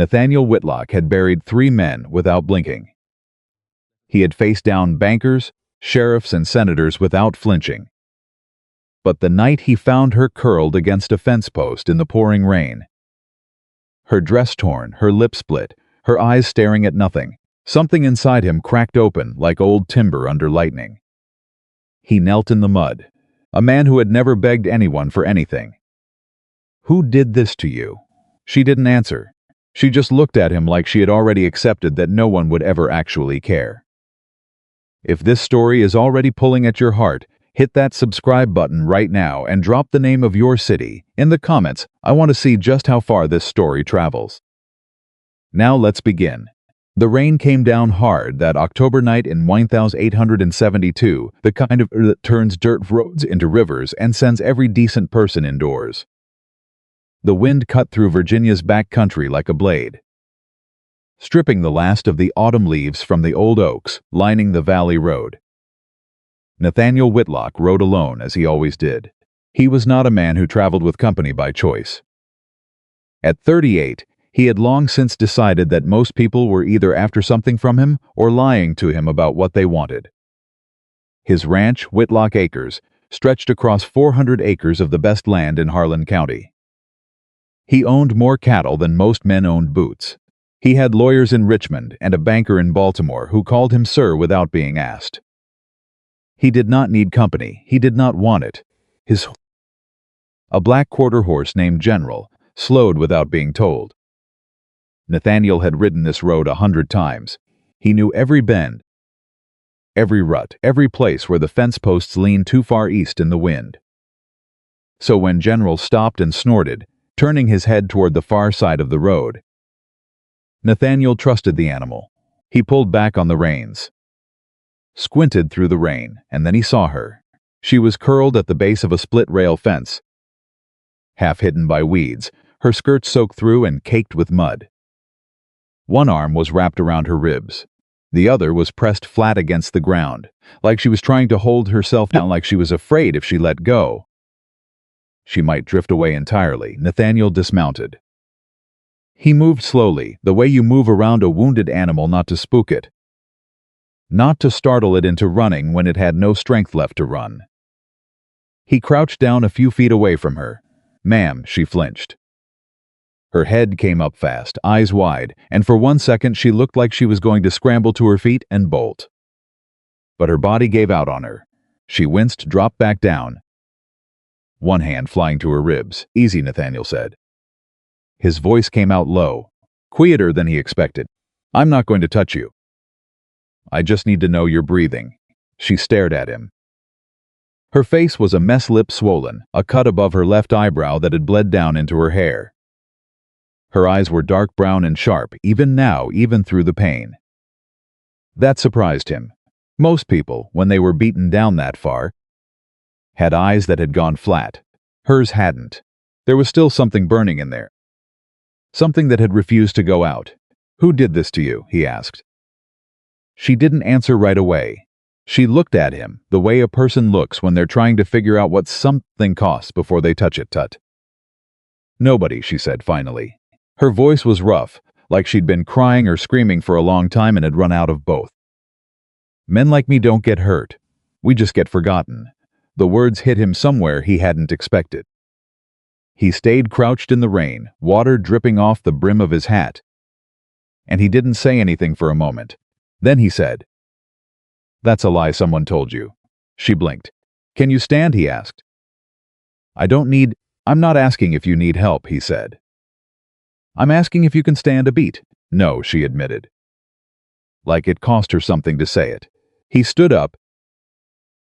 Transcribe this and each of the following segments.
Nathaniel Whitlock had buried 3 men without blinking. He had faced down bankers, sheriffs, and senators without flinching. But the night he found her curled against a fence post in the pouring rain, her dress torn, her lips split, her eyes staring at nothing, something inside him cracked open like old timber under lightning. He knelt in the mud, a man who had never begged anyone for anything. "Who did this to you?" She didn't answer. She just looked at him like she had already accepted that no one would ever actually care. If this story is already pulling at your heart, hit that subscribe button right now and drop the name of your city in the comments. I want to see just how far this story travels. Now let's begin. The rain came down hard that October night in 1872, the kind of that turns dirt roads into rivers and sends every decent person indoors. The wind cut through Virginia's back country like a blade, stripping the last of the autumn leaves from the old oaks lining the valley road. Nathaniel Whitlock rode alone as he always did. He was not a man who traveled with company by choice. At 38, he had long since decided that most people were either after something from him or lying to him about what they wanted. His ranch, Whitlock Acres, stretched across 400 acres of the best land in Harlan County. He owned more cattle than most men owned boots. He had lawyers in Richmond and a banker in Baltimore who called him sir without being asked. He did not need company. He did not want it. A black quarter horse named General slowed without being told. Nathaniel had ridden this road 100 times. He knew every bend, every rut, every place where the fence posts leaned too far east in the wind. So when General stopped and snorted, turning his head toward the far side of the road, Nathaniel trusted the animal. He pulled back on the reins, squinted through the rain, and then he saw her. She was curled at the base of a split-rail fence, half hidden by weeds, her skirt soaked through and caked with mud. One arm was wrapped around her ribs. The other was pressed flat against the ground, like she was trying to hold herself down, like she was afraid if she let go, she might drift away entirely. Nathaniel dismounted. He moved slowly, the way you move around a wounded animal, not to spook it, not to startle it into running when it had no strength left to run. He crouched down a few feet away from her. "Ma'am," she flinched. Her head came up fast, eyes wide, and for 1 second she looked like she was going to scramble to her feet and bolt. But her body gave out on her. She winced, dropped back down, one hand flying to her ribs. "Easy," Nathaniel said. His voice came out low, quieter than he expected. "I'm not going to touch you. I just need to know you're breathing." She stared at him. Her face was a mess, lip swollen, a cut above her left eyebrow that had bled down into her hair. Her eyes were dark brown and sharp, even now, even through the pain. That surprised him. Most people, when they were beaten down that far, had eyes that had gone flat. Hers hadn't. There was still something burning in there, something that had refused to go out. "Who did this to you?" he asked. She didn't answer right away. She looked at him, the way a person looks when they're trying to figure out what something costs before they touch it. "Tut." "Nobody," she said finally. Her voice was rough, like she'd been crying or screaming for a long time and had run out of both. "Men like me don't get hurt. We just get forgotten." The words hit him somewhere he hadn't expected. He stayed crouched in the rain, water dripping off the brim of his hat. And he didn't say anything for a moment. Then he said, "That's a lie someone told you." She blinked. "Can you stand?" he asked. I'm not asking if you need help," he said. "I'm asking if you can stand a beat." "No," she admitted. Like it cost her something to say it. He stood up,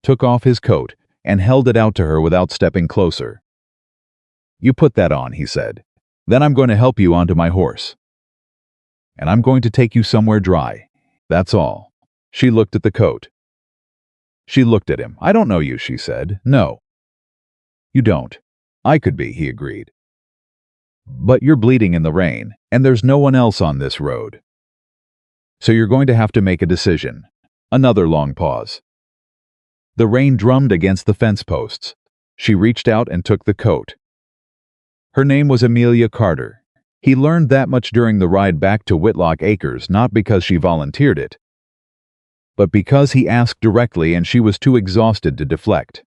took off his coat, and held it out to her without stepping closer. "You put that on," he said. "Then I'm going to help you onto my horse. And I'm going to take you somewhere dry. That's all." She looked at the coat. She looked at him. "I don't know you," she said. "No. You don't." "I could be," he agreed. "But you're bleeding in the rain, and there's no one else on this road. So you're going to have to make a decision." Another long pause. The rain drummed against the fence posts. She reached out and took the coat. Her name was Amelia Carter. He learned that much during the ride back to Whitlock Acres, not because she volunteered it, but because he asked directly and she was too exhausted to deflect.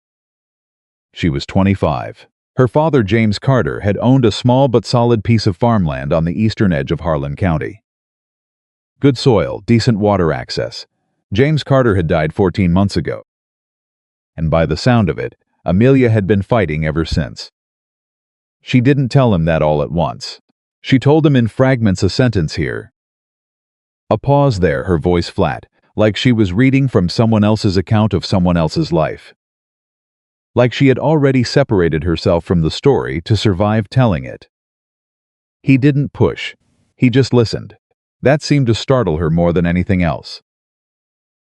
She was 25. Her father, James Carter, had owned a small but solid piece of farmland on the eastern edge of Harlan County. Good soil, decent water access. James Carter had died 14 months ago. And by the sound of it, Amelia had been fighting ever since. She didn't tell him that all at once. She told him in fragments, a sentence here. A pause there, her voice flat, like she was reading from someone else's account of someone else's life. Like she had already separated herself from the story to survive telling it. He didn't push. He just listened. That seemed to startle her more than anything else.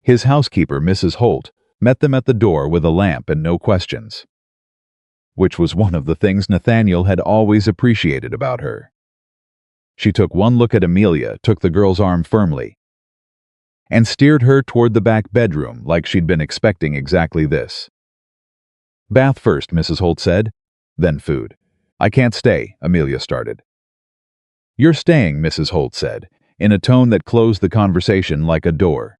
His housekeeper, Mrs. Holt, met them at the door with a lamp and no questions. Which was one of the things Nathaniel had always appreciated about her. She took one look at Amelia, took the girl's arm firmly, and steered her toward the back bedroom like she'd been expecting exactly this. Bath first, Mrs. Holt said, then food. I can't stay, Amelia started. You're staying, Mrs. Holt said, in a tone that closed the conversation like a door.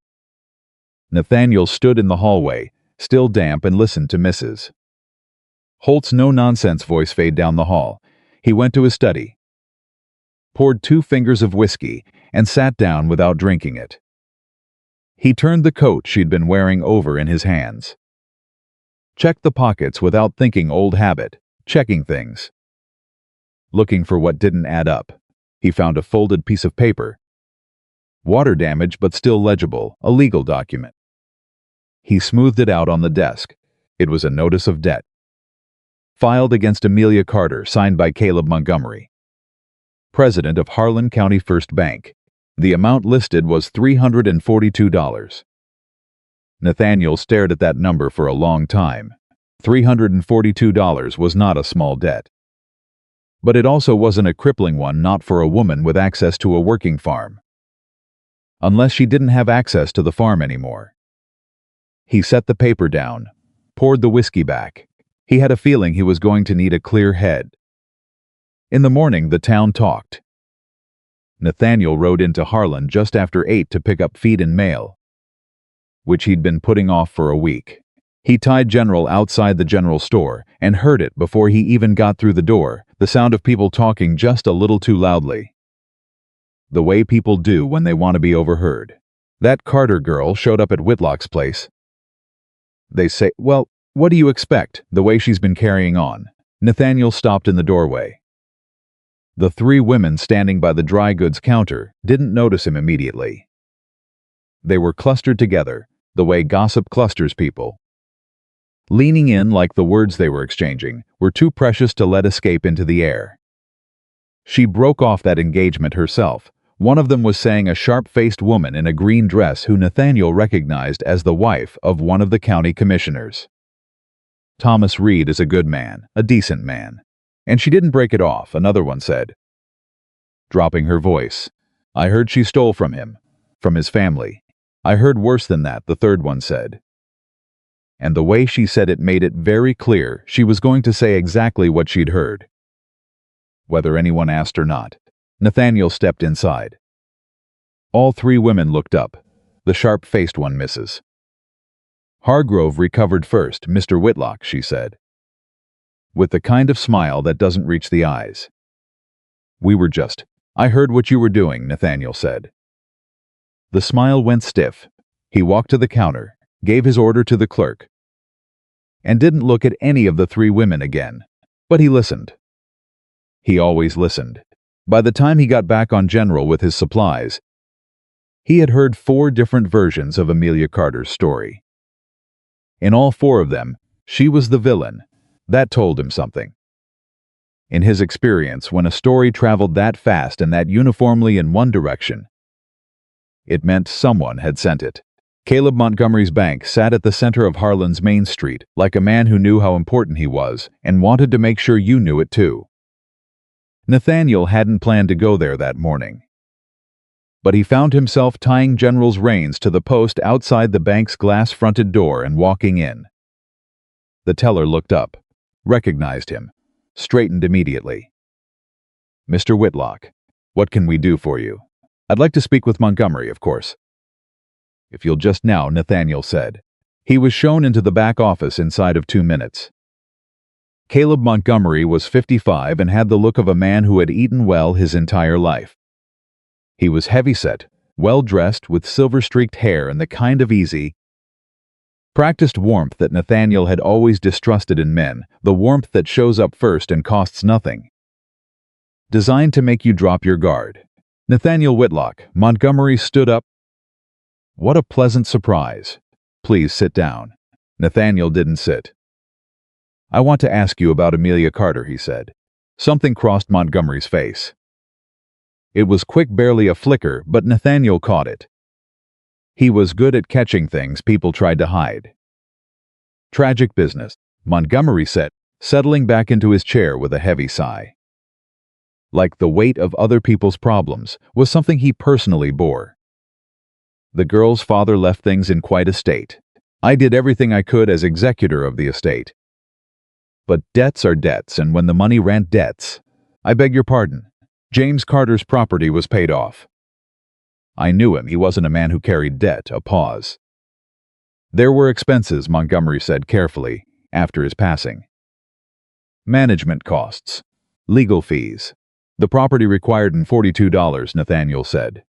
Nathaniel stood in the hallway, still damp, and listened to Mrs. Holt's no-nonsense voice fade down the hall. He went to his study, poured 2 fingers of whiskey, and sat down without drinking it. He turned the coat she'd been wearing over in his hands. Checked the pockets without thinking, old habit, checking things. Looking for what didn't add up. He found a folded piece of paper. Water damage but still legible, a legal document. He smoothed it out on the desk. It was a notice of debt. Filed against Amelia Carter, signed by Caleb Montgomery, president of Harlan County First Bank. The amount listed was $342. Nathaniel stared at that number for a long time. $342 was not a small debt. But it also wasn't a crippling one, not for a woman with access to a working farm. Unless she didn't have access to the farm anymore. He set the paper down, poured the whiskey back. He had a feeling he was going to need a clear head. In the morning, the town talked. Nathaniel rode into Harlan just after 8 to pick up feed and mail, which he'd been putting off for a week. He tied General outside the general store and heard it before he even got through the door, the sound of people talking just a little too loudly. The way people do when they want to be overheard. That Carter girl showed up at Whitlock's place. They say, well, what do you expect, the way she's been carrying on? Nathaniel stopped in the doorway. The 3 women standing by the dry goods counter didn't notice him immediately. They were clustered together, the way gossip clusters people. Leaning in like the words they were exchanging were too precious to let escape into the air. She broke off that engagement herself. One of them was saying a sharp-faced woman in a green dress who Nathaniel recognized as the wife of one of the county commissioners. Thomas Reed is a good man, a decent man. And she didn't break it off, another one said, dropping her voice. I heard she stole from him, from his family. I heard worse than that, the third one said. And the way she said it made it very clear she was going to say exactly what she'd heard. Whether anyone asked or not, Nathaniel stepped inside. All 3 women looked up, the sharp-faced one, Mrs. Hargrove recovered first, Mr. Whitlock, she said, with the kind of smile that doesn't reach the eyes. I heard what you were doing, Nathaniel said. The smile went stiff. He walked to the counter, gave his order to the clerk, and didn't look at any of the 3 women again. But he listened. He always listened. By the time he got back on General with his supplies, he had heard 4 different versions of Amelia Carter's story. In all 4 of them, she was the villain. That told him something. In his experience, when a story traveled that fast and that uniformly in one direction, it meant someone had sent it. Caleb Montgomery's bank sat at the center of Harlan's Main Street, like a man who knew how important he was and wanted to make sure you knew it too. Nathaniel hadn't planned to go there that morning, but he found himself tying General's reins to the post outside the bank's glass-fronted door and walking in. The teller looked up, recognized him, straightened immediately. Mr. Whitlock, what can we do for you? I'd like to speak with Montgomery, of course. If you'll just now, Nathaniel said. He was shown into the back office inside of 2 minutes. Caleb Montgomery was 55 and had the look of a man who had eaten well his entire life. He was heavy-set, well-dressed, with silver-streaked hair and the kind of easy, practiced warmth that Nathaniel had always distrusted in men, the warmth that shows up first and costs nothing. Designed to make you drop your guard. Nathaniel Whitlock, Montgomery stood up. What a pleasant surprise. Please sit down. Nathaniel didn't sit. I want to ask you about Amelia Carter, he said. Something crossed Montgomery's face. It was quick, barely a flicker, but Nathaniel caught it. He was good at catching things people tried to hide. Tragic business, Montgomery said, settling back into his chair with a heavy sigh. Like the weight of other people's problems was something he personally bore. The girl's father left things in quite a state. I did everything I could as executor of the estate. But debts are debts, and when the money ran debts, I beg your pardon, James Carter's property was paid off. I knew him. He wasn't a man who carried debt. A pause. There were expenses, Montgomery said carefully, after his passing. Management costs. Legal fees. The property required $42, Nathaniel said.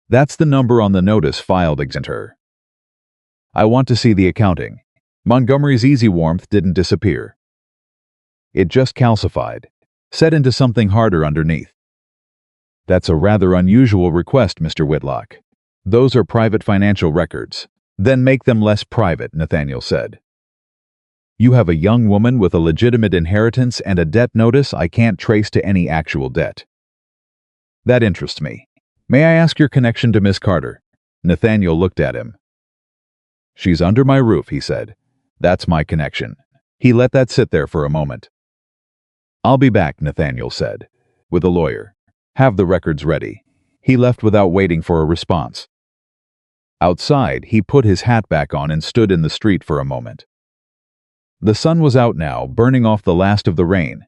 That's the number on the notice filed against her. I want to see the accounting. Montgomery's easy warmth didn't disappear. It just calcified, set into something harder underneath. That's a rather unusual request, Mr. Whitlock. Those are private financial records. Then make them less private, Nathaniel said. You have a young woman with a legitimate inheritance and a debt notice I can't trace to any actual debt. That interests me. May I ask your connection to Miss Carter? Nathaniel looked at him. She's under my roof, he said. That's my connection. He let that sit there for a moment. I'll be back, Nathaniel said, with a lawyer. Have the records ready. He left without waiting for a response. Outside, he put his hat back on and stood in the street for a moment. The sun was out now, burning off the last of the rain.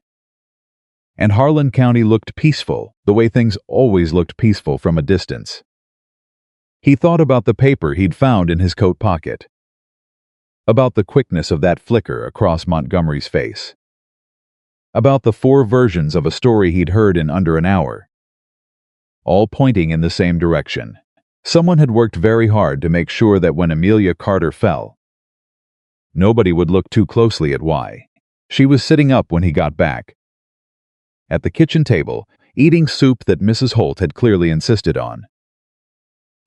And Harlan County looked peaceful, the way things always looked peaceful from a distance. He thought about the paper he'd found in his coat pocket. About the quickness of that flicker across Montgomery's face. About the 4 versions of a story he'd heard in under an hour. All pointing in the same direction. Someone had worked very hard to make sure that when Amelia Carter fell, nobody would look too closely at why. She was sitting up when he got back. At the kitchen table, eating soup that Mrs. Holt had clearly insisted on.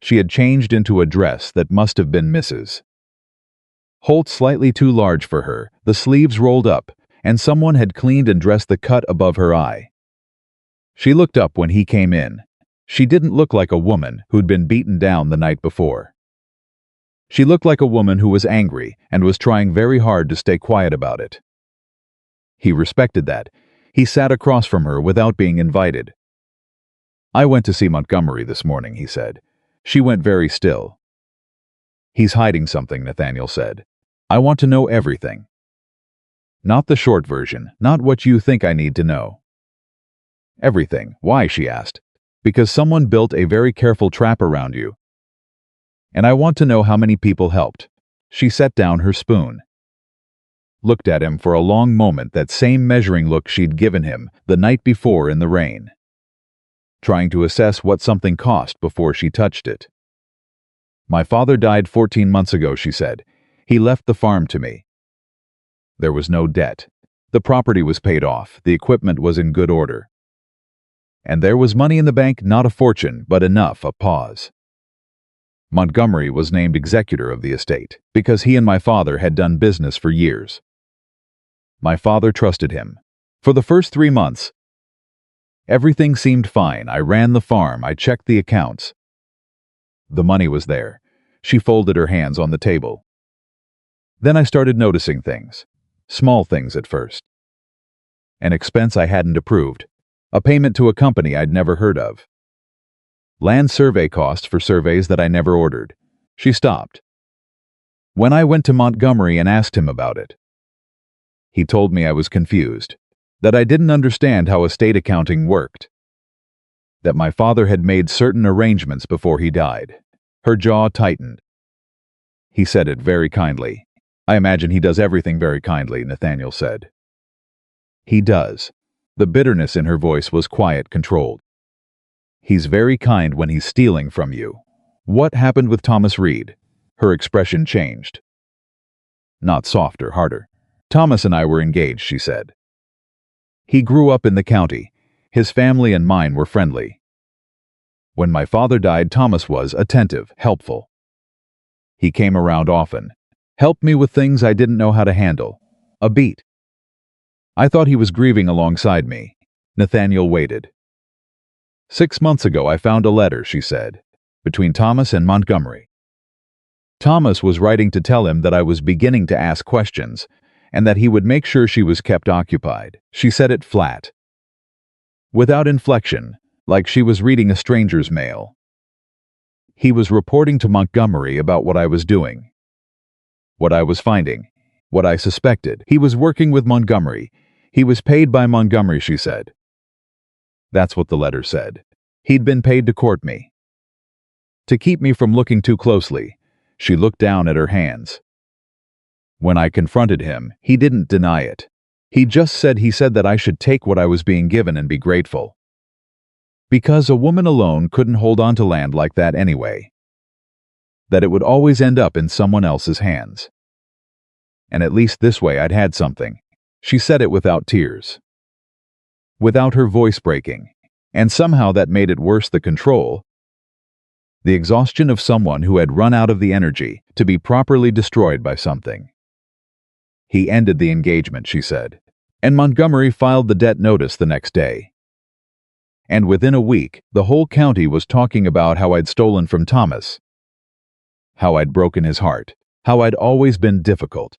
She had changed into a dress that must have been Mrs. Holt slightly too large for her, the sleeves rolled up, and someone had cleaned and dressed the cut above her eye. She looked up when he came in. She didn't look like a woman who'd been beaten down the night before. She looked like a woman who was angry and was trying very hard to stay quiet about it. He respected that. He sat across from her without being invited. I went to see Montgomery this morning, he said. She went very still. He's hiding something, Nathaniel said. I want to know everything. Not the short version, not what you think I need to know. Everything. Why? She asked. Because someone built a very careful trap around you. And I want to know how many people helped. She set down her spoon. Looked at him for a long moment, that same measuring look she'd given him the night before in the rain. Trying to assess what something cost before she touched it. My father died 14 months ago, she said. He left the farm to me. There was no debt. The property was paid off. The equipment was in good order. And there was money in the bank, not a fortune, but enough. A pause. Montgomery was named executor of the estate because he and my father had done business for years. My father trusted him. For the first 3 months, everything seemed fine. I ran the farm. I checked the accounts. The money was there. She folded her hands on the table. Then I started noticing things. Small things at first. An expense I hadn't approved. A payment to a company I'd never heard of. Land survey costs for surveys that I never ordered. She stopped. When I went to Montgomery and asked him about it, he told me I was confused. that I didn't understand how estate accounting worked, that my father had made certain arrangements before he died. Her jaw tightened. He said it very kindly. I imagine he does everything very kindly, Nathaniel said. He does. The bitterness in her voice was quiet, controlled. He's very kind when he's stealing from you. What happened with Thomas Reed? Her expression changed. Not softer, harder. Thomas and I were engaged, she said. He grew up in the county. His family and mine were friendly. When my father died, Thomas was attentive, helpful. He came around often, helped me with things I didn't know how to handle. A beat. I thought he was grieving alongside me. Nathaniel waited. 6 months ago I found a letter, she said, between Thomas and Montgomery. Thomas was writing to tell him that I was beginning to ask questions, and that he would make sure she was kept occupied. She said it flat, without inflection, like she was reading a stranger's mail. He was reporting to Montgomery about what I was doing, what I was finding, what I suspected. He was working with Montgomery. He was paid by Montgomery, she said. That's what the letter said. He'd been paid to court me. To keep me from looking too closely. She looked down at her hands. When I confronted him, he didn't deny it. He said that I should take what I was being given and be grateful. Because a woman alone couldn't hold on to land like that anyway. That it would always end up in someone else's hands. And at least this way I'd had something. She said it without tears, without her voice breaking, and somehow that made it worse, the control, the exhaustion of someone who had run out of the energy to be properly destroyed by something. He ended the engagement, she said, and Montgomery filed the debt notice the next day. And within a week, the whole county was talking about how I'd stolen from Thomas, how I'd broken his heart, how I'd always been difficult,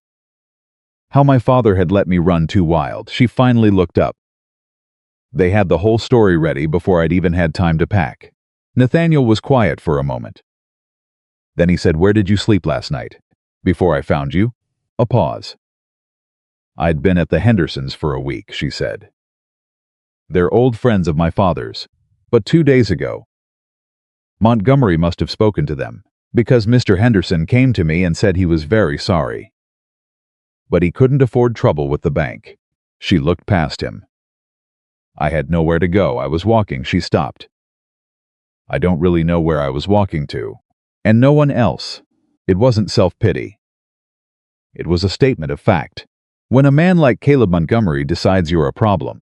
how my father had let me run too wild. She finally looked up. They had the whole story ready before I'd even had time to pack. Nathaniel was quiet for a moment. Then he said, "Where did you sleep last night?" "Before I found you." A pause. "I'd been at the Hendersons for a week," she said. "They're old friends of my father's. But 2 days ago, Montgomery must have spoken to them, because Mr. Henderson came to me and said he was very sorry. But he couldn't afford trouble with the bank." She looked past him. "I had nowhere to go. I was walking." She stopped. "I don't really know where I was walking to. And no one else." It wasn't self-pity. It was a statement of fact. When a man like Caleb Montgomery decides you're a problem,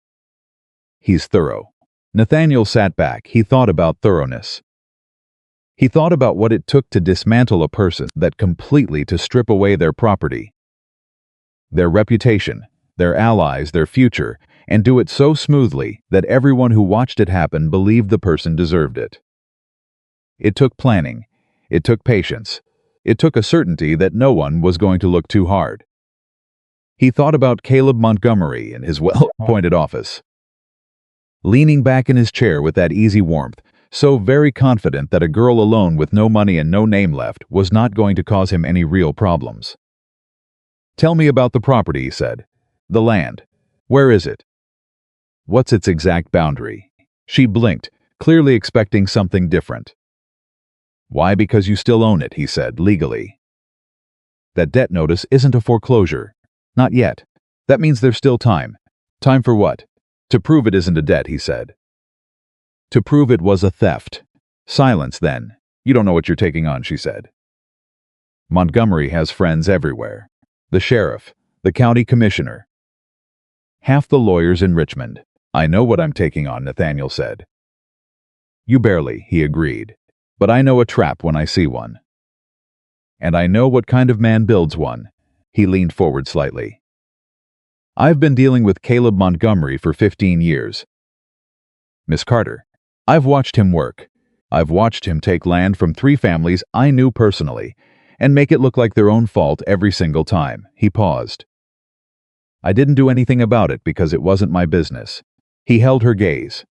he's thorough. Nathaniel sat back. He thought about thoroughness. He thought about what it took to dismantle a person, that completely to strip away their property, their reputation, their allies, their future, and do it so smoothly that everyone who watched it happen believed the person deserved it. It took planning. It took patience. It took a certainty that no one was going to look too hard. He thought about Caleb Montgomery in his well-appointed office, leaning back in his chair with that easy warmth, so very confident that a girl alone with no money and no name left was not going to cause him any real problems. "Tell me about the property," he said. "The land. Where is it? What's its exact boundary?" She blinked, clearly expecting something different. "Why, because you still own it," he said, "legally. That debt notice isn't a foreclosure. Not yet. That means there's still time." "Time for what?" "To prove it isn't a debt," he said. "To prove it was a theft." "Silence, then. You don't know what you're taking on," she said. "Montgomery has friends everywhere. The sheriff, the county commissioner, half the lawyers in Richmond. I know what I'm taking on," Nathaniel said. "You barely," he agreed. "But I know a trap when I see one. And I know what kind of man builds one." He leaned forward slightly. "I've been dealing with Caleb Montgomery for 15 years. Miss Carter, I've watched him work. I've watched him take land from 3 families I knew personally and make it look like their own fault every single time." He paused. "I didn't do anything about it because it wasn't my business." He held her gaze.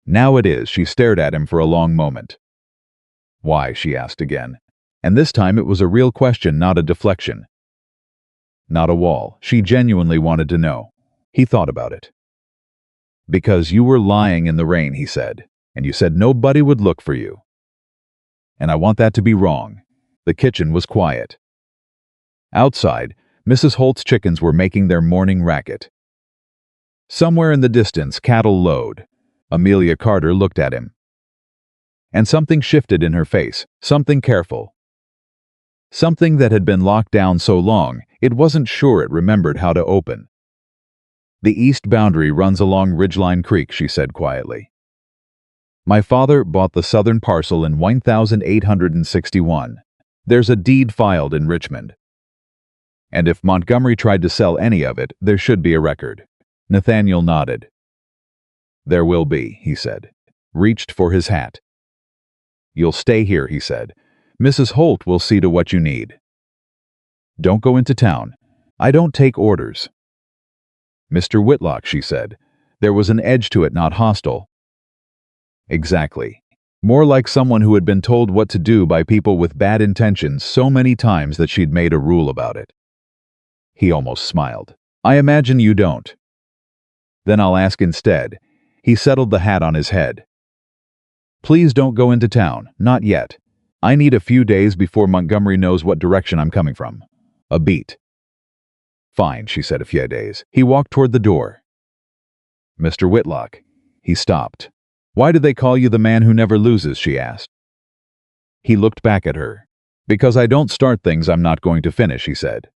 "Now it is." She stared at him for a long moment. "Why?" she asked again. And this time it was a real question, not a deflection. Not a wall. She genuinely wanted to know. He thought about it. Because you were lying in the rain, he said, and you said nobody would look for you. And I want that to be wrong. The kitchen was quiet. Outside, Mrs. Holt's chickens were making their morning racket. Somewhere in the distance, cattle lowed. Amelia Carter looked at him. And something shifted in her face, something careful. Something that had been locked down so long, it wasn't sure it remembered how to open. The east boundary runs along Ridgeline Creek, she said quietly. My father bought the southern parcel in 1861. There's a deed filed in Richmond. And if Montgomery tried to sell any of it, there should be a record. Nathaniel nodded. There will be, he said. Reached for his hat. You'll stay here, he said. Mrs. Holt will see to what you need. Don't go into town. I don't take orders. Mr. Whitlock, she said. There was an edge to it, not hostile. Exactly. More like someone who had been told what to do by people with bad intentions so many times that she'd made a rule about it. He almost smiled. I imagine you don't. Then I'll ask instead. He settled the hat on his head. Please don't go into town, not yet. I need a few days before Montgomery knows what direction I'm coming from. A beat. Fine, she said, a few days. He walked toward the door. Mr. Whitlock. He stopped. Why do they call you the man who never loses, she asked. He looked back at her. Because I don't start things I'm not going to finish, he said.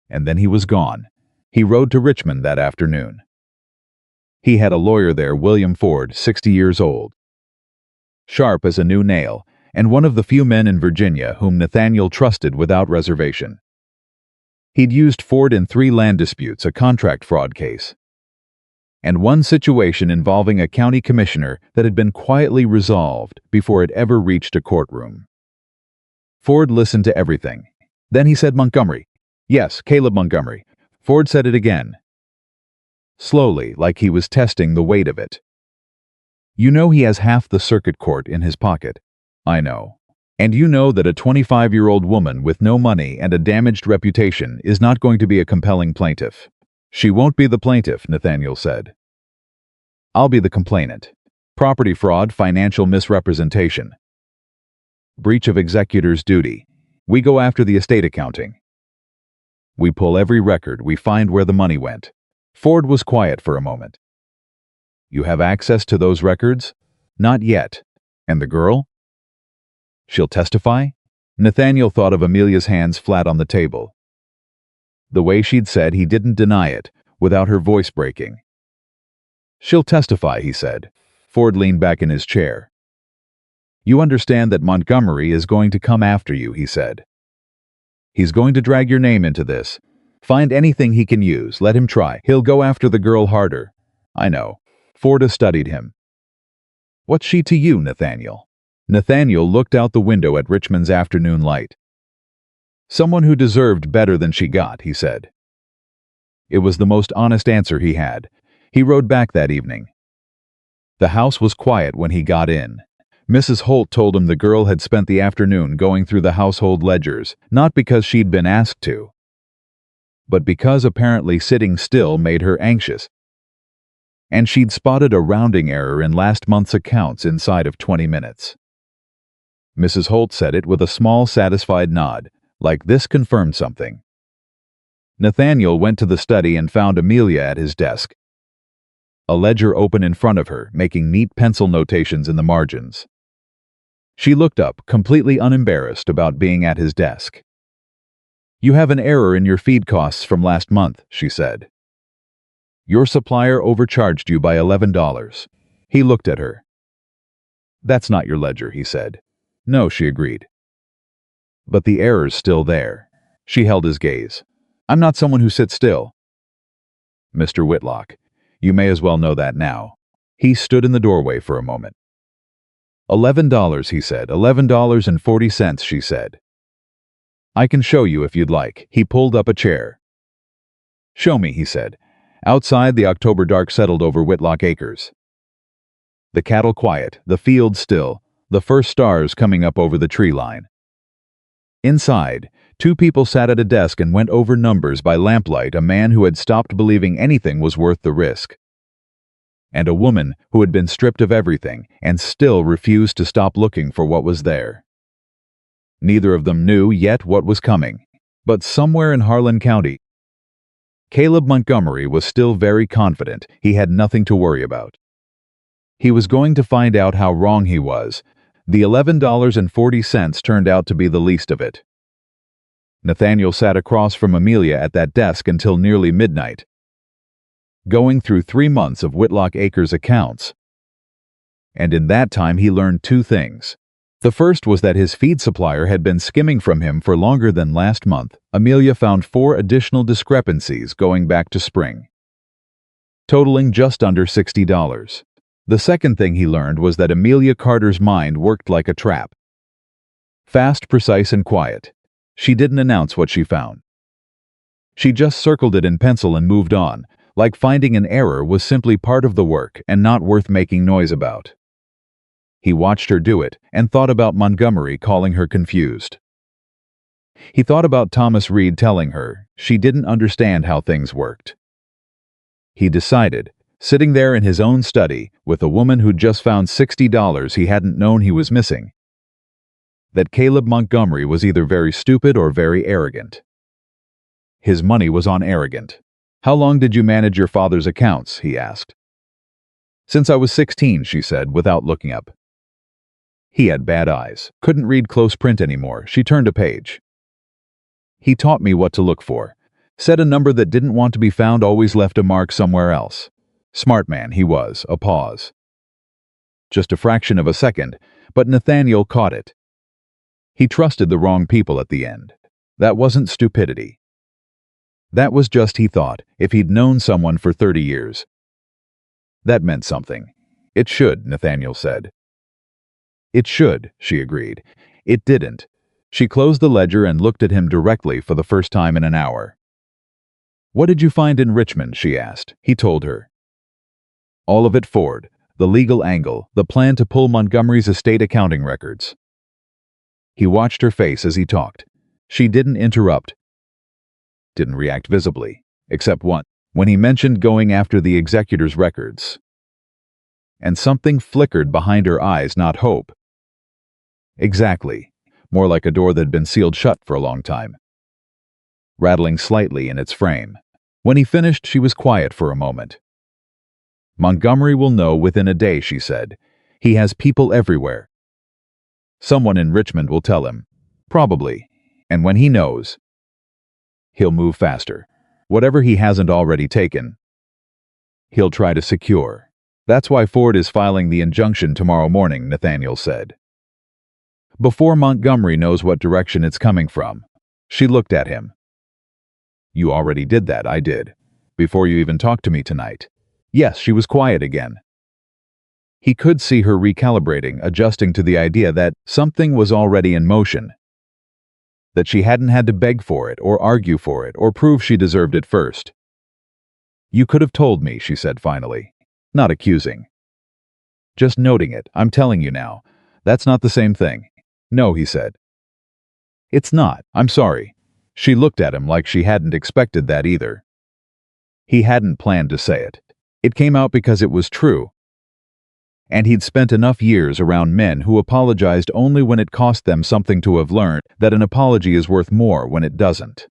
And then he was gone. He rode to Richmond that afternoon. He had a lawyer there, William Ford, 60 years old. Sharp as a new nail, and one of the few men in Virginia whom Nathaniel trusted without reservation. He'd used Ford in 3 land disputes, a contract fraud case, and one situation involving a county commissioner that had been quietly resolved before it ever reached a courtroom. Ford listened to everything. Then he said Montgomery. Yes, Caleb Montgomery. Ford said it again. Slowly, like he was testing the weight of it. You know he has half the circuit court in his pocket. I know. And you know that a 25-year-old woman with no money and a damaged reputation is not going to be a compelling plaintiff. She won't be the plaintiff, Nathaniel said. I'll be the complainant. Property fraud, financial misrepresentation. Breach of executor's duty. We go after the estate accounting. We pull every record, we find where the money went. Ford was quiet for a moment. You have access to those records? Not yet. And the girl? She'll testify? Nathaniel thought of Amelia's hands flat on the table. The way she'd said he didn't deny it, without her voice breaking. She'll testify, he said. Ford leaned back in his chair. You understand that Montgomery is going to come after you, he said. He's going to drag your name into this. Find anything he can use, let him try. He'll go after the girl harder. I know. Ford studied him. What's she to you, Nathaniel? Nathaniel looked out the window at Richmond's afternoon light. Someone who deserved better than she got, he said. It was the most honest answer he had. He rode back that evening. The house was quiet when he got in. Mrs. Holt told him the girl had spent the afternoon going through the household ledgers, not because she'd been asked to, but because apparently sitting still made her anxious. And she'd spotted a rounding error in last month's accounts inside of 20 minutes. Mrs. Holt said it with a small, satisfied nod, like this confirmed something. Nathaniel went to the study and found Amelia at his desk. A ledger open in front of her, making neat pencil notations in the margins. She looked up, completely unembarrassed about being at his desk. You have an error in your feed costs from last month, she said. Your supplier overcharged you by $11. He looked at her. That's not your ledger, he said. No, she agreed. But the error's still there. She held his gaze. I'm not someone who sits still. Mr. Whitlock, you may as well know that now. He stood in the doorway for a moment. $11, he said. $11.40, she said. I can show you if you'd like. He pulled up a chair. Show me, he said. Outside, the October dark settled over Whitlock Acres. The cattle quiet, the field still, the first stars coming up over the tree line. Inside, two people sat at a desk and went over numbers by lamplight, a man who had stopped believing anything was worth the risk, and a woman who had been stripped of everything and still refused to stop looking for what was there. Neither of them knew yet what was coming, but somewhere in Harlan County, Caleb Montgomery was still very confident he had nothing to worry about. He was going to find out how wrong he was. The $11.40 turned out to be the least of it. Nathaniel sat across from Amelia at that desk until nearly midnight, going through 3 months of Whitlock Acres accounts. And in that time he learned two things. The first was that his feed supplier had been skimming from him for longer than last month. Amelia found 4 additional discrepancies going back to spring, totaling just under $60. The second thing he learned was that Amelia Carter's mind worked like a trap. Fast, precise, and quiet. She didn't announce what she found. She just circled it in pencil and moved on, like finding an error was simply part of the work and not worth making noise about. He watched her do it and thought about Montgomery calling her confused. He thought about Thomas Reed telling her she didn't understand how things worked. He decided, sitting there in his own study with a woman who'd just found $60 he hadn't known he was missing, that Caleb Montgomery was either very stupid or very arrogant. His money was on arrogant. "How long did you manage your father's accounts?" he asked. "Since I was 16, she said without looking up. He had bad eyes, couldn't read close print anymore. She turned a page. "He taught me what to look for. Said a number that didn't want to be found always left a mark somewhere else. Smart man he was." A pause. Just a fraction of a second, but Nathaniel caught it. He trusted the wrong people at the end. That wasn't stupidity. That was just, he thought, if he'd known someone for 30 years. That meant something. "It should," Nathaniel said. "It should," she agreed. It didn't. She closed the ledger and looked at him directly for the first time in an hour. "What did you find in Richmond?" she asked. He told her. All of it: Ford, the legal angle, the plan to pull Montgomery's estate accounting records. He watched her face as he talked. She didn't interrupt, didn't react visibly, except once, when he mentioned going after the executor's records. And something flickered behind her eyes, not hope. Exactly. More like a door that'd been sealed shut for a long time, rattling slightly in its frame. When he finished, she was quiet for a moment. "Montgomery will know within a day," she said. "He has people everywhere. Someone in Richmond will tell him. Probably. And when he knows, he'll move faster. Whatever he hasn't already taken, he'll try to secure. That's why Ford is filing the injunction tomorrow morning," Nathaniel said. "Before Montgomery knows what direction it's coming from." She looked at him. "You already did that." "I did. Before you even talked to me tonight." "Yes." She was quiet again. He could see her recalibrating, adjusting to the idea that something was already in motion, that she hadn't had to beg for it or argue for it or prove she deserved it first. "You could have told me," she said finally, not accusing, just noting it. "I'm telling you now. That's not the same thing." "No," he said. "It's not. I'm sorry." She looked at him like she hadn't expected that either. He hadn't planned to say it. It came out because it was true. And he'd spent enough years around men who apologized only when it cost them something to have learned that an apology is worth more when it doesn't.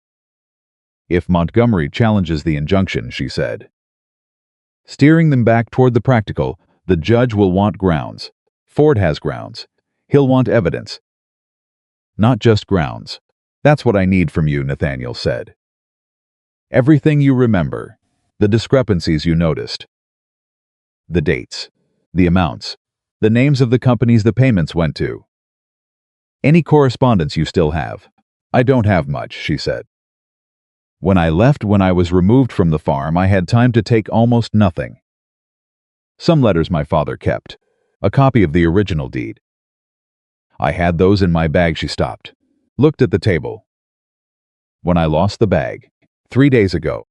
"If Montgomery challenges the injunction," she said, steering them back toward the practical, "the judge will want grounds. Ford has grounds. He'll want evidence. Not just grounds. That's what I need from you," Nathaniel said. "Everything you remember. The discrepancies you noticed. The dates. The amounts. The names of the companies the payments went to. Any correspondence you still have." "I don't have much," she said. "When I left, when I was removed from the farm, I had time to take almost nothing. Some letters my father kept. A copy of the original deed. I had those in my bag." She stopped, looked at the table. "When I lost the bag, 3 days ago,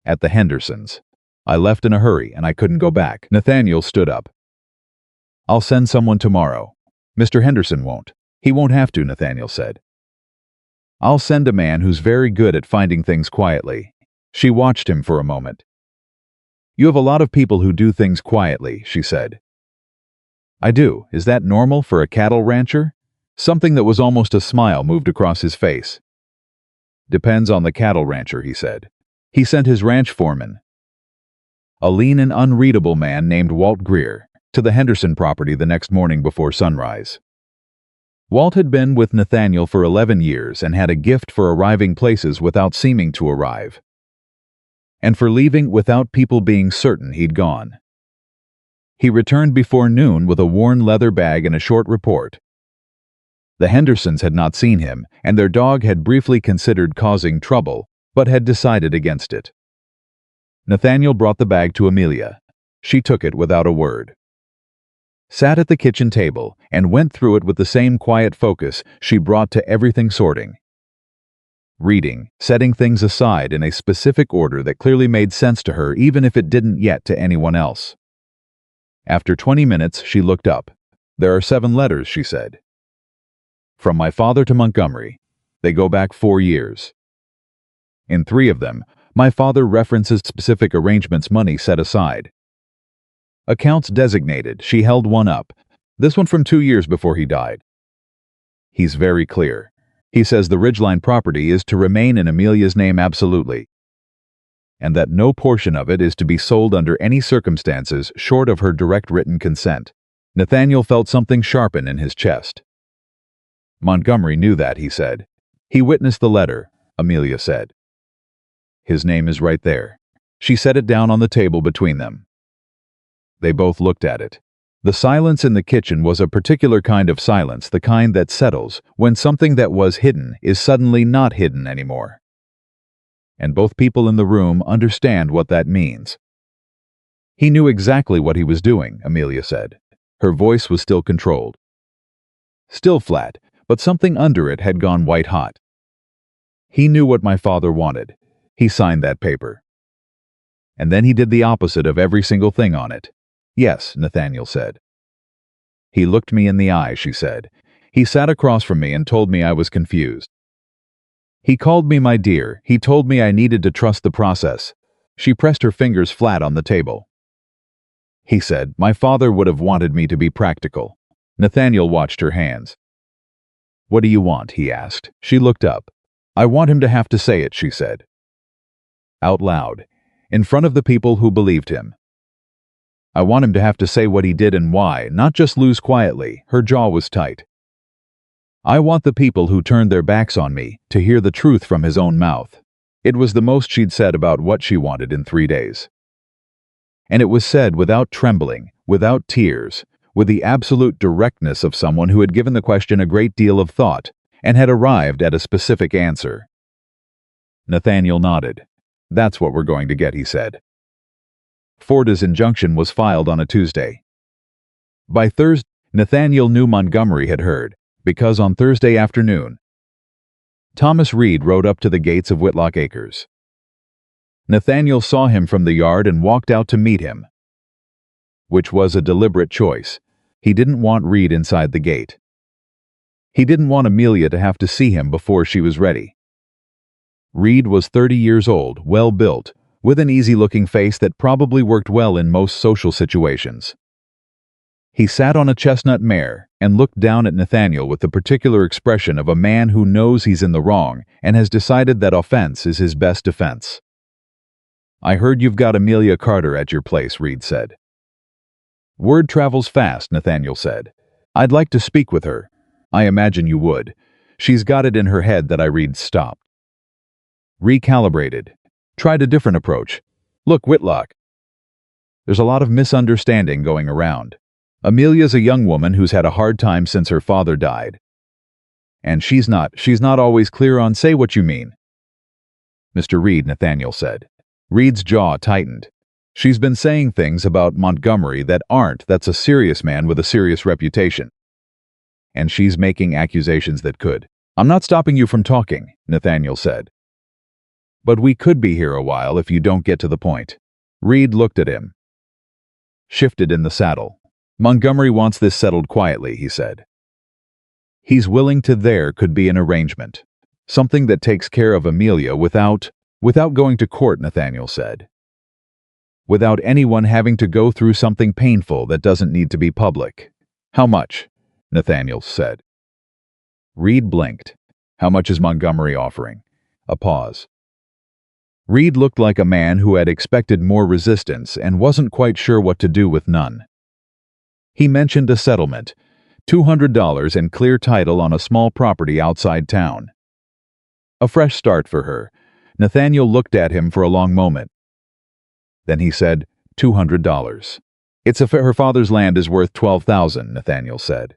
at the Hendersons, I left in a hurry and I couldn't go back." Nathaniel stood up. "I'll send someone tomorrow." "Mr. Henderson won't." "He won't have to," Nathaniel said. I'll send a man who's very good at finding things quietly. She watched him for a moment. You have a lot of people who do things quietly, she said. I do. Is that normal for a cattle rancher? Something that was almost a smile moved across his face. Depends on the cattle rancher, he said. He sent his ranch foreman, a lean and unreadable man named Walt Greer, to the Henderson property the next morning before sunrise. Walt had been with Nathaniel for 11 years and had a gift for arriving places without seeming to arrive, and for leaving without people being certain he'd gone. He returned before noon with a worn leather bag and a short report. The Hendersons had not seen him, and their dog had briefly considered causing trouble, but had decided against it. Nathaniel brought the bag to Amelia. She took it without a word, sat at the kitchen table, and went through it with the same quiet focus she brought to everything sorting. Reading, setting things aside in a specific order that clearly made sense to her even if it didn't yet to anyone else. After 20 minutes, she looked up. There are 7 letters, she said. From my father to Montgomery. They go back 4 years. In 3 of them, my father references specific arrangements money set aside. Accounts designated, she held one up. This one from 2 years before he died. He's very clear. He says the Ridgeline property is to remain in Amelia's name absolutely, and that no portion of it is to be sold under any circumstances short of her direct written consent. Nathaniel felt something sharpen in his chest. Montgomery knew that, he said. He witnessed the letter, Amelia said. His name is right there. She set it down on the table between them. They both looked at it. The silence in the kitchen was a particular kind of silence, the kind that settles when something that was hidden is suddenly not hidden anymore. And both people in the room understand what that means. He knew exactly what he was doing, Amelia said. Her voice was still controlled. Still flat, but something under it had gone white hot. He knew what my father wanted. He signed that paper. And then he did the opposite of every single thing on it. Yes, Nathaniel said. He looked me in the eye, she said. He sat across from me and told me I was confused. He called me my dear. He told me I needed to trust the process. She pressed her fingers flat on the table. He said, my father would have wanted me to be practical. Nathaniel watched her hands. What do you want? He asked. She looked up. I want him to have to say it, she said. Out loud, in front of the people who believed him. I want him to have to say what he did and why, not just lose quietly. Her jaw was tight. I want the people who turned their backs on me to hear the truth from his own mouth. It was the most she'd said about what she wanted in 3 days. And it was said without trembling, without tears, with the absolute directness of someone who had given the question a great deal of thought and had arrived at a specific answer. Nathaniel nodded. That's what we're going to get, he said. Forda's injunction was filed on a Tuesday. By Thursday, Nathaniel knew Montgomery had heard, because on Thursday afternoon, Thomas Reed rode up to the gates of Whitlock Acres. Nathaniel saw him from the yard and walked out to meet him, which was a deliberate choice. He didn't want Reed inside the gate. He didn't want Amelia to have to see him before she was ready. Reed was 30 years old, well-built, with an easy-looking face that probably worked well in most social situations. He sat on a chestnut mare and looked down at Nathaniel with the particular expression of a man who knows he's in the wrong and has decided that offense is his best defense. I heard you've got Amelia Carter at your place, Reed said. Word travels fast, Nathaniel said. I'd like to speak with her. I imagine you would. She's got it in her head that Reed stopped. Recalibrated. Tried a different approach. Look, Whitlock. There's a lot of misunderstanding going around. Amelia's a young woman who's had a hard time since her father died. And she's not always clear on say what you mean. Mr. Reed, Nathaniel said. Reed's jaw tightened. She's been saying things about Montgomery that aren't. That's a serious man with a serious reputation. And she's making accusations that could. I'm not stopping you from talking, Nathaniel said. But we could be here a while if you don't get to the point. Reed looked at him. Shifted in the saddle. Montgomery wants this settled quietly, he said. He's willing to. There could be an arrangement. Something that takes care of Amelia without going to court, Nathaniel said. Without anyone having to go through something painful that doesn't need to be public. How much? Nathaniel said. Reed blinked. How much is Montgomery offering? A pause. Reed looked like a man who had expected more resistance and wasn't quite sure what to do with none. He mentioned a settlement, $200 and clear title on a small property outside town. A fresh start for her. Nathaniel looked at him for a long moment. Then he said, $200. Her father's land is worth $12,000, Nathaniel said.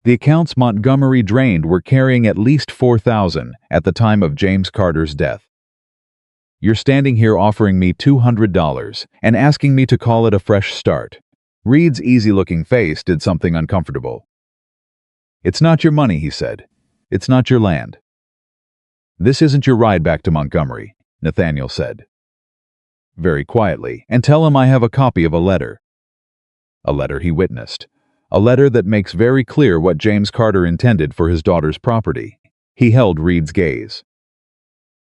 The accounts Montgomery drained were carrying at least $4,000 at the time of James Carter's death. You're standing here offering me $200 and asking me to call it a fresh start. Reed's easy-looking face did something uncomfortable. It's not your money, he said. It's not your land. This isn't your ride back to Montgomery, Nathaniel said. Very quietly, and tell him I have a copy of a letter. A letter he witnessed. A letter that makes very clear what James Carter intended for his daughter's property. He held Reed's gaze.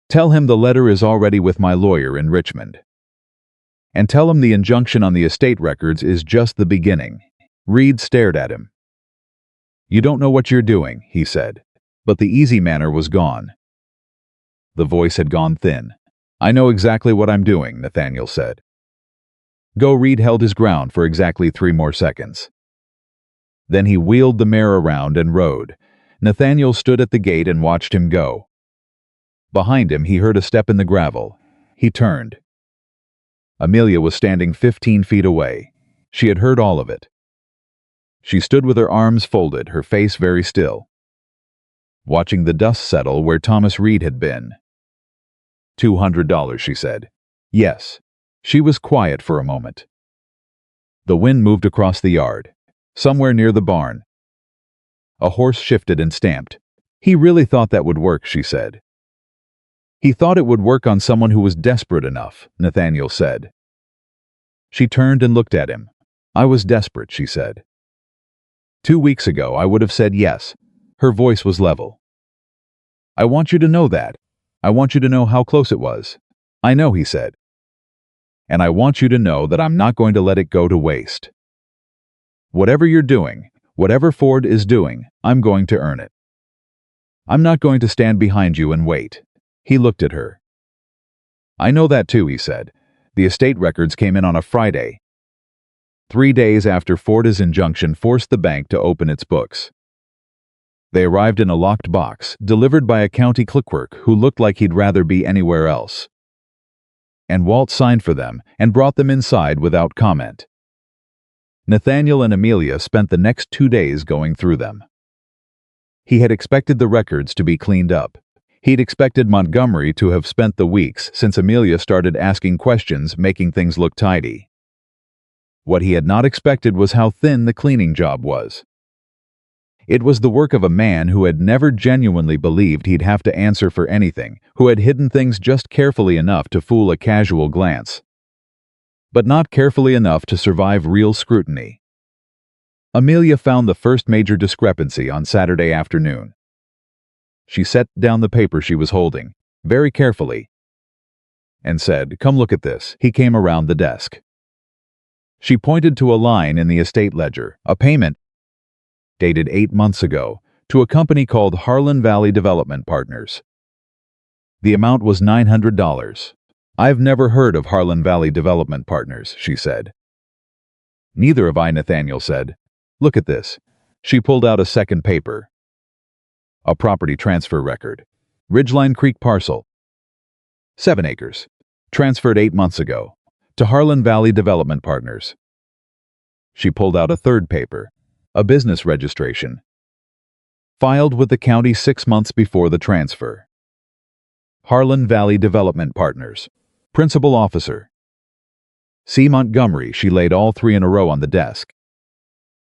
Tell him the letter is already with my lawyer in Richmond. And tell him the injunction on the estate records is just the beginning. Reed stared at him. You don't know what you're doing, he said, but the easy manner was gone. The voice had gone thin. I know exactly what I'm doing, Nathaniel said. Go. Reed held his ground for exactly 3 more seconds. Then he wheeled the mare around and rode. Nathaniel stood at the gate and watched him go. Behind him, he heard a step in the gravel. He turned. Amelia was standing 15 feet away. She had heard all of it. She stood with her arms folded, her face very still, watching the dust settle where Thomas Reed had been. $200, she said. Yes. She was quiet for a moment. The wind moved across the yard, somewhere near the barn. A horse shifted and stamped. He really thought that would work, she said. He thought it would work on someone who was desperate enough, Nathaniel said. She turned and looked at him. I was desperate, she said. 2 weeks ago, I would have said yes. Her voice was level. I want you to know that. I want you to know how close it was. I know, he said. And I want you to know that I'm not going to let it go to waste. Whatever you're doing, whatever Ford is doing, I'm going to earn it. I'm not going to stand behind you and wait. He looked at her. I know that too, he said. The estate records came in on a Friday, 3 days after Ford's injunction forced the bank to open its books. They arrived in a locked box, delivered by a county clerk who looked like he'd rather be anywhere else. And Walt signed for them and brought them inside without comment. Nathaniel and Amelia spent the next 2 days going through them. He had expected the records to be cleaned up. He'd expected Montgomery to have spent the weeks since Amelia started asking questions making things look tidy. What he had not expected was how thin the cleaning job was. It was the work of a man who had never genuinely believed he'd have to answer for anything, who had hidden things just carefully enough to fool a casual glance, but not carefully enough to survive real scrutiny. Amelia found the first major discrepancy on Saturday afternoon. She set down the paper she was holding, very carefully, and said, "Come look at this." He came around the desk. She pointed to a line in the estate ledger, a payment dated 8 months ago, to a company called Harlan Valley Development Partners. The amount was $900. I've never heard of Harlan Valley Development Partners, she said. Neither have I, Nathaniel said. Look at this. She pulled out a second paper. A property transfer record. Ridgeline Creek parcel. 7 acres. Transferred 8 months ago. To Harlan Valley Development Partners. She pulled out a third paper. A business registration. Filed with the county 6 months before the transfer. Harlan Valley Development Partners. Principal officer. C. Montgomery. She laid all 3 in a row on the desk.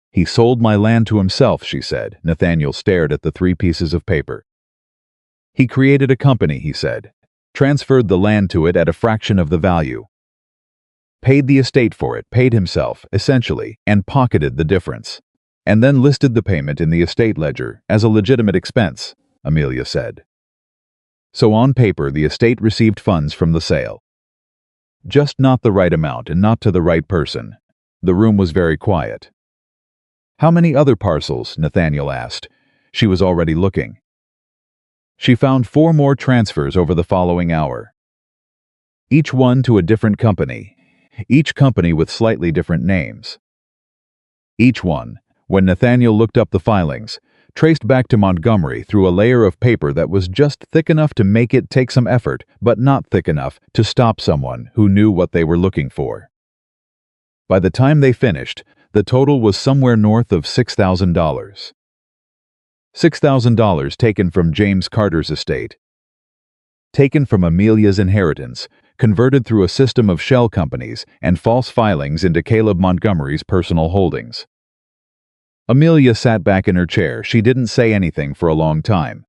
He sold my land to himself, she said. Nathaniel stared at the 3 pieces of paper. He created a company, he said. Transferred the land to it at a fraction of the value. Paid the estate for it, paid himself, essentially, and pocketed the difference. And then listed the payment in the estate ledger as a legitimate expense, Amelia said. So on paper, the estate received funds from the sale. Just not the right amount and not to the right person. The room was very quiet. "How many other parcels?" Nathaniel asked. She was already looking. She found 4 more transfers over the following hour. Each one to a different company. Each company with slightly different names. Each one, when Nathaniel looked up the filings, traced back to Montgomery through a layer of paper that was just thick enough to make it take some effort, but not thick enough to stop someone who knew what they were looking for. By the time they finished, the total was somewhere north of $6,000. $6,000 taken from James Carter's estate. Taken from Amelia's inheritance, converted through a system of shell companies and false filings into Caleb Montgomery's personal holdings. Amelia sat back in her chair. She didn't say anything for a long time.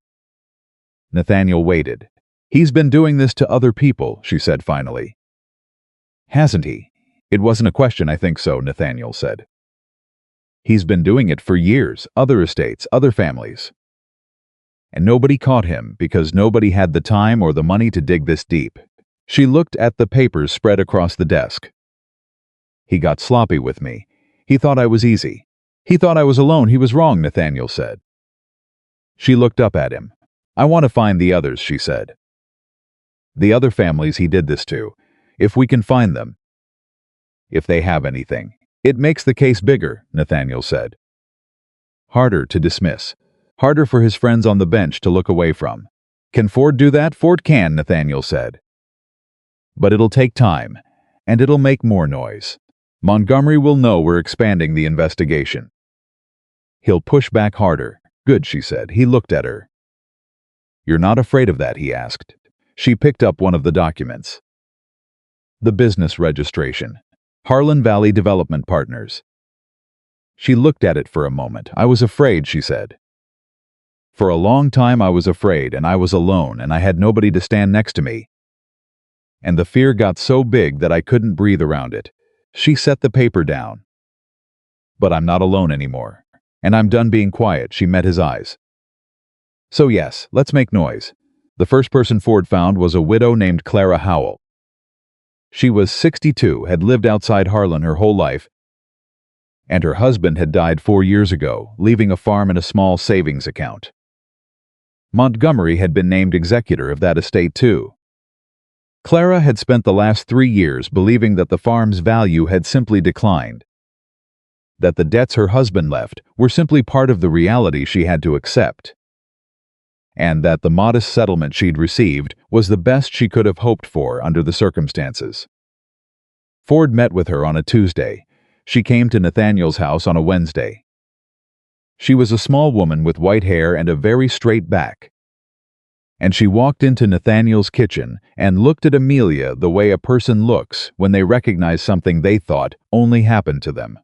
Nathaniel waited. "He's been doing this to other people," she said finally. "Hasn't he?" "It wasn't a question, I think so," Nathaniel said. "He's been doing it for years, other estates, other families. And nobody caught him because nobody had the time or the money to dig this deep." She looked at the papers spread across the desk. "He got sloppy with me. He thought I was easy. He thought I was alone. He was wrong," Nathaniel said. She looked up at him. "I want to find the others," she said. "The other families he did this to. If we can find them. If they have anything. It makes the case bigger," Nathaniel said. "Harder to dismiss. Harder for his friends on the bench to look away from." "Can Ford do that?" "Ford can," Nathaniel said. "But it'll take time, and it'll make more noise. Montgomery will know we're expanding the investigation. He'll push back harder." "Good," she said. He looked at her. "You're not afraid of that?" he asked. She picked up one of the documents. The business registration. Harlan Valley Development Partners. She looked at it for a moment. "I was afraid," she said. "For a long time I was afraid, and I was alone, and I had nobody to stand next to me. And the fear got so big that I couldn't breathe around it." She set the paper down. "But I'm not alone anymore. And I'm done being quiet." She met his eyes. "So yes, let's make noise." The first person Ford found was a widow named Clara Howell. She was 62, had lived outside Harlan her whole life, and her husband had died 4 years ago, leaving a farm and a small savings account. Montgomery had been named executor of that estate too. Clara had spent the last 3 years believing that the farm's value had simply declined, that the debts her husband left were simply part of the reality she had to accept, and that the modest settlement she'd received was the best she could have hoped for under the circumstances. Ford met with her on a Tuesday. She came to Nathaniel's house on a Wednesday. She was a small woman with white hair and a very straight back. And she walked into Nathaniel's kitchen and looked at Amelia the way a person looks when they recognize something they thought only happened to them.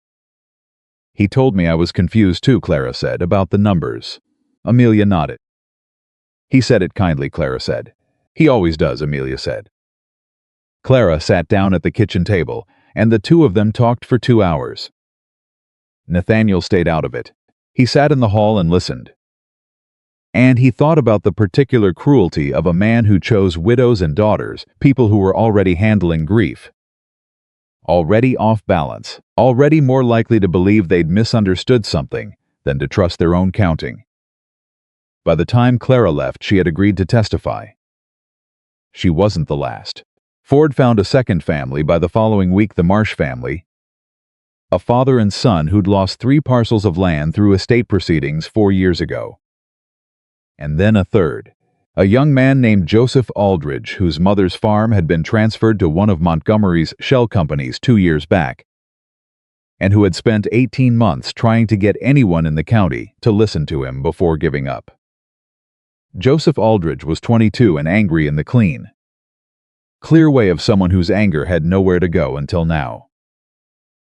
"He told me I was confused too," Clara said, "about the numbers." Amelia nodded. "He said it kindly," Clara said. "He always does," Amelia said. Clara sat down at the kitchen table, and the two of them talked for 2 hours. Nathaniel stayed out of it. He sat in the hall and listened. And he thought about the particular cruelty of a man who chose widows and daughters, people who were already handling grief, already off balance, already more likely to believe they'd misunderstood something than to trust their own counting. By the time Clara left, she had agreed to testify. She wasn't the last. Ford found a second family by the following week, the Marsh family, a father and son who'd lost 3 parcels of land through estate proceedings 4 years ago. And then a third, a young man named Joseph Aldridge, whose mother's farm had been transferred to one of Montgomery's shell companies 2 years back, and who had spent 18 months trying to get anyone in the county to listen to him before giving up. Joseph Aldridge was 22 and angry in the clear way of someone whose anger had nowhere to go until now.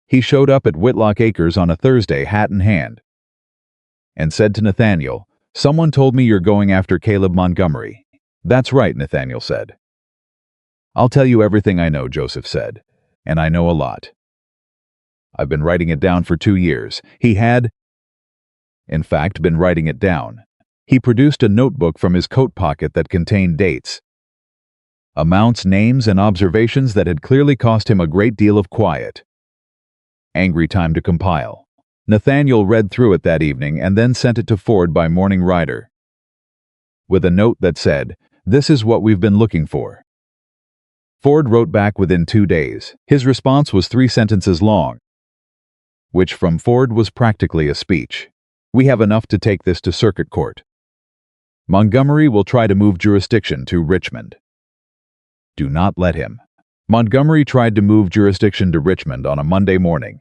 He showed up at Whitlock Acres on a Thursday, hat in hand, and said to Nathaniel, "Someone told me you're going after Caleb Montgomery." "That's right," Nathaniel said. "I'll tell you everything I know," Joseph said, "and I know a lot. I've been writing it down for 2 years. He had, in fact, been writing it down. He produced a notebook from his coat pocket that contained dates, amounts, names, and observations that had clearly cost him a great deal of quiet. Angry time to compile. Nathaniel read through it that evening and then sent it to Ford by morning rider, with a note that said, "This is what we've been looking for." Ford wrote back within 2 days. His response was 3 sentences long, which from Ford was practically a speech. "We have enough to take this to circuit court. Montgomery will try to move jurisdiction to Richmond. Do not let him." Montgomery tried to move jurisdiction to Richmond on a Monday morning.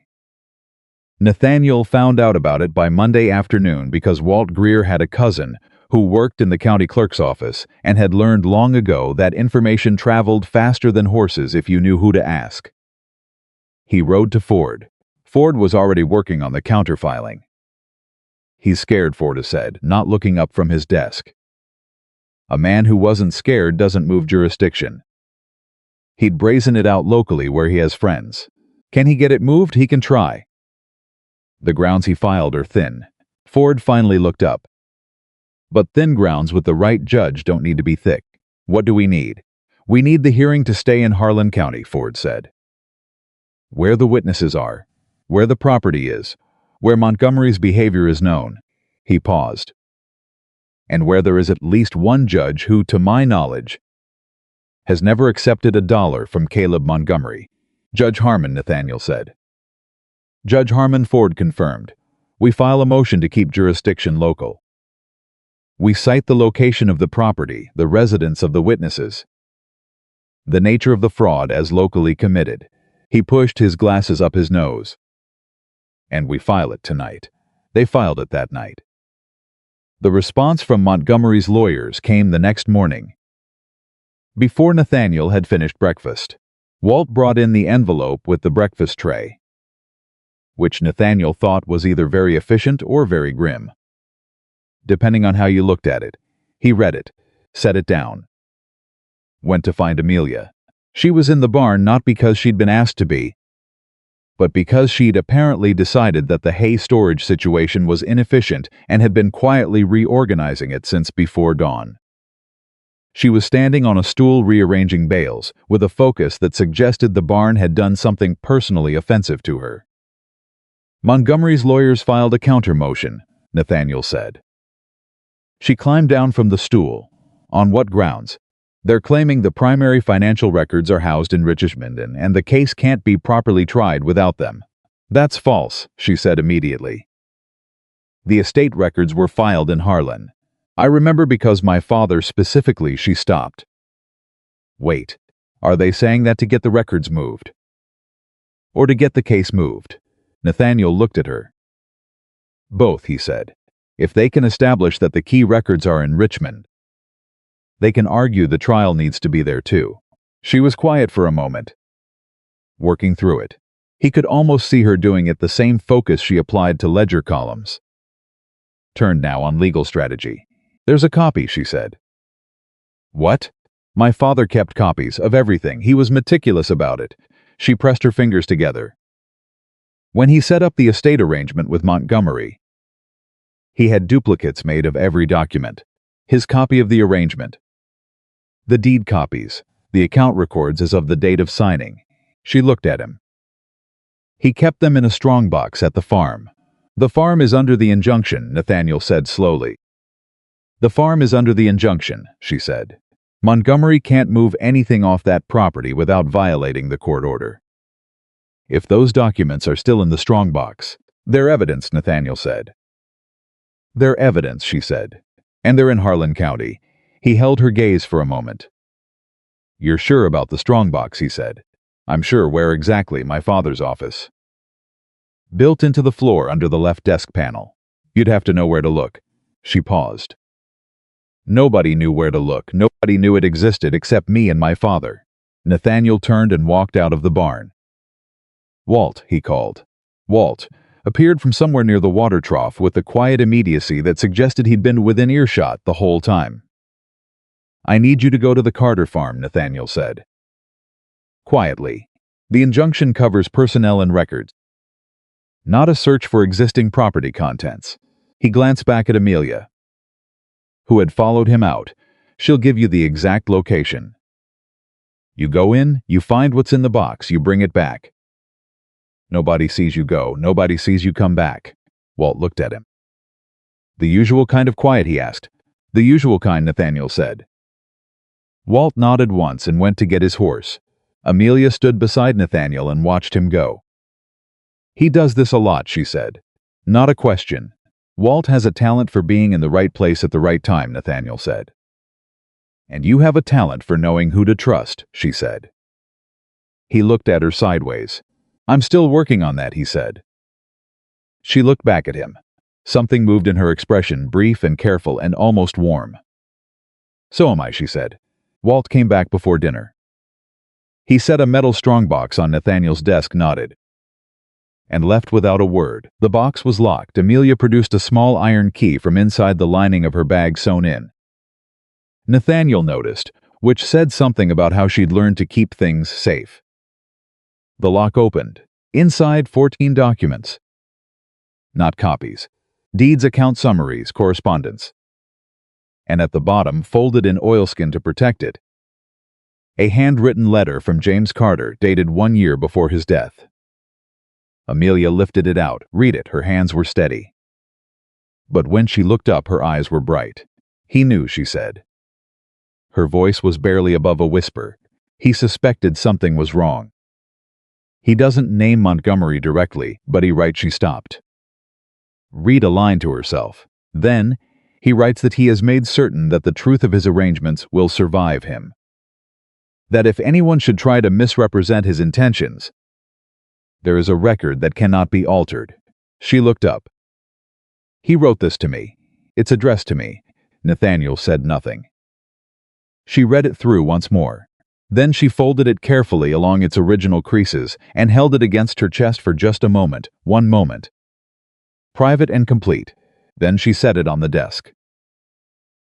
Nathaniel found out about it by Monday afternoon because Walt Greer had a cousin who worked in the county clerk's office and had learned long ago that information traveled faster than horses if you knew who to ask. He rode to Ford. Ford was already working on the counterfiling. "He's scared," Ford said, not looking up from his desk. "A man who wasn't scared doesn't move jurisdiction. He'd brazen it out locally where he has friends. Can he get it moved? He can try. The grounds he filed are thin." Ford finally looked up. "But thin grounds with the right judge don't need to be thick. What do we need?" "We need the hearing to stay in Harlan County," Ford said. "Where the witnesses are, where the property is, where Montgomery's behavior is known." He paused. "And where there is at least one judge who, to my knowledge, has never accepted $1 from Caleb Montgomery." "Judge Harmon," Nathaniel said. "Judge Harmon," Ford confirmed. "We file a motion to keep jurisdiction local. We cite the location of the property, the residence of the witnesses, the nature of the fraud as locally committed." He pushed his glasses up his nose. "And we file it tonight." They filed it that night. The response from Montgomery's lawyers came the next morning. Before Nathaniel had finished breakfast, Walt brought in the envelope with the breakfast tray, which Nathaniel thought was either very efficient or very grim, depending on how you looked at it. He read it, set it down, went to find Amelia. She was in the barn not because she'd been asked to be, but because she'd apparently decided that the hay storage situation was inefficient and had been quietly reorganizing it since before dawn. She was standing on a stool rearranging bales, with a focus that suggested the barn had done something personally offensive to her. Montgomery's lawyers filed a counter motion, Nathaniel said. She climbed down from the stool. On what grounds? They're claiming the primary financial records are housed in Richmond and the case can't be properly tried without them. That's false, she said immediately. The estate records were filed in Harlan. I remember because my father specifically, she stopped. Wait, are they saying that to get the records moved? Or to get the case moved? Nathaniel looked at her. Both, he said. If they can establish that the key records are in Richmond, they can argue the trial needs to be there too. She was quiet for a moment, working through it. He could almost see her doing it, the same focus she applied to ledger columns. Turned now on legal strategy. There's a copy, she said. What? My father kept copies of everything. He was meticulous about it. She pressed her fingers together. When he set up the estate arrangement with Montgomery, he had duplicates made of every document. His copy of the arrangement, the deed copies, the account records as of the date of signing. She looked at him. He kept them in a strongbox at the farm. The farm is under the injunction, Nathaniel said slowly. The farm is under the injunction, she said. Montgomery can't move anything off that property without violating the court order. If those documents are still in the strongbox, they're evidence, Nathaniel said. They're evidence, she said. And they're in Harlan County. He held her gaze for a moment. You're sure about the strongbox, he said. I'm sure. Where exactly? My father's office. Built into the floor under the left desk panel. You'd have to know where to look. She paused. Nobody knew where to look. Nobody knew it existed except me and my father. Nathaniel turned and walked out of the barn. Walt, he called. Walt appeared from somewhere near the water trough with the quiet immediacy that suggested he'd been within earshot the whole time. I need you to go to the Carter farm, Nathaniel said. Quietly. The injunction covers personnel and records, not a search for existing property contents. He glanced back at Amelia. who had followed him out. She'll give you the exact location. You go in, you find what's in the box, you bring it back. Nobody sees you go, nobody sees you come back. Walt looked at him. The usual kind of quiet, he asked. The usual kind, Nathaniel said. Walt nodded once and went to get his horse. Amelia stood beside Nathaniel and watched him go. He does this a lot, she said. Not a question. Walt has a talent for being in the right place at the right time, Nathaniel said. And you have a talent for knowing who to trust, she said. He looked at her sideways. I'm still working on that, he said. She looked back at him. Something moved in her expression, brief and careful and almost warm. So am I, she said. Walt came back before dinner. He set a metal strongbox on Nathaniel's desk, nodded, and left without a word. The box was locked. Amelia produced a small iron key from inside the lining of her bag sewn in. Nathaniel noticed, which said something about how she'd learned to keep things safe. The lock opened. Inside, 14 documents. Not copies. Deeds, account summaries, correspondence. And at the bottom, folded in oilskin to protect it, a handwritten letter from James Carter dated 1 year before his death. Amelia lifted it out. Read it. Her hands were steady. But when she looked up, her eyes were bright. He knew, she said. Her voice was barely above a whisper. He suspected something was wrong. He doesn't name Montgomery directly, but he writes. She stopped. Read a line to herself. Then, he writes that he has made certain that the truth of his arrangements will survive him. That if anyone should try to misrepresent his intentions, there is a record that cannot be altered. She looked up. He wrote this to me. It's addressed to me. Nathaniel said nothing. She read it through once more. Then she folded it carefully along its original creases and held it against her chest for just a moment, 1 moment. Private and complete. Then she set it on the desk.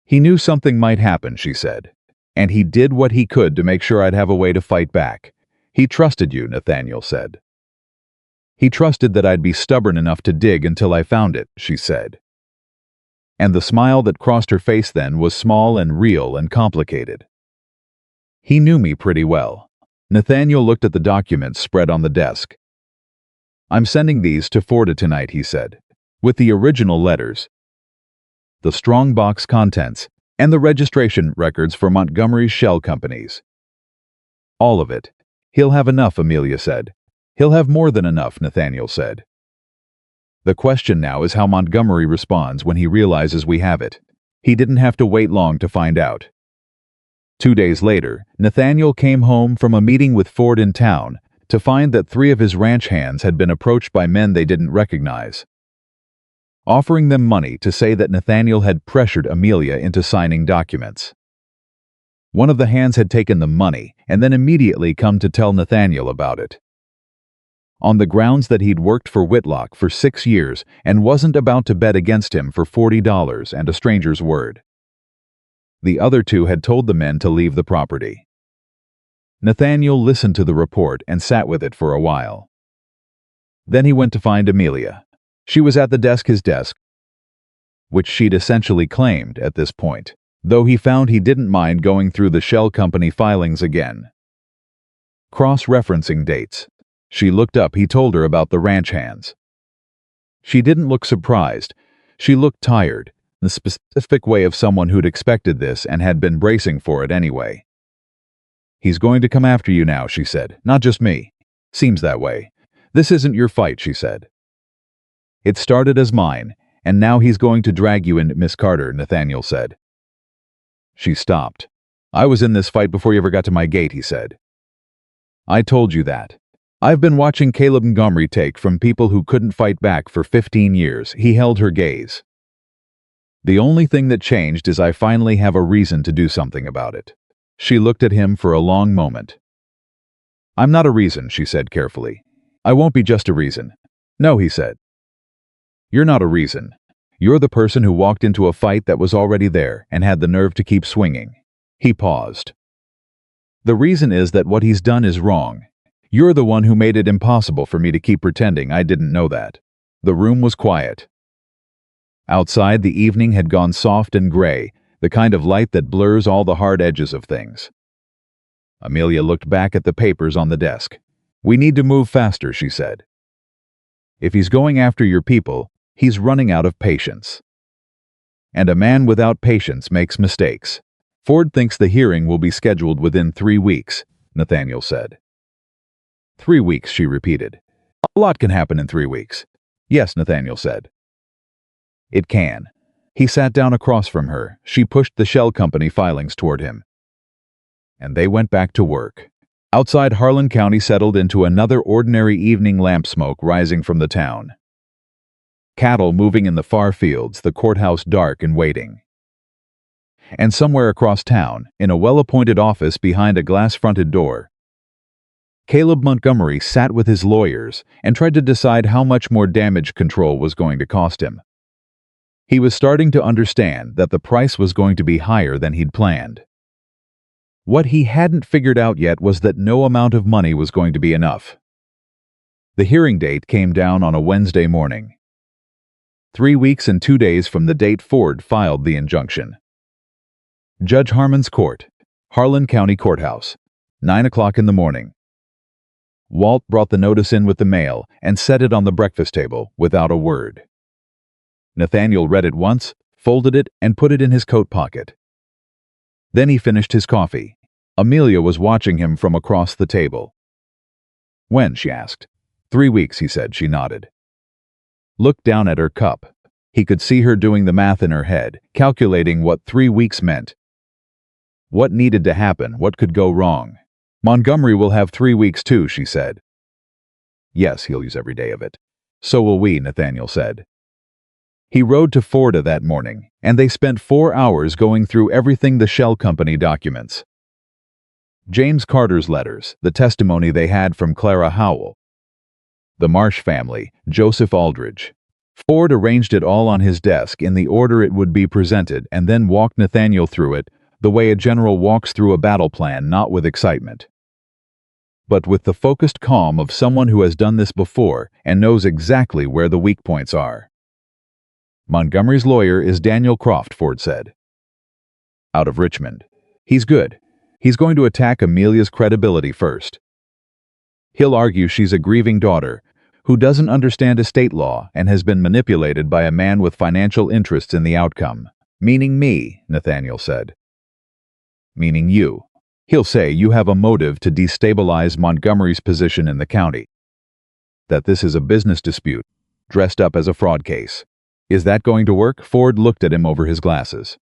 He knew something might happen, she said, and he did what he could to make sure I'd have a way to fight back. He trusted you, Nathaniel said. He trusted that I'd be stubborn enough to dig until I found it, she said. And the smile that crossed her face then was small and real and complicated. He knew me pretty well. Nathaniel looked at the documents spread on the desk. I'm sending these to Forda tonight, he said, with the original letters, the strongbox contents, and the registration records for Montgomery's shell companies. All of it. He'll have enough, Amelia said. He'll have more than enough, Nathaniel said. The question now is how Montgomery responds when he realizes we have it. He didn't have to wait long to find out. 2 days later, Nathaniel came home from a meeting with Ford in town to find that 3 of his ranch hands had been approached by men they didn't recognize, offering them money to say that Nathaniel had pressured Amelia into signing documents. One of the hands had taken the money and then immediately come to tell Nathaniel about it, on the grounds that he'd worked for Whitlock for 6 years and wasn't about to bet against him for $40 and a stranger's word. The other 2 had told the men to leave the property. Nathaniel listened to the report and sat with it for a while. Then he went to find Amelia. She was at his desk, which she'd essentially claimed at this point, though he found he didn't mind going through the shell company filings again. Cross-referencing dates. She looked up. He told her about the ranch hands. She didn't look surprised. She looked tired, the specific way of someone who'd expected this and had been bracing for it anyway. He's going to come after you now, she said. Not just me. Seems that way. This isn't your fight, she said. It started as mine, and now he's going to drag you in, Miss Carter, Nathaniel said. She stopped. I was in this fight before you ever got to my gate, he said. I told you that. I've been watching Caleb Montgomery take from people who couldn't fight back for 15 years. He held her gaze. The only thing that changed is I finally have a reason to do something about it. She looked at him for a long moment. I'm not a reason, she said carefully. I won't be just a reason. No, he said. You're not a reason. You're the person who walked into a fight that was already there and had the nerve to keep swinging. He paused. The reason is that what he's done is wrong. You're the one who made it impossible for me to keep pretending I didn't know that. The room was quiet. Outside, the evening had gone soft and gray. the kind of light that blurs all the hard edges of things. Amelia looked back at the papers on the desk. "We need to move faster," she said. "If he's going after your people, he's running out of patience. And a man without patience makes mistakes." "Ford thinks the hearing will be scheduled within 3 weeks, Nathaniel said. 3 weeks, she repeated. "A lot can happen in 3 weeks. "Yes," Nathaniel said. "It can." He sat down across from her. She pushed the shell company filings toward him. And they went back to work. Outside, Harlan County settled into another ordinary evening, lamp smoke rising from the town. Cattle moving in the far fields, the courthouse dark and waiting. And somewhere across town, in a well-appointed office behind a glass-fronted door, Caleb Montgomery sat with his lawyers and tried to decide how much more damage control was going to cost him. He was starting to understand that the price was going to be higher than he'd planned. What he hadn't figured out yet was that no amount of money was going to be enough. The hearing date came down on a Wednesday morning. 3 weeks and 2 days from the date Ford filed the injunction. Judge Harmon's Court, Harlan County Courthouse, 9 o'clock in the morning. Walt brought the notice in with the mail and set it on the breakfast table without a word. Nathaniel read it once, folded it, and put it in his coat pocket. Then he finished his coffee. Amelia was watching him from across the table. "When?" she asked. 3 weeks, he said. She nodded. Looked down at her cup. He could see her doing the math in her head, calculating what 3 weeks meant. What needed to happen? What could go wrong? "Montgomery will have 3 weeks too," she said. "Yes, he'll use every day of it." "So will we," Nathaniel said. He rode to Florida that morning, and they spent 4 hours going through everything the shell company documents. James Carter's letters, the testimony they had from Clara Howell, the Marsh family, Joseph Aldridge. Ford arranged it all on his desk in the order it would be presented and then walked Nathaniel through it the way a general walks through a battle plan, not with excitement, but with the focused calm of someone who has done this before and knows exactly where the weak points are. "Montgomery's lawyer is Daniel Croft," Ford said. "Out of Richmond. He's good. He's going to attack Amelia's credibility first. He'll argue she's a grieving daughter who doesn't understand estate law and has been manipulated by a man with financial interests in the outcome." "Meaning me," Nathaniel said. "Meaning you. He'll say you have a motive to destabilize Montgomery's position in the county. That this is a business dispute, dressed up as a fraud case. Is that going to work?" Ford looked at him over his glasses.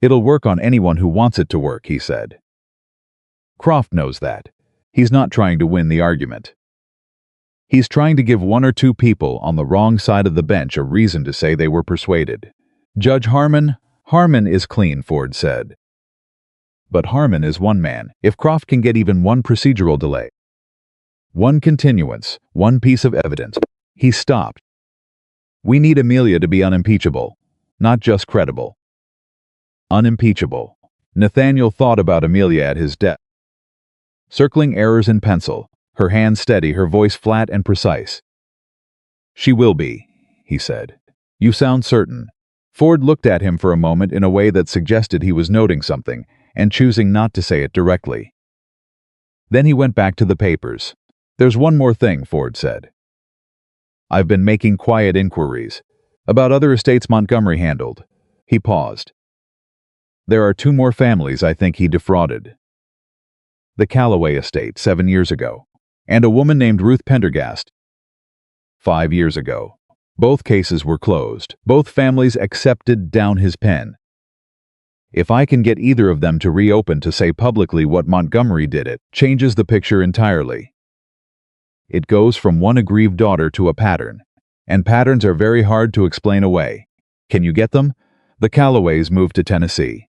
"It'll work on anyone who wants it to work," he said. "Croft knows that. He's not trying to win the argument. He's trying to give 1 or 2 people on the wrong side of the bench a reason to say they were persuaded." "Judge Harmon is clean," Ford said. "But Harmon is one man. If Croft can get even one procedural delay, one continuance, one piece of evidence." He stopped. "We need Amelia to be unimpeachable, not just credible. Unimpeachable." Nathaniel thought about Amelia at his desk, circling errors in pencil, her hand steady, her voice flat and precise. "She will be," he said. "You sound certain." Ford looked at him for a moment in a way that suggested he was noting something and choosing not to say it directly. Then he went back to the papers. "There's one more thing," Ford said. "I've been making quiet inquiries about other estates Montgomery handled." He paused. "There are 2 more families I think he defrauded. The Calloway estate 7 years ago, and a woman named Ruth Pendergast 5 years ago. Both cases were closed. Both families accepted down his pen. If I can get either of them to reopen to say publicly what Montgomery did, it changes the picture entirely. It goes from one aggrieved daughter to a pattern, and patterns are very hard to explain away. Can you get them? The Calloways moved to Tennessee.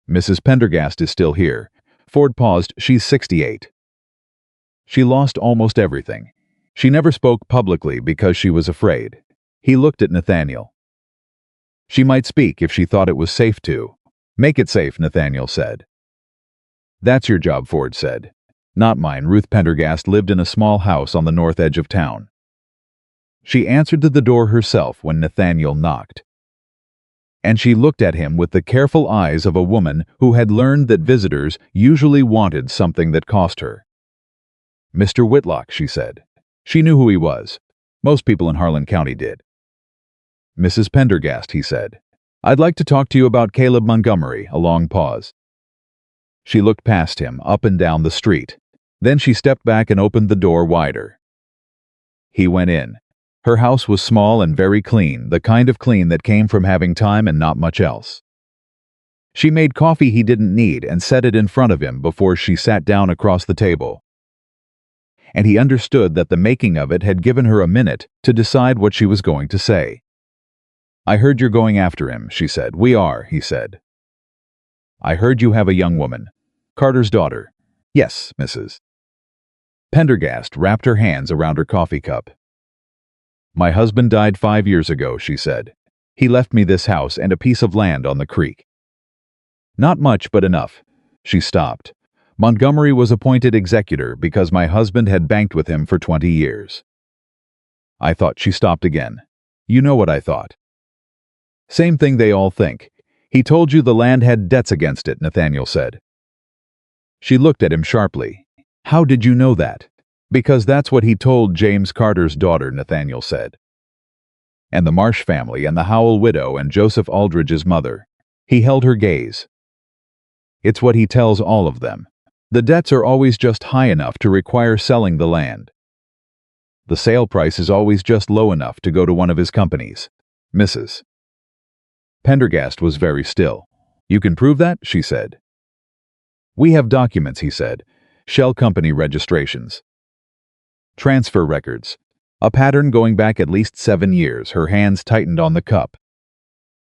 Mrs. Pendergast is still here." Ford paused. "She's 68. She lost almost everything. She never spoke publicly because she was afraid." He looked at Nathaniel. "She might speak if she thought it was safe to." "Make it safe," Nathaniel said. "That's your job," Ford said. "Not mine." Ruth Pendergast lived in a small house on the north edge of town. She answered to the door herself when Nathaniel knocked. and she looked at him with the careful eyes of a woman who had learned that visitors usually wanted something that cost her. "Mr. Whitlock," she said. She knew who he was. Most people in Harlan County did. "Mrs. Pendergast," he said. "I'd like to talk to you about Caleb Montgomery." A long pause. She looked past him, up and down the street. Then she stepped back and opened the door wider. He went in. Her house was small and very clean, the kind of clean that came from having time and not much else. She made coffee he didn't need and set it in front of him before she sat down across the table. And he understood that the making of it had given her a minute to decide what she was going to say. "I heard you're going after him," she said. "We are," he said. "I heard you have a young woman. Carter's daughter." "Yes, Mrs." Pendergast wrapped her hands around her coffee cup. "My husband died 5 years ago," she said. "He left me this house and a piece of land on the creek. Not much, but enough." She stopped. "Montgomery was appointed executor because my husband had banked with him for 20 years. I thought." She stopped again. "You know what I thought." "Same thing they all think. He told you the land had debts against it," Nathaniel said. She looked at him sharply. "How did you know that?" "Because that's what he told James Carter's daughter," Nathaniel said. "And the Marsh family and the Howell widow and Joseph Aldridge's mother." He held her gaze. "It's what he tells all of them. The debts are always just high enough to require selling the land. The sale price is always just low enough to go to one of his companies. Mrs. Pendergast was very still. "You can prove that?" she said. "We have documents," he said. "Shell company registrations. Transfer records. A pattern going back at least 7 years." Her hands tightened on the cup.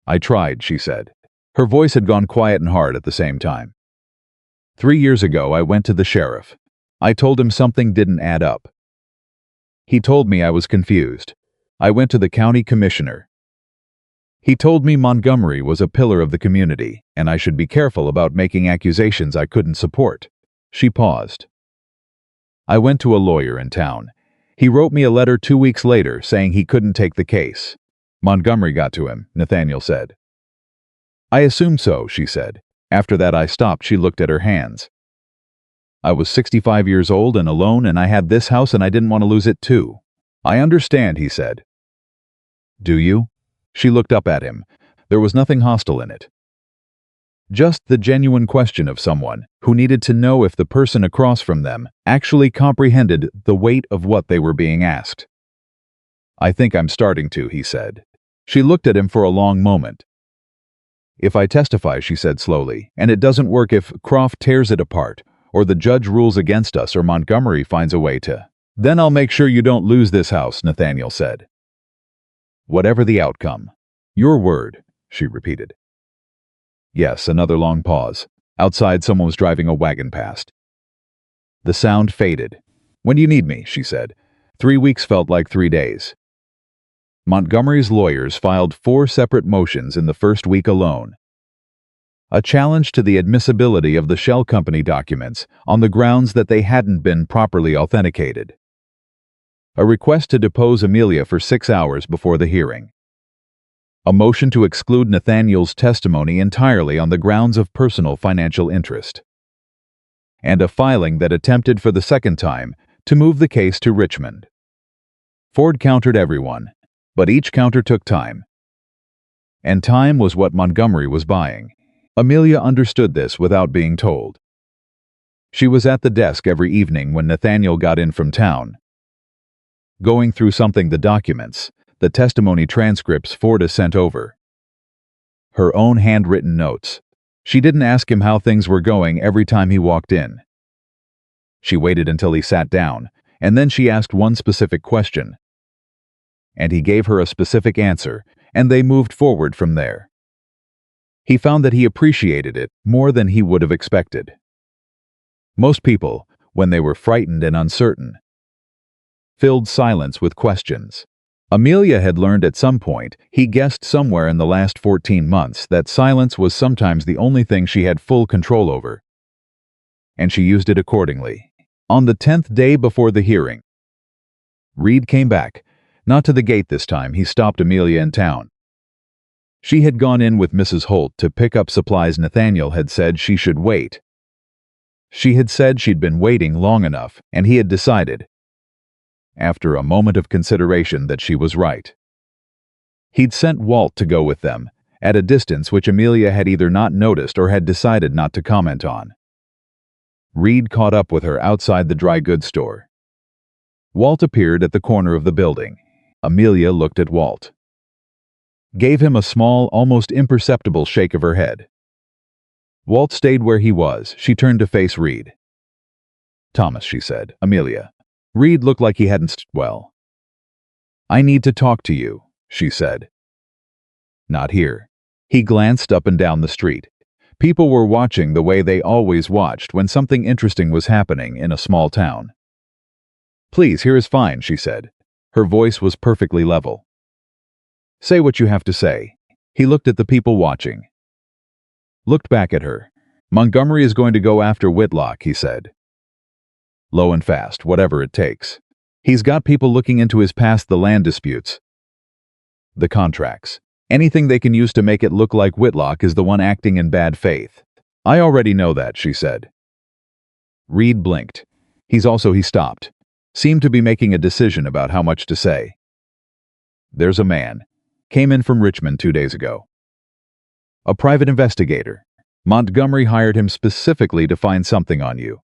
"I tried," she said. Her voice had gone quiet and hard at the same time. 3 years ago, I went to the sheriff. I told him something didn't add up. He told me I was confused. I went to the county commissioner. He told me Montgomery was a pillar of the community, and I should be careful about making accusations I couldn't support." She paused. "I went to a lawyer in town. He wrote me a letter 2 weeks later saying he couldn't take the case. Montgomery got to him," Nathaniel said. "I assumed so," she said. After that I stopped. She looked at her hands. "I was 65 years old and alone, and I had this house and I didn't want to lose it too." "I understand," he said. "Do you?" She looked up at him. There was nothing hostile in it. Just the genuine question of someone who needed to know if the person across from them actually comprehended the weight of what they were being asked. "I think I'm starting to," he said. She looked at him for a long moment. "If I testify," she said slowly, "and it doesn't work, if Croft tears it apart, or the judge rules against us, or Montgomery finds a way to, then I'll make sure you don't lose this house," Nathaniel said. "Whatever the outcome." "Your word," she repeated. Yes, another long pause. Outside, someone was driving a wagon past. The sound faded. "When do you need me?" she said. 3 weeks felt like 3 days. Montgomery's lawyers filed 4 separate motions in the first week alone. A challenge to the admissibility of the shell company documents on the grounds that they hadn't been properly authenticated. A request to depose Amelia for 6 hours before the hearing. A motion to exclude Nathaniel's testimony entirely on the grounds of personal financial interest. And a filing that attempted for the second time to move the case to Richmond. Ford countered everyone, but each counter took time. And time was what Montgomery was buying. Amelia understood this without being told. She was at the desk every evening when Nathaniel got in from town, going through something, the documents, the testimony transcripts Ford had sent over. Her own handwritten notes. She didn't ask him how things were going every time he walked in. She waited until he sat down, and then she asked one specific question. And he gave her a specific answer, and they moved forward from there. He found that he appreciated it more than he would have expected. Most people, when they were frightened and uncertain, filled silence with questions. Amelia had learned at some point, he guessed somewhere in the last 14 months, that silence was sometimes the only thing she had full control over. And she used it accordingly. On the 10th day before the hearing, Reed came back, not to the gate this time. He stopped Amelia in town. She had gone in with Mrs. Holt to pick up supplies. Nathaniel had said she should wait. She had said she'd been waiting long enough, and he had decided, after a moment of consideration, that she was right. He'd sent Walt to go with them, at a distance which Amelia had either not noticed or had decided not to comment on. Reed caught up with her outside the dry goods store. Walt appeared at the corner of the building. Amelia looked at Walt, gave him a small, almost imperceptible shake of her head. Walt stayed where he was. She turned to face Reed. "Thomas," she said. "Amelia." Reed looked like he hadn't well. "I need to talk to you," she said. "Not here." He glanced up and down the street. People were watching the way they always watched when something interesting was happening in a small town. "Please, here is fine," she said. Her voice was perfectly level. "Say what you have to say." He looked at the people watching, looked back at her. "Montgomery is going to go after Whitlock," he said. "Low and fast, whatever it takes. He's got people looking into his past, the land disputes, the contracts. Anything they can use to make it look like Whitlock is the one acting in bad faith. I already know that," she said. Reed blinked. He stopped, seemed to be making a decision about how much to say. "There's a man. Came in from Richmond 2 days ago. A private investigator. Montgomery hired him specifically to find something on you.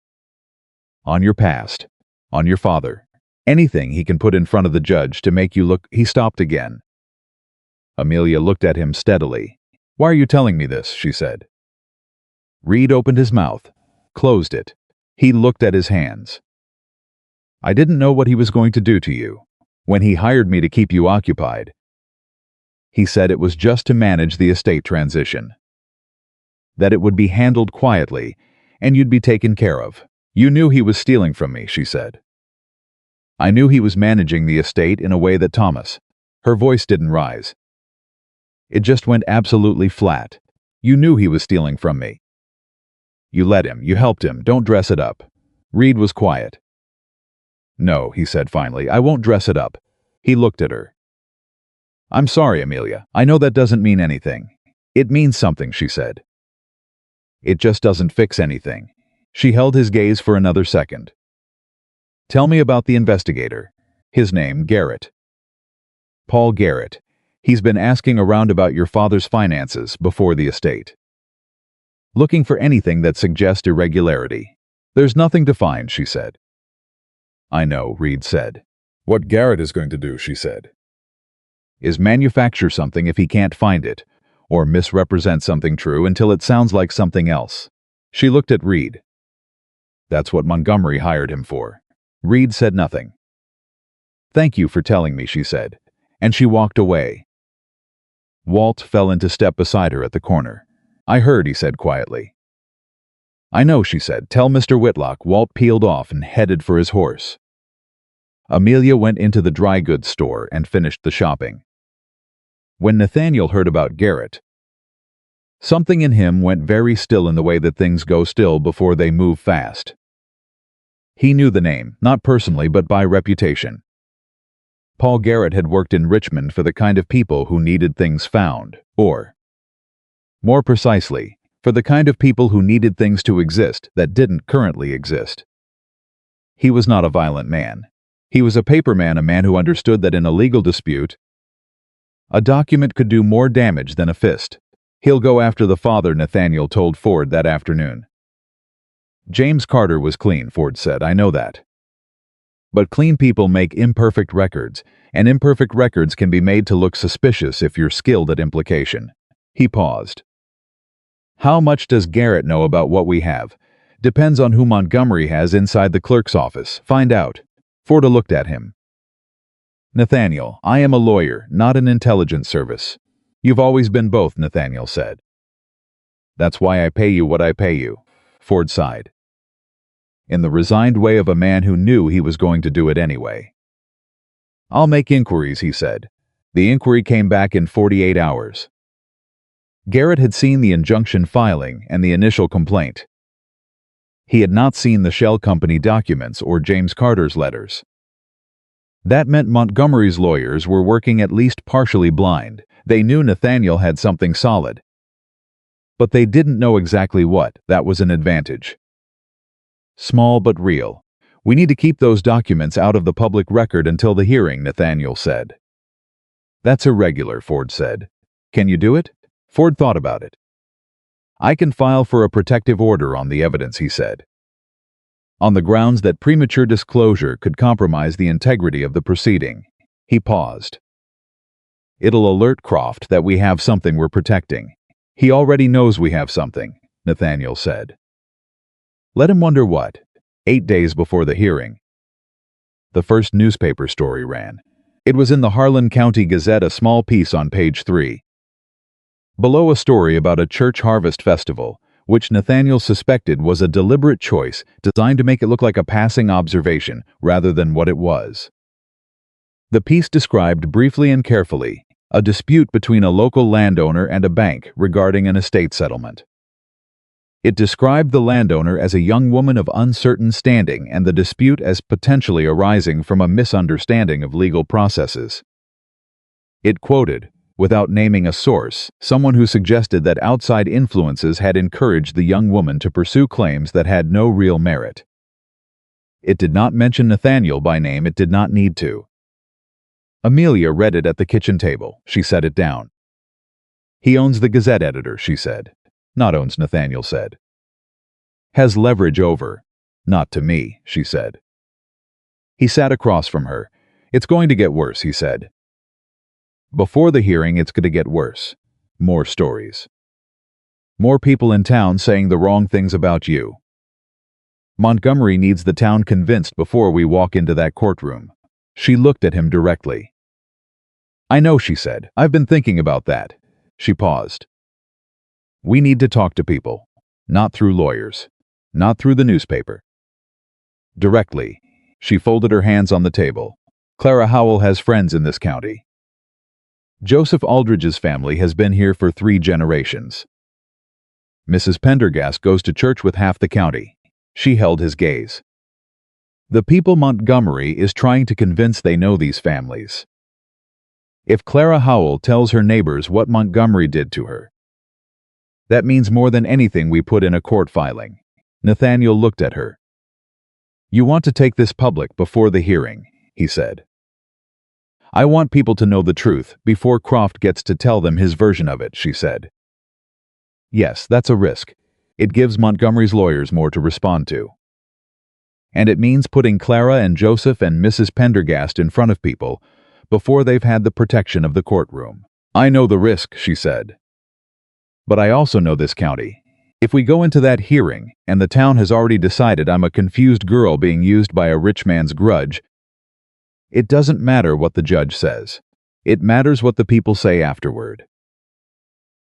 On your past. On your father. Anything he can put in front of the judge to make you look—" He stopped again. Amelia looked at him steadily. "Why are you telling me this?" she said. Reed opened his mouth, closed it. He looked at his hands. "I didn't know what he was going to do to you. When he hired me to keep you occupied, he said it was just to manage the estate transition. That it would be handled quietly, and you'd be taken care of. You knew he was stealing from me," she said. "I knew he was managing the estate in a way that Thomas—" Her voice didn't rise. It just went absolutely flat. "You knew he was stealing from me. You let him, you helped him, don't dress it up." Reed was quiet. "No," he said finally, "I won't dress it up." He looked at her. "I'm sorry, Amelia. I know that doesn't mean anything." "It means something," she said. "It just doesn't fix anything." She held his gaze for another second. "Tell me about the investigator." "His name, Garrett. Paul Garrett. He's been asking around about your father's finances before the estate. Looking for anything that suggests irregularity. There's nothing to find," she said. "I know," Reed said. "What Garrett is going to do," she said, "is manufacture something if he can't find it, or misrepresent something true until it sounds like something else." She looked at Reed. "That's what Montgomery hired him for." Reed said nothing. "Thank you for telling me," she said, and she walked away. Walt fell into step beside her at the corner. "I heard," he said quietly. "I know," she said. "Tell Mr. Whitlock." Walt peeled off and headed for his horse. Amelia went into the dry goods store and finished the shopping. When Nathaniel heard about Garrett, something in him went very still, in the way that things go still before they move fast. He knew the name, not personally but by reputation. Paul Garrett had worked in Richmond for the kind of people who needed things found, or, more precisely, for the kind of people who needed things to exist that didn't currently exist. He was not a violent man. He was a paperman, a man who understood that in a legal dispute, a document could do more damage than a fist. "He'll go after the father," Nathaniel told Ford that afternoon. "James Carter was clean," Ford said. "I know that. But clean people make imperfect records, and imperfect records can be made to look suspicious if you're skilled at implication." He paused. "How much does Garrett know about what we have? Depends on who Montgomery has inside the clerk's office. Find out." Ford looked at him. "Nathaniel, I am a lawyer, not an intelligence service." "You've always been both," Nathaniel said. "That's why I pay you what I pay you." Ford sighed, in the resigned way of a man who knew he was going to do it anyway. "I'll make inquiries," he said. The inquiry came back in 48 hours. Garrett had seen the injunction filing and the initial complaint. He had not seen the shell company documents or James Carter's letters. That meant Montgomery's lawyers were working at least partially blind. They knew Nathaniel had something solid, but they didn't know exactly what. That was an advantage. Small but real. We need to keep those documents out of the public record until the hearing, Nathaniel said. That's irregular, Ford said. Can you do it? Ford thought about it. I can file for a protective order on the evidence, he said, on the grounds that premature disclosure could compromise the integrity of the proceeding. He paused. It'll alert Croft that we have something we're protecting. He already knows we have something, Nathaniel said. Let him wonder what. 8 days before the hearing, the first newspaper story ran. It was in the Harlan County Gazette, a small piece on page 3. Below, a story about a church harvest festival, which Nathaniel suspected was a deliberate choice designed to make it look like a passing observation rather than what it was. The piece described briefly and carefully a dispute between a local landowner and a bank regarding an estate settlement. It described the landowner as a young woman of uncertain standing and the dispute as potentially arising from a misunderstanding of legal processes. It quoted, without naming a source, someone who suggested that outside influences had encouraged the young woman to pursue claims that had no real merit. It did not mention Nathaniel by name. It did not need to. Amelia read it at the kitchen table. She set it down. He owns the Gazette editor, she said. Not owns, Nathaniel said. Has leverage over. Not to me, she said. He sat across from her. It's going to get worse, he said. Before the hearing, it's going to get worse. More stories. More people in town saying the wrong things about you. Montgomery needs the town convinced before we walk into that courtroom. She looked at him directly. I know, she said. I've been thinking about that. She paused. We need to talk to people. Not through lawyers. Not through the newspaper. Directly. She folded her hands on the table. Clara Howell has friends in this county. Joseph Aldridge's family has been here for 3 generations. Mrs. Pendergast goes to church with half the county. She held his gaze. The people Montgomery is trying to convince they know these families. If Clara Howell tells her neighbors what Montgomery did to her, that means more than anything we put in a court filing. Nathaniel looked at her. You want to take this public before the hearing, he said. I want people to know the truth before Croft gets to tell them his version of it, she said. Yes, that's a risk. It gives Montgomery's lawyers more to respond to. And it means putting Clara and Joseph and Mrs. Pendergast in front of people before they've had the protection of the courtroom. I know the risk, she said. But I also know this county. If we go into that hearing and the town has already decided I'm a confused girl being used by a rich man's grudge, it doesn't matter what the judge says. It matters what the people say afterward.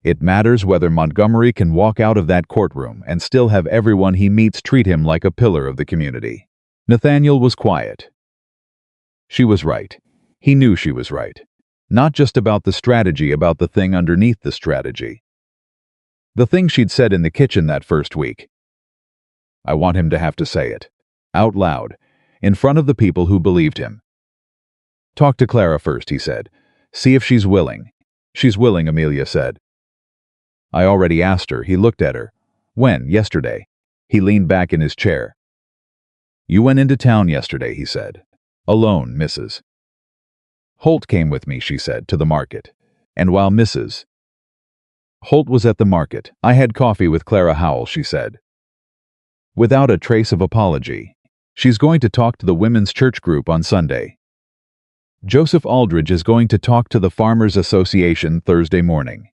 It matters whether Montgomery can walk out of that courtroom and still have everyone he meets treat him like a pillar of the community. Nathaniel was quiet. She was right. He knew she was right. Not just about the strategy, about the thing underneath the strategy. The thing she'd said in the kitchen that first week. I want him to have to say it. Out loud. In front of the people who believed him. Talk to Clara first, he said. See if she's willing. She's willing, Amelia said. I already asked her. He looked at her. When? Yesterday. He leaned back in his chair. You went into town yesterday, he said. Alone, Mrs. Holt came with me, she said, to the market. And while Mrs. Holt was at the market, I had coffee with Clara Howell, she said. Without a trace of apology. She's going to talk to the women's church group on Sunday. Joseph Aldridge is going to talk to the Farmers Association Thursday morning.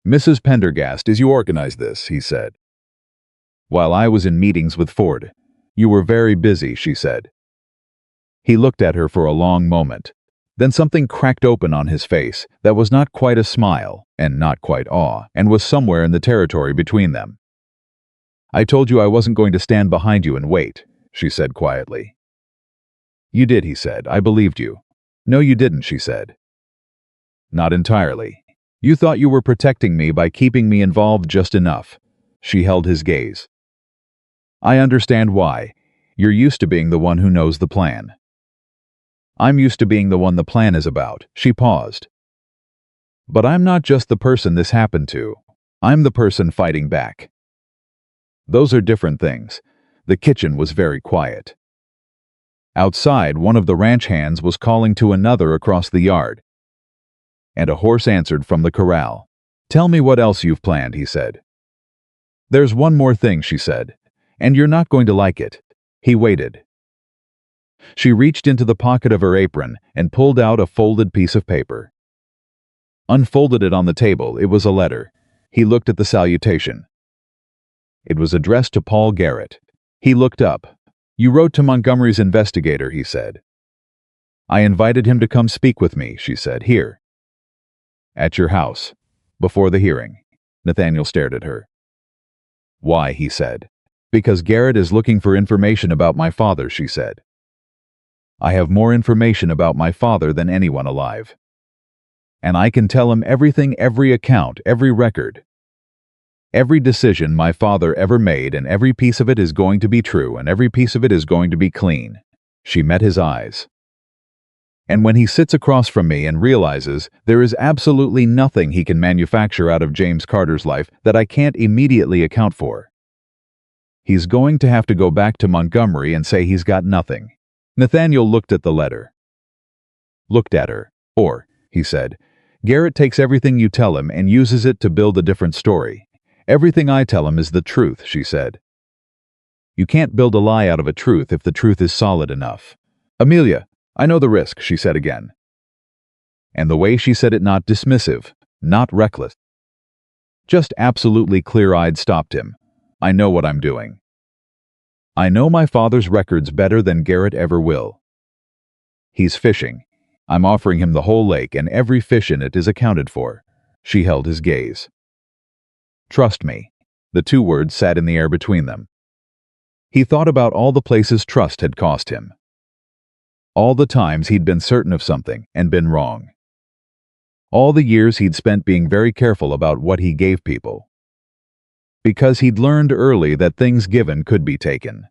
Mrs. Pendergast, as you organize this, he said. While I was in meetings with Ford. You were very busy, she said. He looked at her for a long moment. Then something cracked open on his face that was not quite a smile and not quite awe and was somewhere in the territory between them. I told you I wasn't going to stand behind you and wait, she said quietly. You did, he said. I believed you. No, you didn't, she said. Not entirely. You thought you were protecting me by keeping me involved just enough. She held his gaze. I understand why. You're used to being the one who knows the plan. I'm used to being the one the plan is about. She paused. But I'm not just the person this happened to. I'm the person fighting back. Those are different things. The kitchen was very quiet. Outside, one of the ranch hands was calling to another across the yard. And a horse answered from the corral. Tell me what else you've planned, he said. There's one more thing, she said. And you're not going to like it. He waited. She reached into the pocket of her apron and pulled out a folded piece of paper. Unfolded it on the table. It was a letter. He looked at the salutation. It was addressed to Paul Garrett. He looked up. You wrote to Montgomery's investigator, he said. I invited him to come speak with me, she said. Here. At your house. Before the hearing. Nathaniel stared at her. Why, he said. Because Garrett is looking for information about my father, she said. I have more information about my father than anyone alive. And I can tell him everything, every account, every record. Every decision my father ever made, and every piece of it is going to be true, and every piece of it is going to be clean. She met his eyes. And when he sits across from me and realizes there is absolutely nothing he can manufacture out of James Carter's life that I can't immediately account for, he's going to have to go back to Montgomery and say he's got nothing. Nathaniel looked at the letter. Looked at her. Or, he said, Garrett takes everything you tell him and uses it to build a different story. Everything I tell him is the truth, she said. You can't build a lie out of a truth if the truth is solid enough. Amelia, I know the risk, she said again. And the way she said it, not dismissive, not reckless. Just absolutely clear-eyed, stopped him. I know what I'm doing. I know my father's records better than Garrett ever will. He's fishing. I'm offering him the whole lake, and every fish in it is accounted for. She held his gaze. Trust me. The two words sat in the air between them. He thought about all the places trust had cost him. All the times he'd been certain of something and been wrong. All the years he'd spent being very careful about what he gave people. Because he'd learned early that things given could be taken.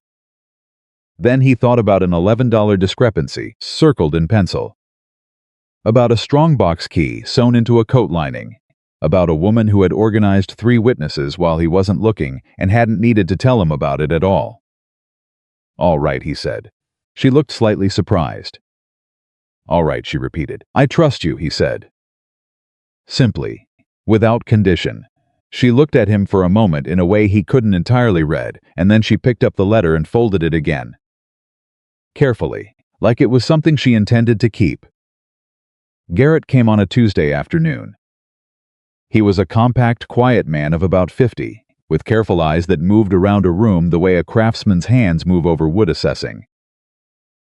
Then he thought about an $11 discrepancy, circled in pencil. About a strongbox key sewn into a coat lining. About a woman who had organized 3 witnesses while he wasn't looking and hadn't needed to tell him about it at all. All right, he said. She looked slightly surprised. All right, she repeated. I trust you, he said. Simply, without condition. She looked at him for a moment in a way he couldn't entirely read, and then she picked up the letter and folded it again. Carefully, like it was something she intended to keep. Garrett came on a Tuesday afternoon. He was a compact, quiet man of about 50, with careful eyes that moved around a room the way a craftsman's hands move over wood assessing.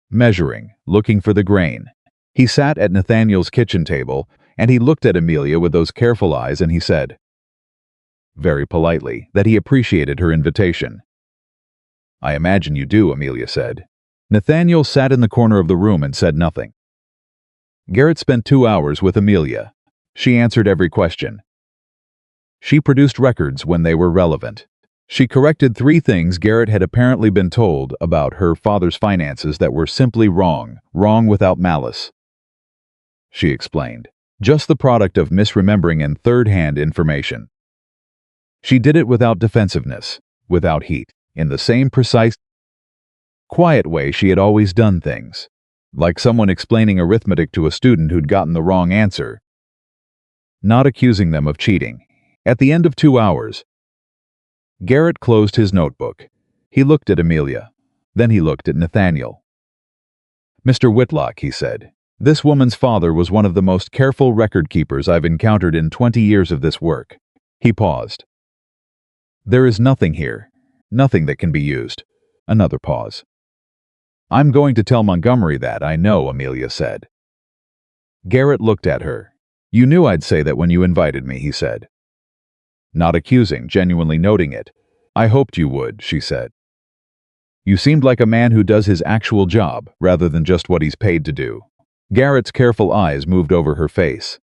Measuring, looking for the grain. He sat at Nathaniel's kitchen table, and he looked at Amelia with those careful eyes, and he said, very politely, that he appreciated her invitation. I imagine you do, Amelia said. Nathaniel sat in the corner of the room and said nothing. Garrett spent 2 hours with Amelia. She answered every question. She produced records when they were relevant. She corrected 3 things Garrett had apparently been told about her father's finances that were simply wrong, wrong without malice. She explained, just the product of misremembering and third-hand information. She did it without defensiveness, without heat, in the same precise, quiet way she had always done things, like someone explaining arithmetic to a student who'd gotten the wrong answer. Not accusing them of cheating. At the end of 2 hours, Garrett closed his notebook. He looked at Amelia. Then he looked at Nathaniel. Mr. Whitlock, he said, this woman's father was one of the most careful record keepers I've encountered in 20 years of this work. He paused. There is nothing here. Nothing that can be used. Another pause. I'm going to tell Montgomery that, I know, Amelia said. Garrett looked at her. You knew I'd say that when you invited me, he said. Not accusing, genuinely noting it. I hoped you would, she said. You seemed like a man who does his actual job, rather than just what he's paid to do. Garrett's careful eyes moved over her face.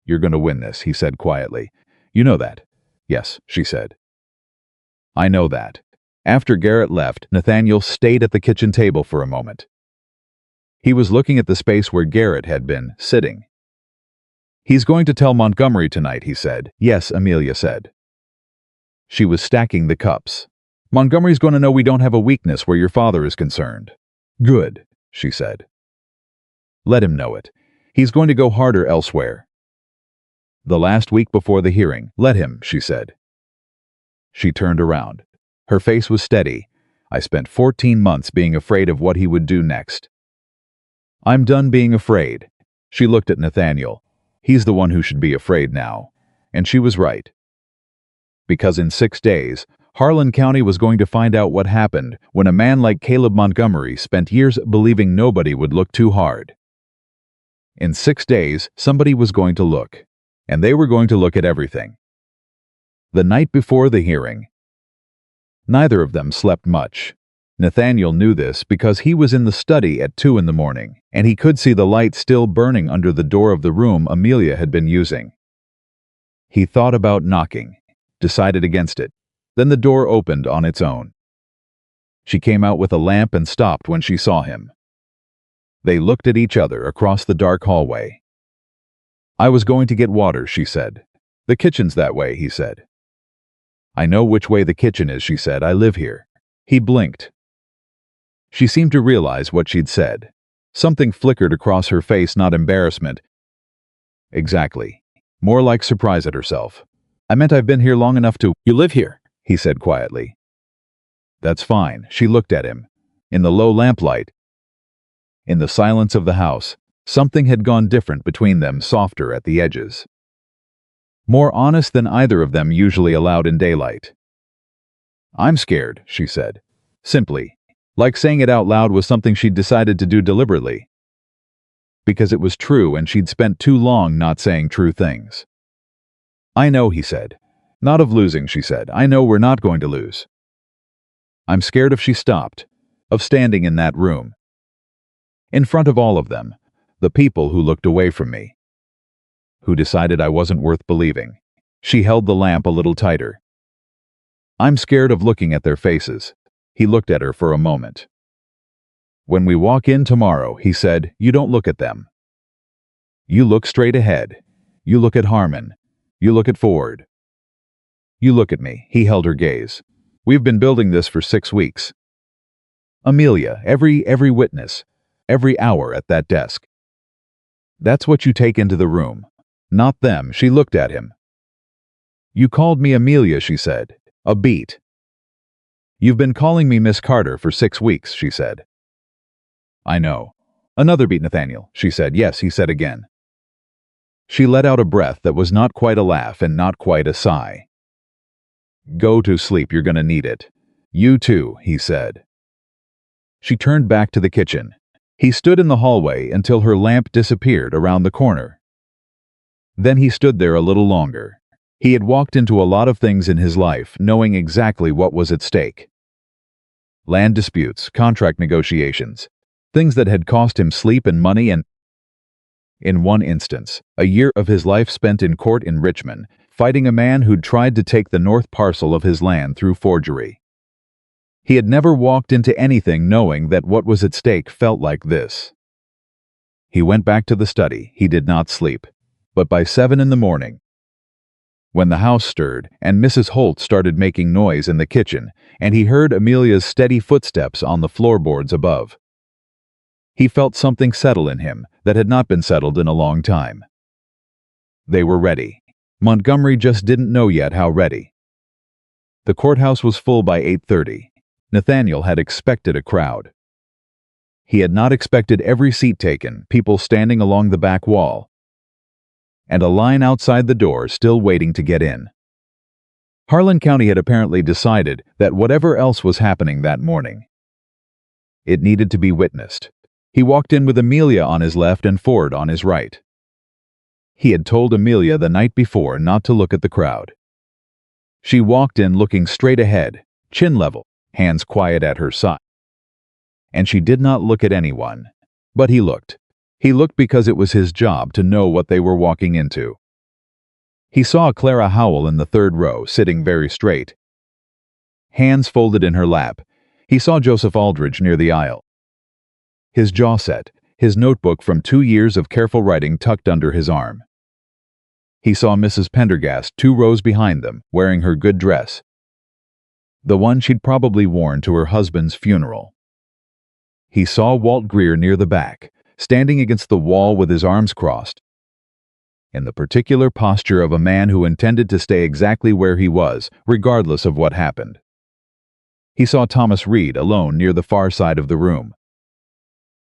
You're going to win this, he said quietly. You know that. Yes, she said. I know that. After Garrett left, Nathaniel stayed at the kitchen table for a moment. He was looking at the space where Garrett had been sitting. "He's going to tell Montgomery tonight," he said. "Yes," Amelia said. She was stacking the cups. "Montgomery's going to know we don't have a weakness where your father is concerned." "Good," she said. "Let him know it. He's going to go harder elsewhere." "The last week before the hearing, let him," she said. She turned around. Her face was steady. "I spent 14 months being afraid of what he would do next. I'm done being afraid." She looked at Nathaniel. He's the one who should be afraid now. And she was right. Because in 6 days, Harlan County was going to find out what happened when a man like Caleb Montgomery spent years believing nobody would look too hard. In 6 days, somebody was going to look, and they were going to look at everything. The night before the hearing, neither of them slept much. Nathaniel knew this because he was in the study at 2 in the morning, and he could see the light still burning under the door of the room Amelia had been using. He thought about knocking, decided against it. Then the door opened on its own. She came out with a lamp and stopped when she saw him. They looked at each other across the dark hallway. "I was going to get water," she said. "The kitchen's that way," he said. "I know which way the kitchen is," she said. "I live here." He blinked. She seemed to realize what she'd said. Something flickered across her face, not embarrassment. Exactly. More like surprise at herself. "I meant I've been here long enough to—" "You live here," he said quietly. "That's fine." She looked at him. In the low lamplight, in the silence of the house, something had gone different between them, softer at the edges. More honest than either of them usually allowed in daylight. "I'm scared," she said. Simply, like saying it out loud was something she'd decided to do deliberately. Because it was true and she'd spent too long not saying true things. "I know," he said. "Not of losing," she said. "I know we're not going to lose. I'm scared if she stopped, of standing in that room. In front of all of them, the people who looked away from me. Who decided I wasn't worth believing." She held the lamp a little tighter. "I'm scared of looking at their faces." He looked at her for a moment. "When we walk in tomorrow," he said, "you don't look at them. You look straight ahead. You look at Harmon. You look at Ford. You look at me." He held her gaze. "We've been building this for 6 weeks. Amelia, every witness, every hour at that desk. That's what you take into the room. Not them." She looked at him. "You called me Amelia," she said. "A beat." "You've been calling me Miss Carter for 6 weeks," she said. "I know." "Another beat, Nathaniel," she said. "Yes," he said again. She let out a breath that was not quite a laugh and not quite a sigh. "Go to sleep, you're gonna need it." "You too," he said. She turned back to the kitchen. He stood in the hallway until her lamp disappeared around the corner. Then he stood there a little longer. He had walked into a lot of things in his life, knowing exactly what was at stake. Land disputes, contract negotiations, things that had cost him sleep and money, and, in one instance, a year of his life spent in court in Richmond, fighting a man who'd tried to take the north parcel of his land through forgery. He had never walked into anything knowing that what was at stake felt like this. He went back to the study. He did not sleep. But by 7 in the morning, when the house stirred and Mrs. Holt started making noise in the kitchen, and he heard Amelia's steady footsteps on the floorboards above, he felt something settle in him that had not been settled in a long time. They were ready. Montgomery just didn't know yet how ready. The courthouse was full by 8:30. Nathaniel had expected a crowd. He had not expected every seat taken, people standing along the back wall, and a line outside the door still waiting to get in. Harlan County had apparently decided that whatever else was happening that morning, it needed to be witnessed. He walked in with Amelia on his left and Ford on his right. He had told Amelia the night before not to look at the crowd. She walked in looking straight ahead, chin level, hands quiet at her side. And she did not look at anyone. But he looked. He looked because it was his job to know what they were walking into. He saw Clara Howell in the 3rd row, sitting very straight, hands folded in her lap. He saw Joseph Aldridge near the aisle. His jaw set, his notebook from 2 years of careful writing tucked under his arm. He saw Mrs. Pendergast 2 rows behind them, wearing her good dress, the one she'd probably worn to her husband's funeral. He saw Walt Greer near the back, standing against the wall with his arms crossed, in the particular posture of a man who intended to stay exactly where he was, regardless of what happened. He saw Thomas Reed alone near the far side of the room.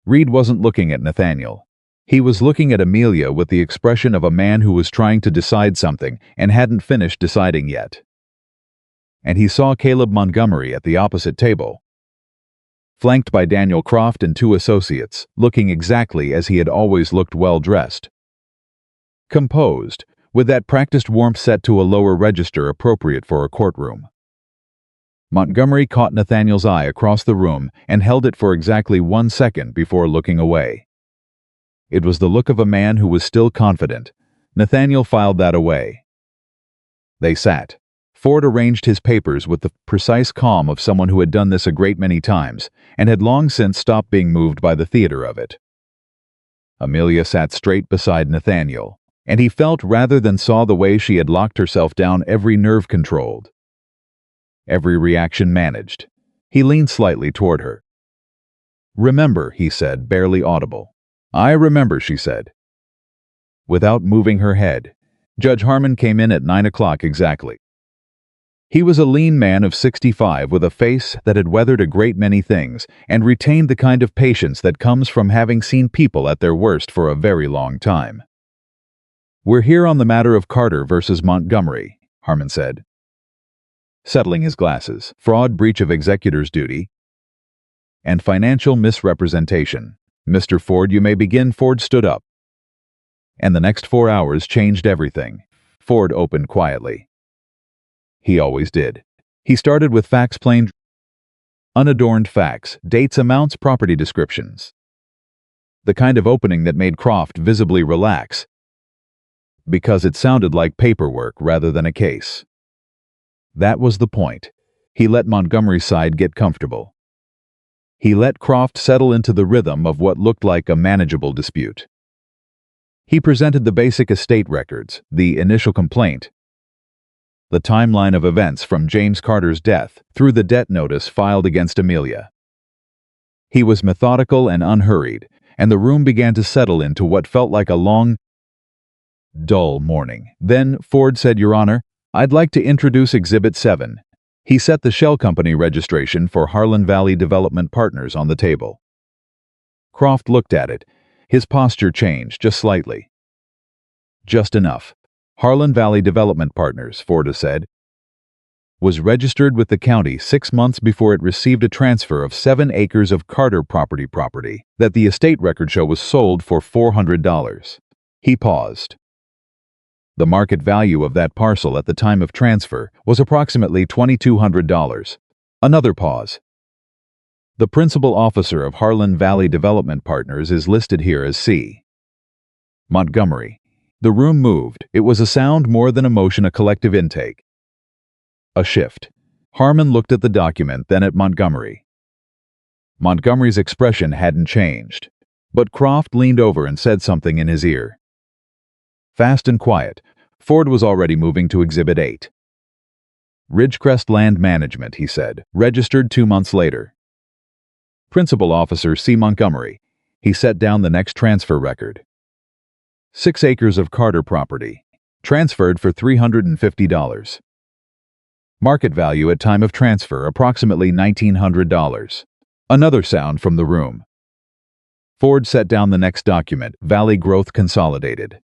Reed wasn't looking at Nathaniel. He was looking at Amelia with the expression of a man who was trying to decide something and hadn't finished deciding yet. And he saw Caleb Montgomery at the opposite table, flanked by Daniel Croft and 2 associates, looking exactly as he had always looked, well-dressed, composed, with that practiced warmth set to a lower register appropriate for a courtroom. Montgomery caught Nathaniel's eye across the room and held it for exactly 1 second before looking away. It was the look of a man who was still confident. Nathaniel filed that away. They sat. Ford arranged his papers with the precise calm of someone who had done this a great many times and had long since stopped being moved by the theater of it. Amelia sat straight beside Nathaniel, and he felt rather than saw the way she had locked herself down, every nerve controlled, every reaction managed. He leaned slightly toward her. "Remember," he said, barely audible. "I remember," she said, without moving her head. Judge Harmon came in at 9 o'clock exactly. He was a lean man of 65 with a face that had weathered a great many things and retained the kind of patience that comes from having seen people at their worst for a very long time. "We're here on the matter of Carter versus Montgomery," Harmon said, settling his glasses. "Fraud, breach of executor's duty, and financial misrepresentation. Mr. Ford, you may begin." Ford stood up. "And the next 4 hours changed everything," Ford opened quietly. He always did. He started with facts, plain, unadorned facts, dates, amounts, property descriptions. The kind of opening that made Croft visibly relax, because it sounded like paperwork rather than a case. That was the point. He let Montgomery's side get comfortable. He let Croft settle into the rhythm of what looked like a manageable dispute. He presented the basic estate records, the initial complaint, the timeline of events from James Carter's death through the debt notice filed against Amelia. He was methodical and unhurried, and the room began to settle into what felt like a long, dull morning. Then Ford said, "Your Honor, I'd like to introduce Exhibit 7. He set the shell company registration for Harlan Valley Development Partners on the table. Croft looked at it. His posture changed just slightly. "Just enough. Harlan Valley Development Partners," Ford said, "was registered with the county 6 months before it received a transfer of 7 acres of Carter property that the estate record show was sold for $400. He paused. The market value of that parcel at the time of transfer was approximately $2,200. Another pause. "The principal officer of Harlan Valley Development Partners is listed here as C. Montgomery." The room moved. It was a sound more than emotion, a collective intake. A shift. Harmon looked at the document, then at Montgomery. Montgomery's expression hadn't changed, but Croft leaned over and said something in his ear. Fast and quiet, Ford was already moving to Exhibit 8. "Ridgecrest Land Management," he said, "registered 2 months later. Principal Officer C. Montgomery." He set down the next transfer record. 6 acres of Carter property, transferred for $350. Market value at time of transfer, approximately $1,900. Another sound from the room. Ford set down the next document, Valley Growth Consolidated.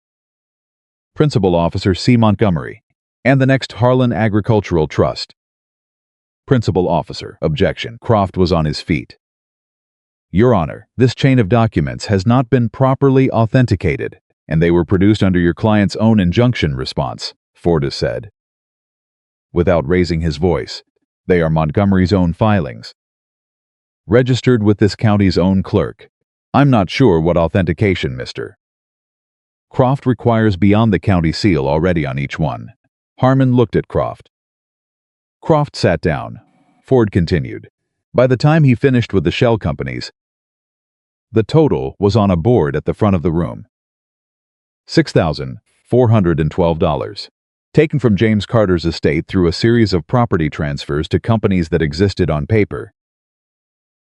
Principal Officer C. Montgomery, and the next Harlan Agricultural Trust. Principal Officer, objection. Croft was on his feet. "Your Honor, this chain of documents has not been properly authenticated, and they were produced under your client's own injunction response," Ford said, without raising his voice. "They are Montgomery's own filings, registered with this county's own clerk. I'm not sure what authentication, Mr. Croft requires beyond the county seal already on each one." Harmon looked at Croft. Croft sat down. Ford continued. "By the time he finished with the shell companies, The total was on a board at the front of the room. $6,412. Taken from James Carter's estate through a series of property transfers to companies that existed on paper.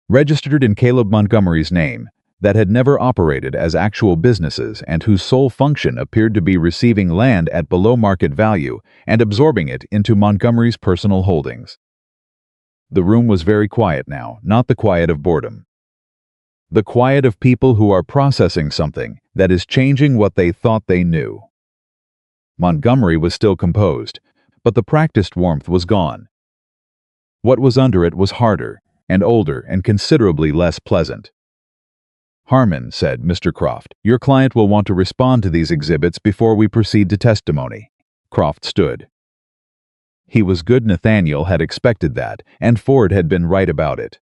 Registered in Caleb Montgomery's name, that had never operated as actual businesses and whose sole function appeared to be receiving land at below market value and absorbing it into Montgomery's personal holdings. The room was very quiet now, not the quiet of boredom. The quiet of people who are processing something that is changing what they thought they knew. Montgomery was still composed, but the practiced warmth was gone. What was under it was harder and older and considerably less pleasant. "Harmon," said Mr. Croft, "your client will want to respond to these exhibits before we proceed to testimony." Croft stood. He was good. Nathaniel had expected that, and Ford had been right about it.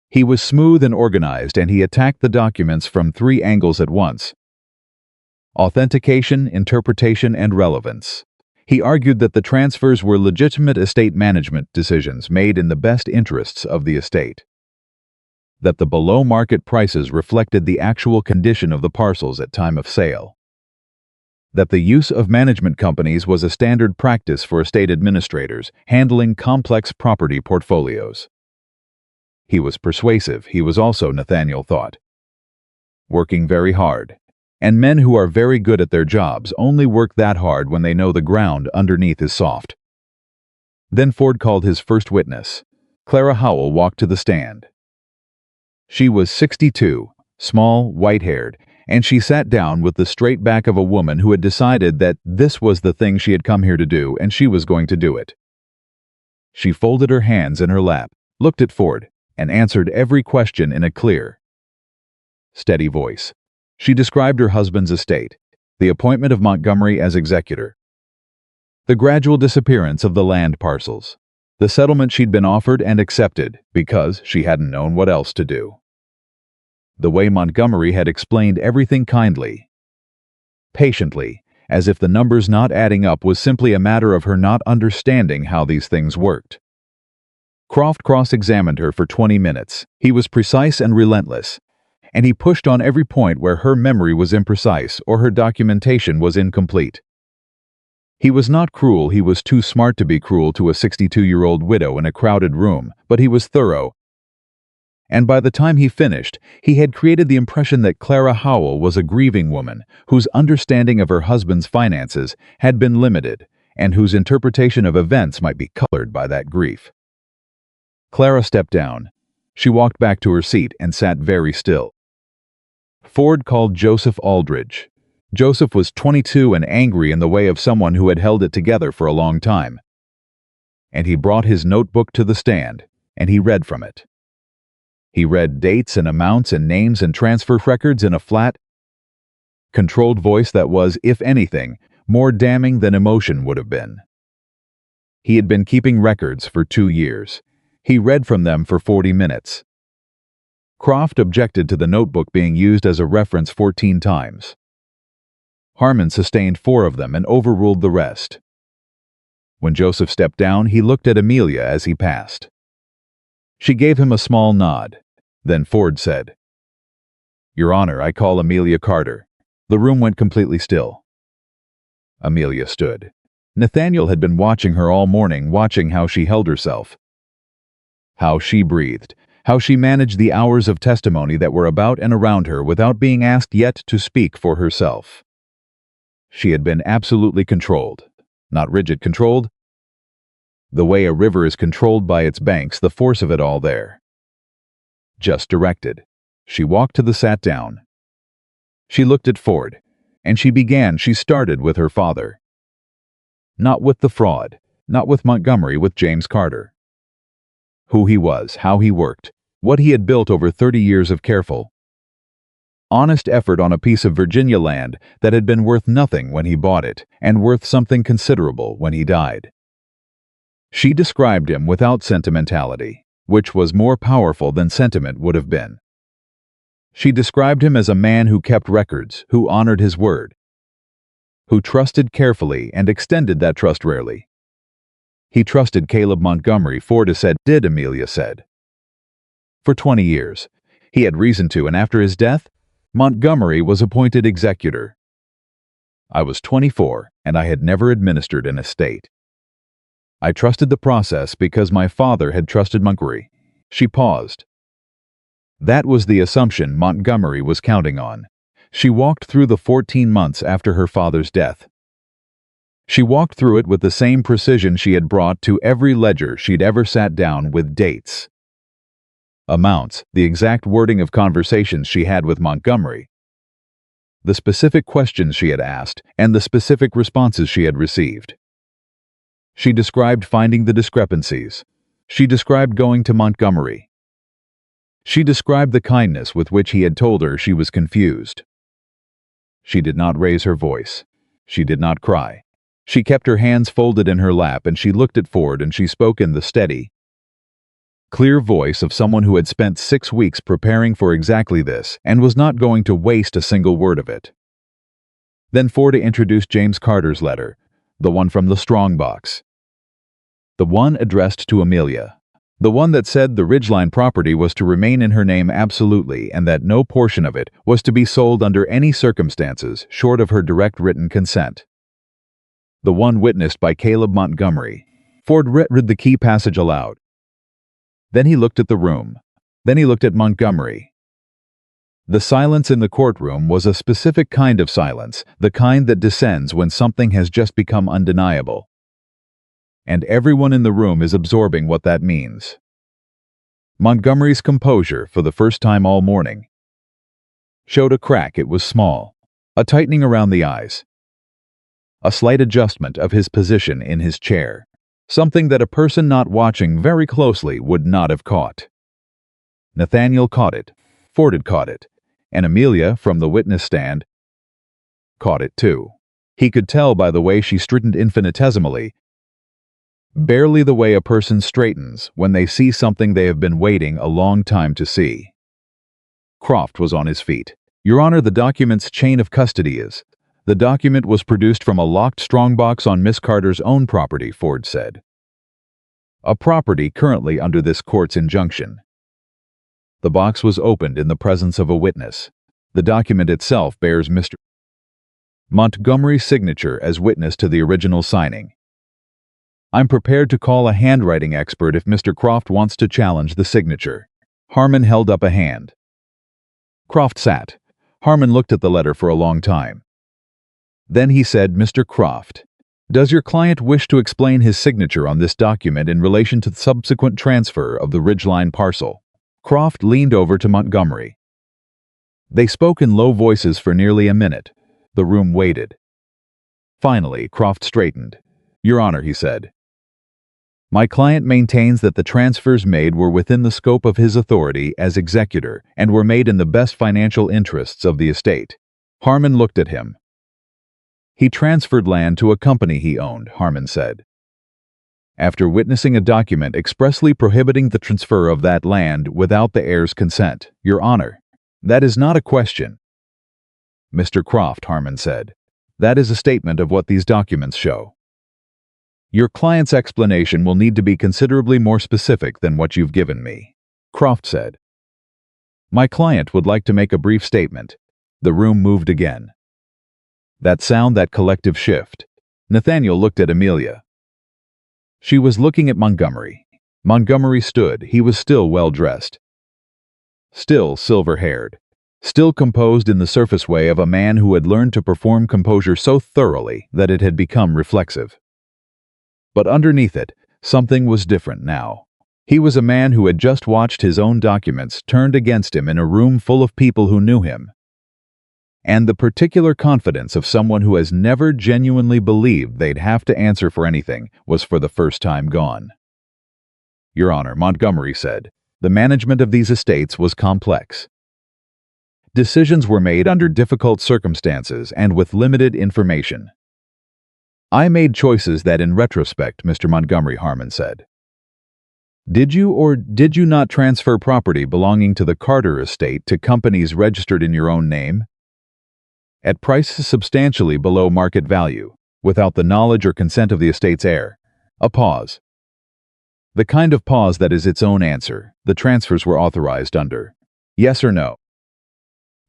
He was smooth and organized, and he attacked the documents from 3 angles at once: authentication, interpretation, and relevance. He argued that the transfers were legitimate estate management decisions made in the best interests of the estate. That the below-market prices reflected the actual condition of the parcels at time of sale. That the use of management companies was a standard practice for estate administrators handling complex property portfolios. He was persuasive. He was also, Nathaniel thought, working very hard. And men who are very good at their jobs only work that hard when they know the ground underneath is soft. Then Ford called his first witness. Clara Howell walked to the stand. She was 62, small, white-haired, and she sat down with the straight back of a woman who had decided that this was the thing she had come here to do, and she was going to do it. She folded her hands in her lap, looked at Ford, and answered every question in a clear, steady voice. She described her husband's estate, the appointment of Montgomery as executor, the gradual disappearance of the land parcels, the settlement she'd been offered and accepted because she hadn't known what else to do. The way Montgomery had explained everything kindly, patiently, as if the numbers not adding up was simply a matter of her not understanding how these things worked. Croft cross-examined her for 20 minutes. He was precise and relentless, and he pushed on every point where her memory was imprecise or her documentation was incomplete. He was not cruel. He was too smart to be cruel to a 62-year-old widow in a crowded room, but he was thorough. And by the time he finished, he had created the impression that Clara Howell was a grieving woman whose understanding of her husband's finances had been limited and whose interpretation of events might be colored by that grief. Clara stepped down. She walked back to her seat and sat very still. Ford called Joseph Aldridge. Joseph was 22 and angry in the way of someone who had held it together for a long time. And he brought his notebook to the stand, and he read from it. He read dates and amounts and names and transfer records in a flat, controlled voice that was, if anything, more damning than emotion would have been. He had been keeping records for 2 years. He read from them for 40 minutes. Croft objected to the notebook being used as a reference 14 times. Harmon sustained 4 of them and overruled the rest. When Joseph stepped down, he looked at Amelia as he passed. She gave him a small nod. Then Ford said, "Your Honor, I call Amelia Carter." The room went completely still. Amelia stood. Nathaniel had been watching her all morning, watching how she held herself, how she breathed, how she managed the hours of testimony that were about and around her without being asked yet to speak for herself. She had been absolutely controlled, not rigid controlled. The way a river is controlled by its banks, the force of it all there. Just directed. She walked to the sat down. She looked at Ford, and she started with her father. Not with the fraud, not with Montgomery, with James Carter. Who he was, how he worked, what he had built over 30 years of careful, honest effort on a piece of Virginia land that had been worth nothing when he bought it, and worth something considerable when he died. She described him without sentimentality, which was more powerful than sentiment would have been. She described him as a man who kept records, who honored his word, who trusted carefully and extended that trust rarely. He trusted Caleb Montgomery, Ford said, Amelia said. For 20 years. He had reason to, and after his death, Montgomery was appointed executor. I was 24, and I had never administered an estate. I trusted the process because my father had trusted Montgomery. She paused. That was the assumption Montgomery was counting on. She walked through the 14 months after her father's death. She walked through it with the same precision she had brought to every ledger she'd ever sat down with dates, amounts, the exact wording of conversations she had with Montgomery, the specific questions she had asked, and the specific responses she had received. She described finding the discrepancies. She described going to Montgomery. She described the kindness with which he had told her she was confused. She did not raise her voice. She did not cry. She kept her hands folded in her lap, and she looked at Ford, and she spoke in the steady, clear voice of someone who had spent 6 weeks preparing for exactly this and was not going to waste a single word of it. Then Ford introduced James Carter's letter, the one from the strongbox, the one addressed to Amelia, the one that said the Ridgeline property was to remain in her name absolutely and that no portion of it was to be sold under any circumstances short of her direct written consent. The one witnessed by Caleb Montgomery. Ford read the key passage aloud. Then he looked at the room. Then he looked at Montgomery. The silence in the courtroom was a specific kind of silence, the kind that descends when something has just become undeniable. And everyone in the room is absorbing what that means. Montgomery's composure, for the first time all morning, showed a crack. It was small, a tightening around the eyes, a slight adjustment of his position in his chair, something that a person not watching very closely would not have caught. Nathaniel caught it, Ford had caught it, and Amelia, from the witness stand, caught it too. He could tell by the way she straightened infinitesimally, barely the way a person straightens when they see something they have been waiting a long time to see. Croft was on his feet. Your Honor, the document's chain of custody is. The document was produced from a locked strongbox on Miss Carter's own property, Ford said. A property currently under this court's injunction. The box was opened in the presence of a witness. The document itself bears Mr. Montgomery's signature as witness to the original signing. I'm prepared to call a handwriting expert if Mr. Croft wants to challenge the signature. Harmon held up a hand. Croft sat. Harmon looked at the letter for a long time. Then he said, Mr. Croft, does your client wish to explain his signature on this document in relation to the subsequent transfer of the Ridgeline parcel? Croft leaned over to Montgomery. They spoke in low voices for nearly a minute. The room waited. Finally, Croft straightened. Your Honor, he said, my client maintains that the transfers made were within the scope of his authority as executor and were made in the best financial interests of the estate. Harmon looked at him. He transferred land to a company he owned, Harmon said. After witnessing a document expressly prohibiting the transfer of that land without the heir's consent, Your Honor, that is not a question. Mr. Croft, Harmon said, that is a statement of what these documents show. Your client's explanation will need to be considerably more specific than what you've given me, Croft said. My client would like to make a brief statement. The room moved again. That sound, that collective shift. Nathaniel looked at Amelia. She was looking at Montgomery. Montgomery stood. He was still well-dressed, still silver-haired, still composed in the surface way of a man who had learned to perform composure so thoroughly that it had become reflexive. But underneath it, something was different now. He was a man who had just watched his own documents turned against him in a room full of people who knew him. And the particular confidence of someone who has never genuinely believed they'd have to answer for anything was for the first time gone. Your Honor, Montgomery said, the management of these estates was complex. Decisions were made under difficult circumstances and with limited information. I made choices that in retrospect, Mr. Montgomery, Harmon said. Did you or did you not transfer property belonging to the Carter estate to companies registered in your own name? At prices substantially below market value, without the knowledge or consent of the estate's heir. A pause. The kind of pause that is its own answer. The transfers were authorized under. Yes or no?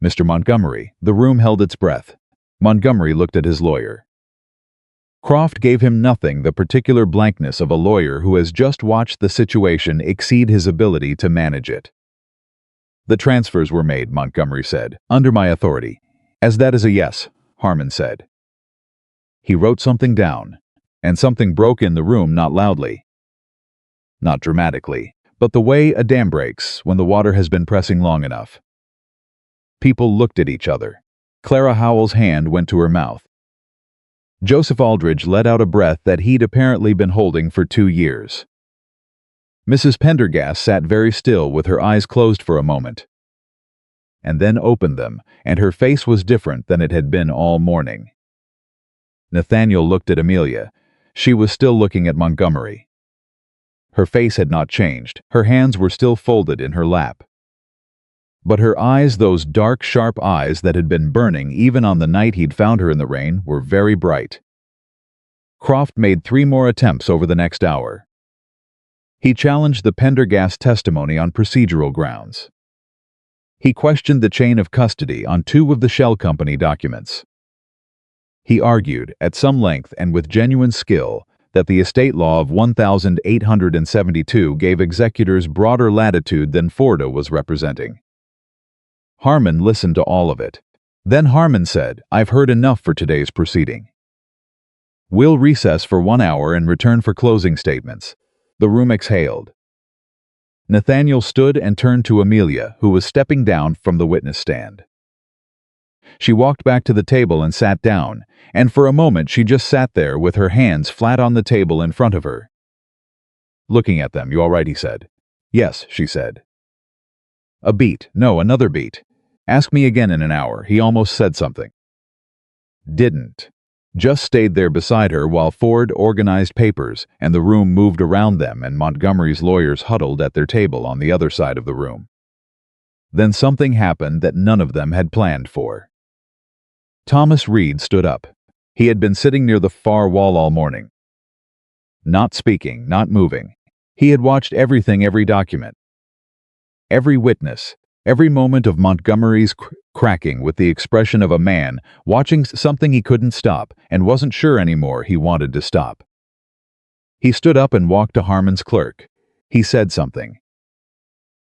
Mr. Montgomery, the room held its breath. Montgomery looked at his lawyer. Croft gave him nothing, the particular blankness of a lawyer who has just watched the situation exceed his ability to manage it. The transfers were made, Montgomery said, under my authority. As that is a yes, Harmon said. He wrote something down, and something broke in the room, not loudly, not dramatically, but the way a dam breaks when the water has been pressing long enough. People looked at each other. Clara Howell's hand went to her mouth. Joseph Aldridge let out a breath that he'd apparently been holding for 2 years. Mrs. Pendergast sat very still with her eyes closed for a moment, and then opened them, and her face was different than it had been all morning. Nathaniel looked at Amelia. She was still looking at Montgomery. Her face had not changed. Her hands were still folded in her lap. But her eyes, those dark, sharp eyes that had been burning even on the night he'd found her in the rain, were very bright. Croft made 3 more attempts over the next hour. He challenged the Pendergast testimony on procedural grounds. He questioned the chain of custody on 2 of the Shell Company documents. He argued, at some length and with genuine skill, that the estate law of 1872 gave executors broader latitude than Forda was representing. Harmon listened to all of it. Then Harmon said, "I've heard enough for today's proceeding. We'll recess for 1 hour and return for closing statements." The room exhaled. Nathaniel stood and turned to Amelia, who was stepping down from the witness stand. She walked back to the table and sat down, and for a moment she just sat there with her hands flat on the table in front of her. Looking at them. "You all right?" he said. "Yes," she said. "A beat. No, another beat. Ask me again in an hour." He almost said something. Didn't. Just stayed there beside her while Ford organized papers and the room moved around them and Montgomery's lawyers huddled at their table on the other side of the room. Then something happened that none of them had planned for. Thomas Reed stood up. He had been sitting near the far wall all morning. Not speaking, not moving. He had watched everything, every document, every witness, every moment of Montgomery's cracking with the expression of a man watching something he couldn't stop and wasn't sure anymore he wanted to stop. He stood up and walked to Harmon's clerk. He said something.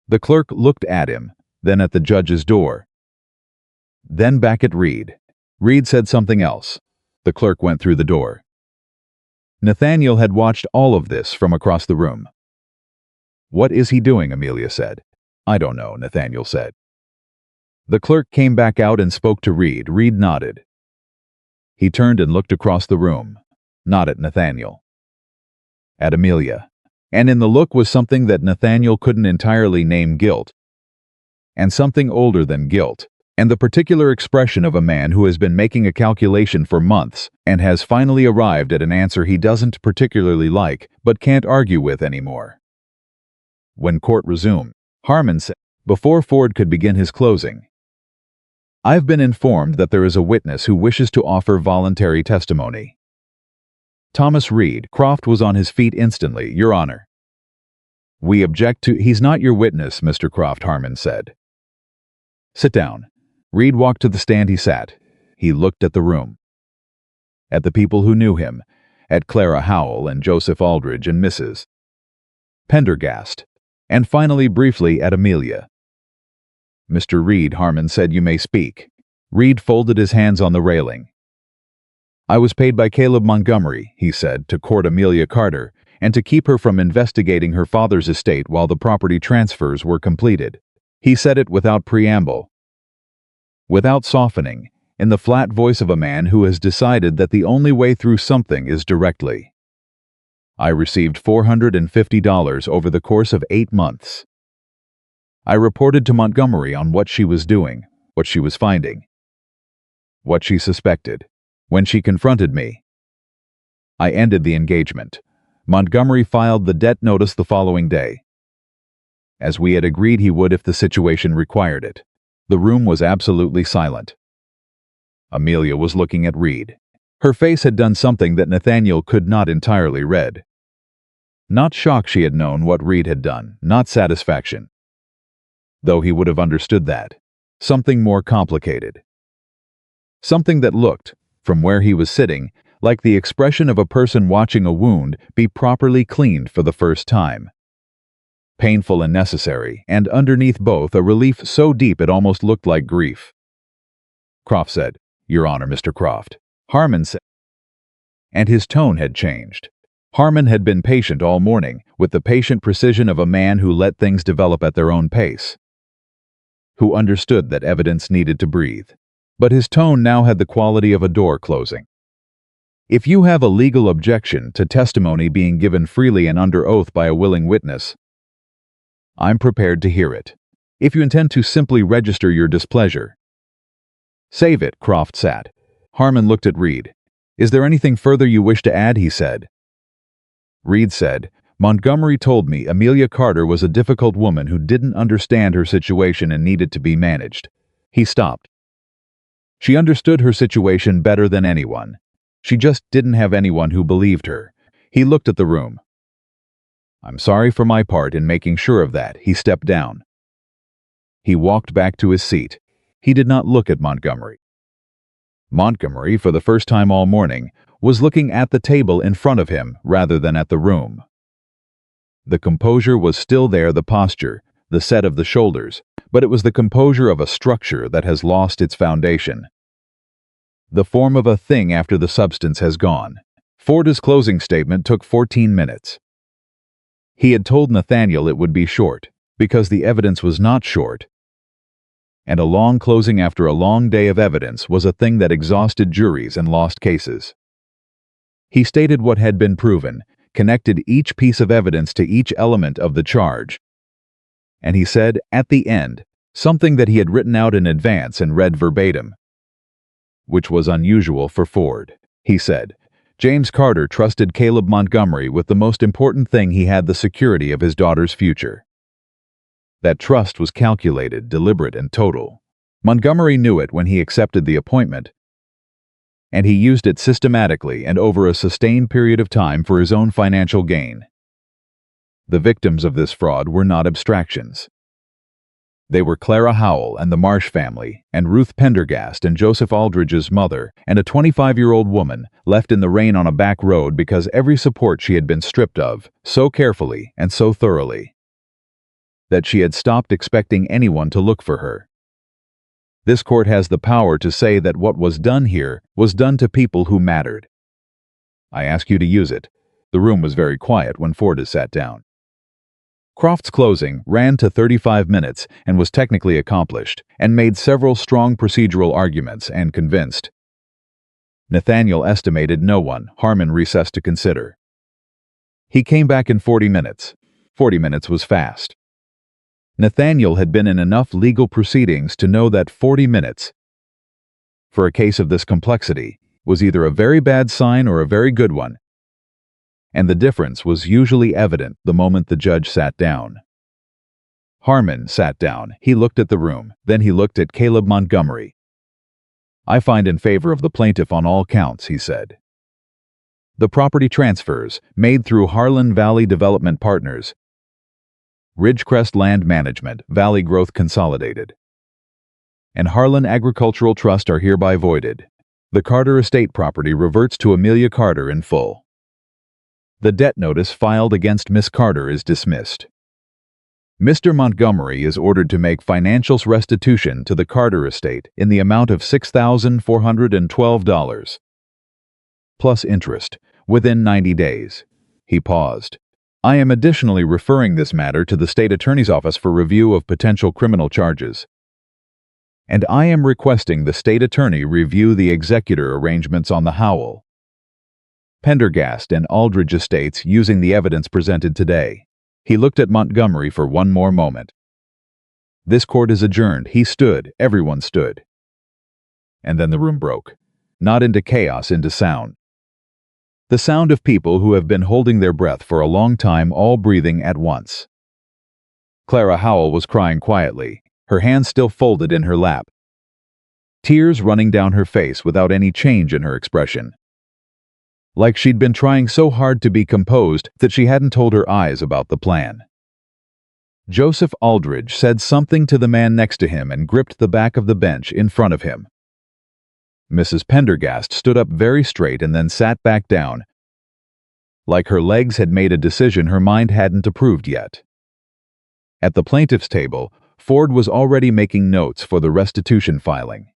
The clerk looked at him, then at the judge's door, then back at Reed. Reed said something else. The clerk went through the door. Nathaniel had watched all of this from across the room. "What is he doing?" Amelia said. "I don't know," Nathaniel said. The clerk came back out and spoke to Reed. Reed nodded. He turned and looked across the room, not at Nathaniel, at Amelia. And in the look was something that Nathaniel couldn't entirely name: guilt. And something older than guilt, and the particular expression of a man who has been making a calculation for months and has finally arrived at an answer he doesn't particularly like but can't argue with anymore. When court resumed, Harmon said, before Ford could begin his closing, "I've been informed that there is a witness who wishes to offer voluntary testimony." Thomas Reed. Croft was on his feet instantly. "Your Honor, we object to—" "He's not your witness, Mr. Croft," Harmon said. "Sit down." Reed walked to the stand. He sat. He looked at the room, at the people who knew him, at Clara Howell and Joseph Aldridge and Mrs. Pendergast, and finally briefly at Amelia. "Mr. Reed," Harmon said, "you may speak." Reed folded his hands on the railing. "I was paid by Caleb Montgomery," he said, "to court Amelia Carter and to keep her from investigating her father's estate while the property transfers were completed." He said it without preamble, without softening, in the flat voice of a man who has decided that the only way through something is directly. "I received $450 over the course of 8 months. I reported to Montgomery on what she was doing, what she was finding, what she suspected. When she confronted me, I ended the engagement. Montgomery filed the debt notice the following day, as we had agreed he would if the situation required it." The room was absolutely silent. Amelia was looking at Reed. Her face had done something that Nathaniel could not entirely read. Not shock, she had known what Reed had done, not satisfaction. though he would have understood that. Something more complicated. Something that looked, from where he was sitting, like the expression of a person watching a wound be properly cleaned for the first time. Painful and necessary, and underneath both a relief so deep it almost looked like grief. Croft said, "Your Honor, Mr. Croft." Harmon said, and his tone had changed. Harmon had been patient all morning, with the patient precision of a man who let things develop at their own pace, who understood that evidence needed to breathe. But his tone now had the quality of a door closing. If you have a legal objection to testimony being given freely and under oath by a willing witness, I'm prepared to hear it. If you intend to simply register your displeasure, save it. Croft sat. Harmon looked at Reed. "Is there anything further you wish to add?" he said. Reed said, "Montgomery told me Amelia Carter was a difficult woman who didn't understand her situation and needed to be managed." He stopped. "She understood her situation better than anyone. She just didn't have anyone who believed her." He looked at the room. "I'm sorry for my part in making sure of that." He stepped down. He walked back to his seat. He did not look at Montgomery. Montgomery, for the first time all morning, was looking at the table in front of him rather than at the room. The composure was still there, the posture, the set of the shoulders, but it was the composure of a structure that has lost its foundation. The form of a thing after the substance has gone. Forda's closing statement took 14 minutes. He had told Nathaniel it would be short, because the evidence was not short. And a long closing after a long day of evidence was a thing that exhausted juries and lost cases. He stated what had been proven, connected each piece of evidence to each element of the charge. And he said, at the end, something that he had written out in advance and read verbatim, which was unusual for Ford. He said, "James Carter trusted Caleb Montgomery with the most important thing he had, the security of his daughter's future. That trust was calculated, deliberate, and total. Montgomery knew it when he accepted the appointment, and he used it systematically and over a sustained period of time for his own financial gain. The victims of this fraud were not abstractions. They were Clara Howell and the Marsh family, and Ruth Pendergast and Joseph Aldridge's mother, and a 25-year-old woman left in the rain on a back road because every support she had been stripped of, so carefully and so thoroughly, that she had stopped expecting anyone to look for her. This court has the power to say that what was done here was done to people who mattered. I ask you to use it." The room was very quiet when Forda sat down. Croft's closing ran to 35 minutes and was technically accomplished, and made several strong procedural arguments and convinced. Nathaniel estimated no one. Harmon recessed to consider. He came back in 40 minutes. 40 minutes was fast. Nathaniel had been in enough legal proceedings to know that 40 minutes, for a case of this complexity, was either a very bad sign or a very good one, and the difference was usually evident the moment the judge sat down. Harmon sat down. He looked at the room. Then he looked at Caleb Montgomery. "I find in favor of the plaintiff on all counts," he said. The property transfers, made through Harlan Valley Development Partners, Ridgecrest Land Management, Valley Growth Consolidated, and Harlan Agricultural Trust are hereby voided. The Carter estate property reverts to Amelia Carter in full. The debt notice filed against Miss Carter is dismissed. Mr. Montgomery is ordered to make financial restitution to the Carter estate in the amount of $6,412, plus interest, within 90 days. He paused. "I am additionally referring this matter to the state attorney's office for review of potential criminal charges. And I am requesting the state attorney review the executor arrangements on the Howell, Pendergast, and Aldridge estates using the evidence presented today." He looked at Montgomery for one more moment. "This court is adjourned." He stood. Everyone stood. And then the room broke. Not into chaos, into sound. The sound of people who have been holding their breath for a long time, all breathing at once. Clara Howell was crying quietly, her hands still folded in her lap, tears running down her face without any change in her expression. Like she'd been trying so hard to be composed that she hadn't told her eyes about the plan. Joseph Aldridge said something to the man next to him and gripped the back of the bench in front of him. Mrs. Pendergast stood up very straight and then sat back down, like her legs had made a decision her mind hadn't approved yet. At the plaintiff's table, Ford was already making notes for the restitution filing.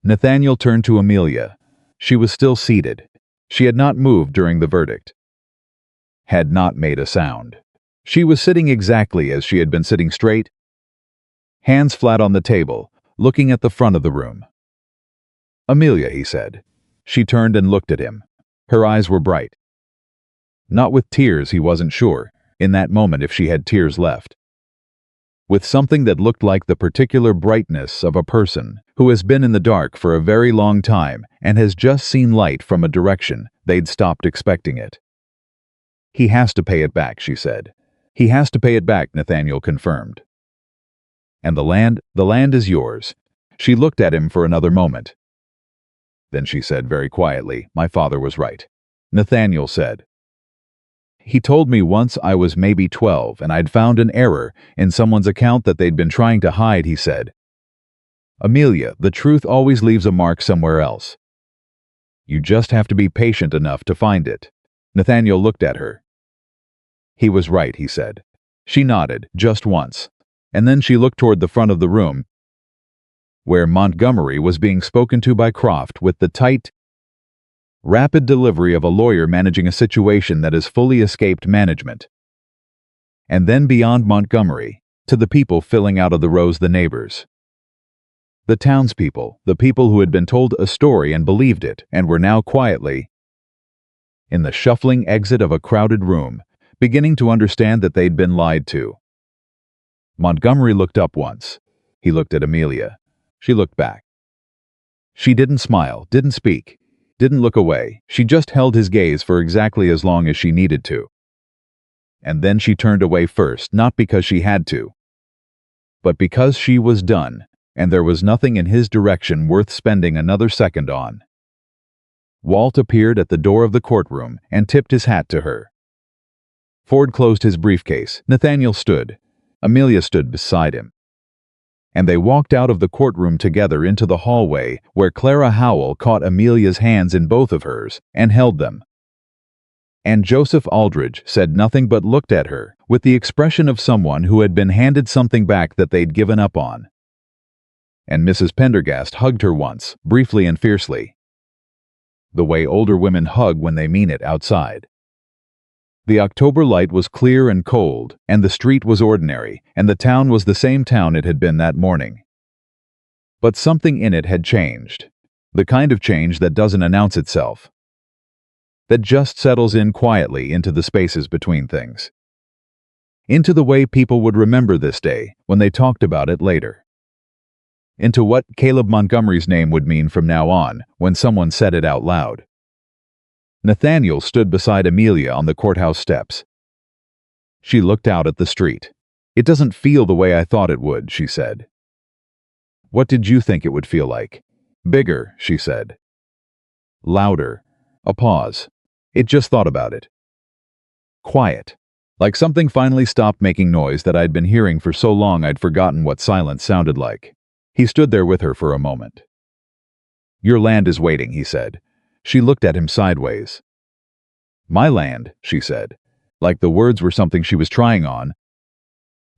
Nathaniel turned to Amelia. She was still seated. She had not moved during the verdict. Had not made a sound. She was sitting exactly as she had been sitting, straight, hands flat on the table, looking at the front of the room. "Amelia," he said. She turned and looked at him. Her eyes were bright. Not with tears, he wasn't sure, in that moment, if she had tears left. With something that looked like the particular brightness of a person who has been in the dark for a very long time and has just seen light from a direction they'd stopped expecting it. "He has to pay it back," she said. "He has to pay it back," Nathaniel confirmed. "And the land is yours." She looked at him for another moment. Then she said very quietly, "My father was right." Nathaniel said, "He told me once I was maybe 12 and I'd found an error in someone's account that they'd been trying to hide," he said. "Amelia, the truth always leaves a mark somewhere else. You just have to be patient enough to find it." Nathaniel looked at her. "He was right," he said. She nodded, just once, and then she looked toward the front of the room, where Montgomery was being spoken to by Croft with the tight, rapid delivery of a lawyer managing a situation that has fully escaped management. And then beyond Montgomery, to the people filling out of the rows, the neighbors. The townspeople, the people who had been told a story and believed it, and were now quietly, in the shuffling exit of a crowded room, beginning to understand that they'd been lied to. Montgomery looked up once. He looked at Amelia. She looked back. She didn't smile, didn't speak, didn't look away. She just held his gaze for exactly as long as she needed to. And then she turned away first, not because she had to, but because she was done, and there was nothing in his direction worth spending another second on. Walt appeared at the door of the courtroom and tipped his hat to her. Ford closed his briefcase. Nathaniel stood. Amelia stood beside him. And they walked out of the courtroom together into the hallway, where Clara Howell caught Amelia's hands in both of hers and held them. And Joseph Aldridge said nothing but looked at her with the expression of someone who had been handed something back that they'd given up on. And Mrs. Pendergast hugged her once, briefly and fiercely, the way older women hug when they mean it outside. The October light was clear and cold, and the street was ordinary, and the town was the same town it had been that morning. But something in it had changed, the kind of change that doesn't announce itself, that just settles in quietly into the spaces between things, into the way people would remember this day when they talked about it later, into what Caleb Montgomery's name would mean from now on when someone said it out loud. Nathaniel stood beside Amelia on the courthouse steps. She looked out at the street. "It doesn't feel the way I thought it would," she said. "What did you think it would feel like?" "Bigger," she said. "Louder." A pause. It just thought about it. "Quiet. Like something finally stopped making noise that I'd been hearing for so long I'd forgotten what silence sounded like." He stood there with her for a moment. "Your land is waiting," he said. She looked at him sideways. "My land," she said, like the words were something she was trying on,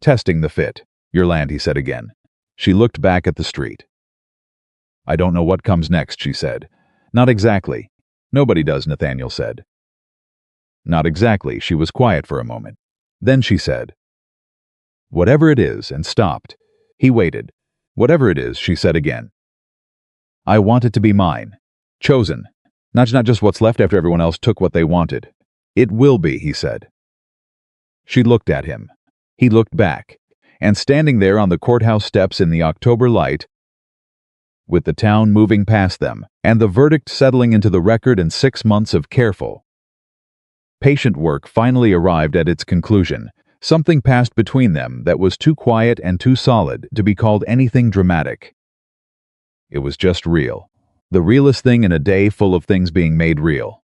testing the fit. "Your land," he said again. She looked back at the street. "I don't know what comes next," she said. "Not exactly." "Nobody does," Nathaniel said. "Not exactly." She was quiet for a moment. Then she said, "Whatever it is," and stopped. He waited. "Whatever it is," she said again. "I want it to be mine. Chosen. Not just what's left after everyone else took what they wanted. It will be," he said. She looked at him. He looked back. And standing there on the courthouse steps in the October light, with the town moving past them, and the verdict settling into the record and 6 months of careful, patient work finally arrived at its conclusion, something passed between them that was too quiet and too solid to be called anything dramatic. It was just real. The realest thing in a day full of things being made real.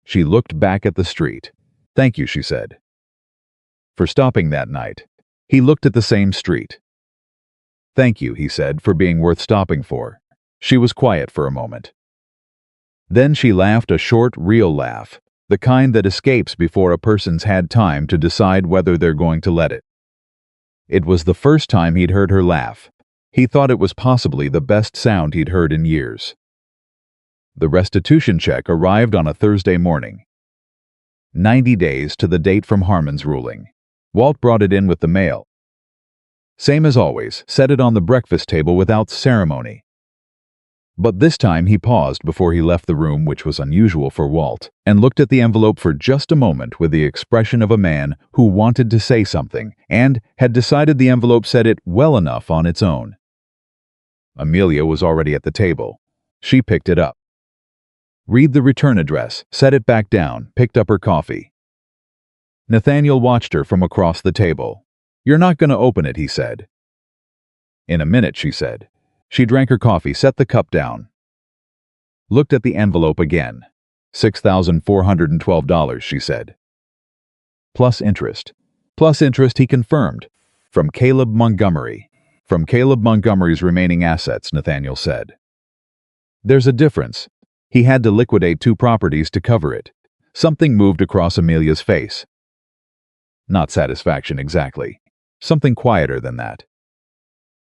She looked back at the street. "Thank you," she said. for stopping that night. He looked at the same street. "Thank you," he said, "for being worth stopping for." She was quiet for a moment. Then she laughed a short, real laugh, the kind that escapes before a person's had time to decide whether they're going to let it. It was the first time he'd heard her laugh. He thought it was possibly the best sound he'd heard in years. The restitution check arrived on a Thursday morning. 90 days to the date from Harmon's ruling. Walt brought it in with the mail. Same as always, set it on the breakfast table without ceremony. But this time he paused before he left the room, which was unusual for Walt, and looked at the envelope for just a moment with the expression of a man who wanted to say something and had decided the envelope said it well enough on its own. Amelia was already at the table. She picked it up. Read the return address, set it back down, picked up her coffee. Nathaniel watched her from across the table. "You're not going to open it," he said. "In a minute," she said. She drank her coffee, set the cup down. Looked at the envelope again. $6,412, she said. Plus interest. Plus interest, he confirmed. From Caleb Montgomery. From Caleb Montgomery's remaining assets, Nathaniel said. There's a difference. He had to liquidate 2 properties to cover it. Something moved across Amelia's face. Not satisfaction exactly. Something quieter than that.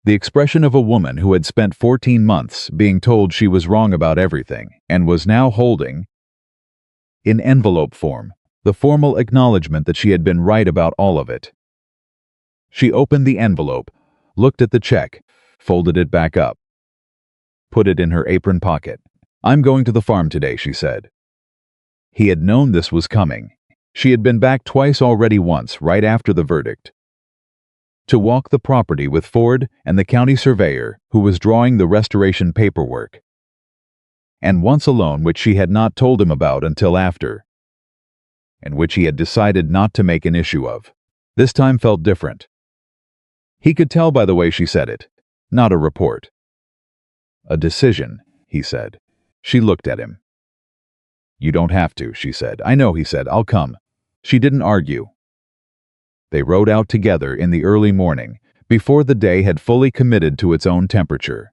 The expression of a woman who had spent 14 months being told she was wrong about everything and was now holding, in envelope form, the formal acknowledgement that she had been right about all of it. She opened the envelope, looked at the check, folded it back up, put it in her apron pocket. "I'm going to the farm today," she said. He had known this was coming. She had been back twice already, once right after the verdict, to walk the property with Ford and the county surveyor who was drawing the restoration paperwork, and once alone, which she had not told him about until after, and which he had decided not to make an issue of. This time felt different. He could tell by the way she said it. Not a report. "A decision," he said. She looked at him. "You don't have to," she said. "I know," he said. "I'll come." She didn't argue. They rode out together in the early morning, before the day had fully committed to its own temperature.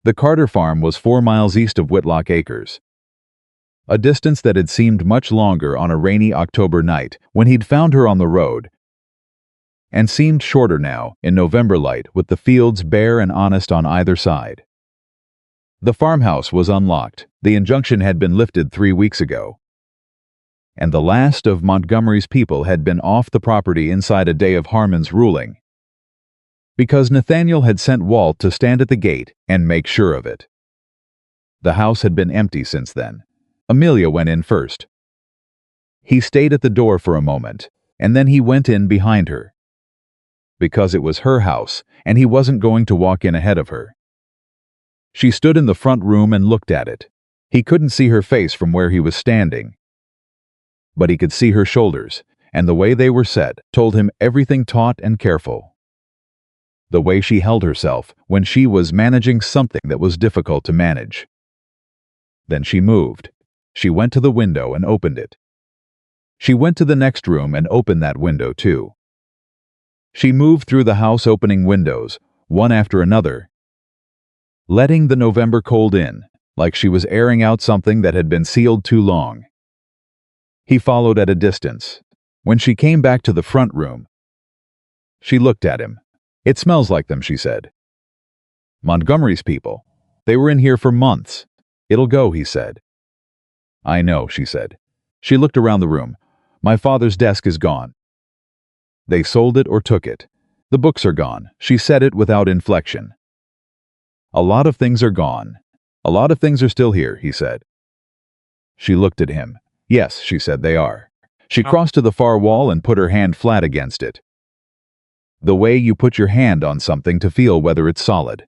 The Carter farm was 4 miles east of Whitlock Acres, a distance that had seemed much longer on a rainy October night when he'd found her on the road, and seemed shorter now in November light with the fields bare and honest on either side. The farmhouse was unlocked. The injunction had been lifted 3 weeks ago, and the last of Montgomery's people had been off the property inside a day of Harmon's ruling, because Nathaniel had sent Walt to stand at the gate and make sure of it. The house had been empty since then. Amelia went in first. He stayed at the door for a moment, and then he went in behind her, because it was her house, and he wasn't going to walk in ahead of her. She stood in the front room and looked at it. He couldn't see her face from where he was standing, but he could see her shoulders, and the way they were set told him everything taut and careful. The way she held herself when she was managing something that was difficult to manage. Then she moved. She went to the window and opened it. She went to the next room and opened that window too. She moved through the house, opening windows, one after another, letting the November cold in, like she was airing out something that had been sealed too long. He followed at a distance. When she came back to the front room, she looked at him. "It smells like them," she said. "Montgomery's people. They were in here for months." "It'll go," he said. "I know," she said. She looked around the room. "My father's desk is gone. They sold it or took it. The books are gone." She said it without inflection. "A lot of things are gone. A lot of things are still here," he said. She looked at him. "Yes," she said, "they are." She crossed to the far wall and put her hand flat against it. The way you put your hand on something to feel whether it's solid.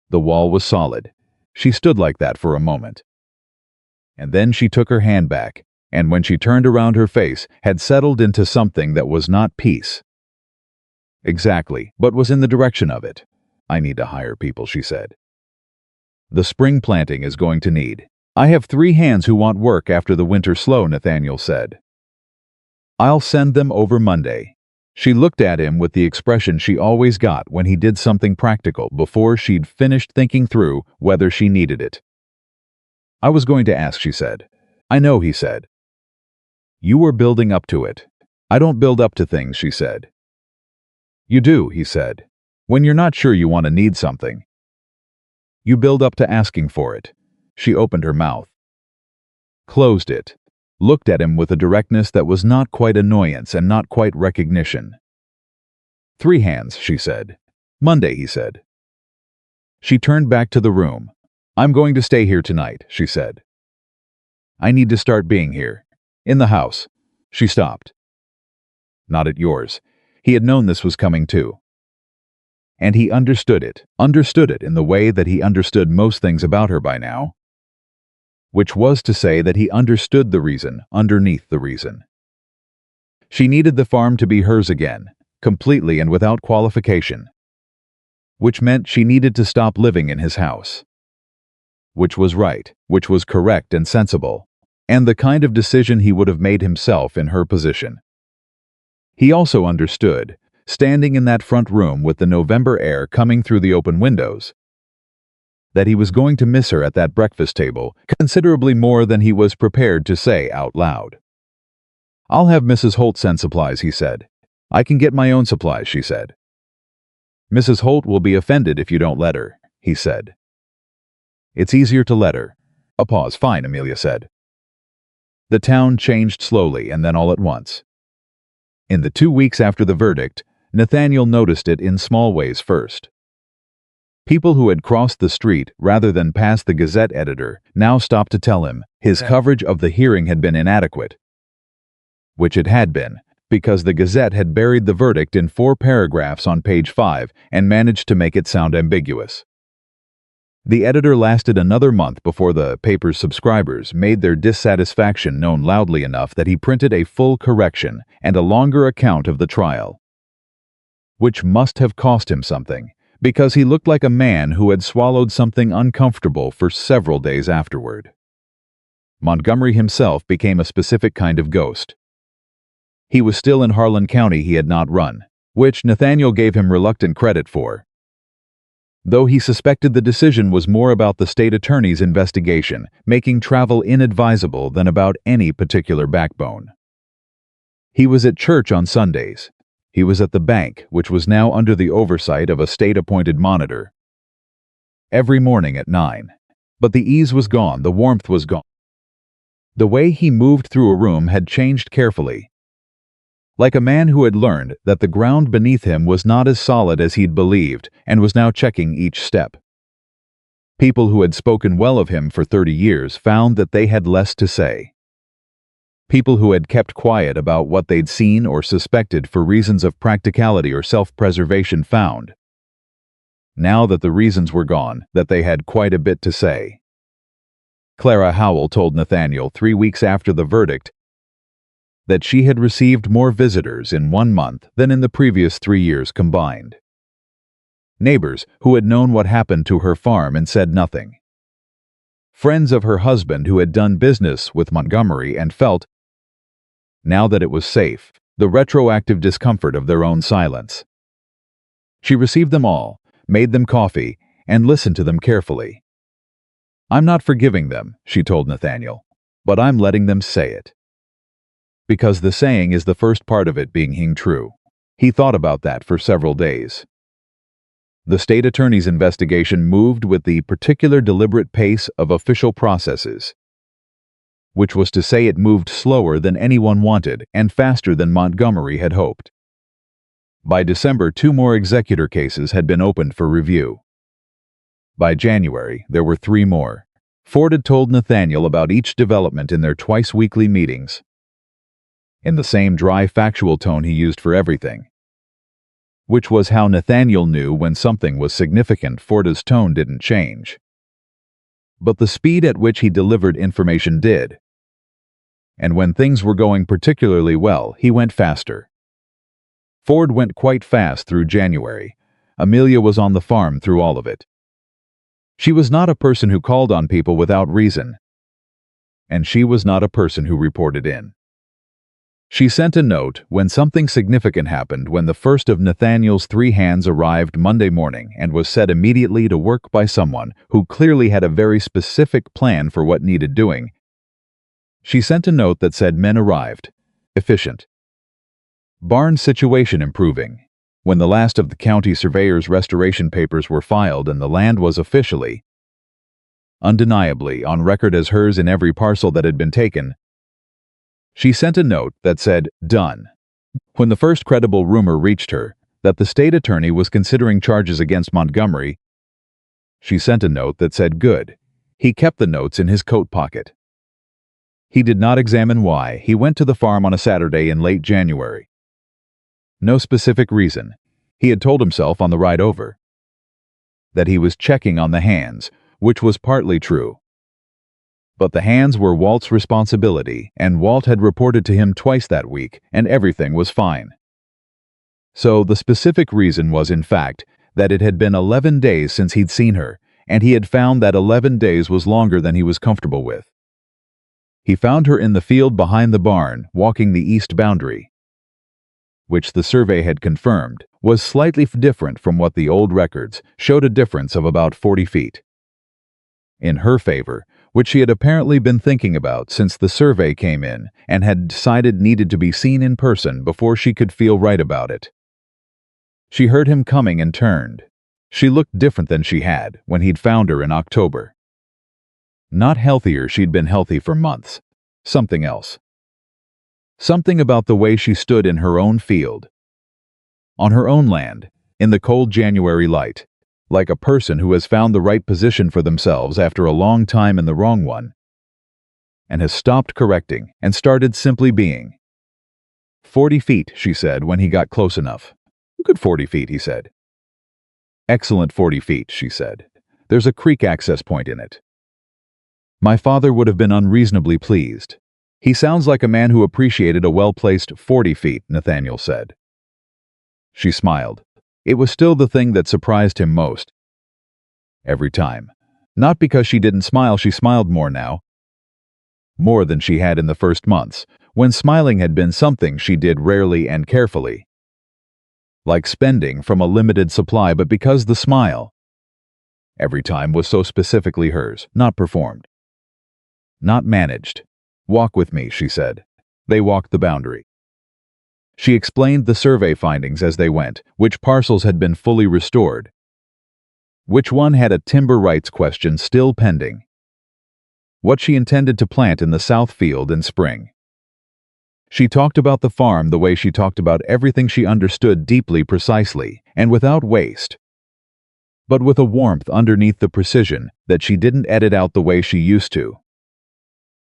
The wall was solid. She stood like that for a moment. And then she took her hand back, and when she turned around, her face had settled into something that was not peace. Exactly, but was in the direction of it. "I need to hire people," she said. "The spring planting is going to need. I have 3 hands who want work after the winter slow," Nathaniel said. I'll send them over Monday. She looked at him with the expression she always got when he did something practical before she'd finished thinking through whether she needed it. I was going to ask, she said. I know, he said. You were building up to it. I don't build up to things, she said. You do, he said. When you're not sure you want to need something. You build up to asking for it. She opened her mouth, closed it, looked at him with a directness that was not quite annoyance and not quite recognition. 3 hands, she said. Monday, he said. She turned back to the room. I'm going to stay here tonight, she said. I need to start being here. In the house. She stopped. Not at yours. He had known this was coming too. And he understood it in the way that he understood most things about her by now. Which was to say that he understood the reason underneath the reason. She needed the farm to be hers again, completely and without qualification. Which meant she needed to stop living in his house. Which was right, which was correct and sensible, and the kind of decision he would have made himself in her position. He also understood, standing in that front room with the November air coming through the open windows, that he was going to miss her at that breakfast table considerably more than he was prepared to say out loud. I'll have Mrs. Holt send supplies, he said. I can get my own supplies, she said. Mrs. Holt will be offended if you don't let her, he said. It's easier to let her. A pause. Fine, Amelia said. The town changed slowly and then all at once. In the 2 weeks after the verdict, Nathaniel noticed it in small ways first. People who had crossed the street rather than past the Gazette editor now stopped to tell him his coverage of the hearing had been inadequate. Which it had been, because the Gazette had buried the verdict in 4 paragraphs on page 5 and managed to make it sound ambiguous. The editor lasted another month before the paper's subscribers made their dissatisfaction known loudly enough that he printed a full correction and a longer account of the trial. Which must have cost him something, because he looked like a man who had swallowed something uncomfortable for several days afterward. Montgomery himself became a specific kind of ghost. He was still in Harlan County he had not run, which Nathaniel gave him reluctant credit for. Though he suspected the decision was more about the state attorney's investigation, making travel inadvisable than about any particular backbone. He was at church on Sundays. He was at the bank, which was now under the oversight of a state-appointed monitor. Every morning at 9. But the ease was gone, the warmth was gone. The way he moved through a room had changed carefully. Like a man who had learned that the ground beneath him was not as solid as he'd believed and was now checking each step. People who had spoken well of him for 30 years found that they had less to say. People who had kept quiet about what they'd seen or suspected for reasons of practicality or self-preservation found, now that the reasons were gone, that they had quite a bit to say. Clara Howell told Nathaniel 3 weeks after the verdict that she had received more visitors in 1 month than in the previous 3 years combined. Neighbors who had known what happened to her farm and said nothing. Friends of her husband who had done business with Montgomery and felt, now that it was safe, the retroactive discomfort of their own silence. She received them all, made them coffee, and listened to them carefully. I'm not forgiving them, she told Nathaniel, but I'm letting them say it. Because the saying is the first part of it being true. He thought about that for several days. The state attorney's investigation moved with the particular deliberate pace of official processes, which was to say it moved slower than anyone wanted and faster than Montgomery had hoped. By December, 2 more executor cases had been opened for review. By January, there were 3 more. Ford had told Nathaniel about each development in their twice-weekly meetings, in the same dry, factual tone he used for everything. Which was how Nathaniel knew when something was significant. Ford's tone didn't change. But the speed at which he delivered information did. And when things were going particularly well, he went faster. Ford went quite fast through January. Amelia was on the farm through all of it. She was not a person who called on people without reason. And she was not a person who reported in. She sent a note when something significant happened when the first of Nathaniel's 3 hands arrived Monday morning and was set immediately to work by someone who clearly had a very specific plan for what needed doing. She sent a note that said men arrived. Efficient. Barn situation improving. When the last of the county surveyor's restoration papers were filed and the land was officially, undeniably, on record as hers in every parcel that had been taken, she sent a note that said, done. When the first credible rumor reached her that the state attorney was considering charges against Montgomery, she sent a note that said, good. He kept the notes in his coat pocket. He did not examine why he went to the farm on a Saturday in late January. No specific reason. He had told himself on the ride over that he was checking on the hands, which was partly true. But the hands were Walt's responsibility, and Walt had reported to him twice that week, and everything was fine. So the specific reason was, in fact, that it had been 11 days since he'd seen her, and he had found that 11 days was longer than he was comfortable with. He found her in the field behind the barn, walking the east boundary, which the survey had confirmed was slightly different from what the old records showed, a difference of about 40 feet. In her favor, which she had apparently been thinking about since the survey came in and had decided needed to be seen in person before she could feel right about it. She heard him coming and turned. She looked different than she had when he'd found her in October. Not healthier, she'd been healthy for months. Something else. Something about the way she stood in her own field, on her own land, in the cold January light, like a person who has found the right position for themselves after a long time in the wrong one, and has stopped correcting and started simply being. 40 feet, she said when he got close enough. Good 40 feet, he said. Excellent 40 feet, she said. There's a creek access point in it. My father would have been unreasonably pleased. He sounds like a man who appreciated a well-placed 40 feet, Nathaniel said. She smiled. It was still the thing that surprised him most. Every time. Not because she didn't smile, she smiled more now. More than she had in the first months, when smiling had been something she did rarely and carefully. Like spending from a limited supply, but because the smile, every time, was so specifically hers, not performed. Not managed. Walk with me, she said. They walked the boundary. She explained the survey findings as they went, which parcels had been fully restored, which one had a timber rights question still pending, what she intended to plant in the south field in spring. She talked about the farm the way she talked about everything she understood deeply, precisely, and without waste, but with a warmth underneath the precision that she didn't edit out the way she used to.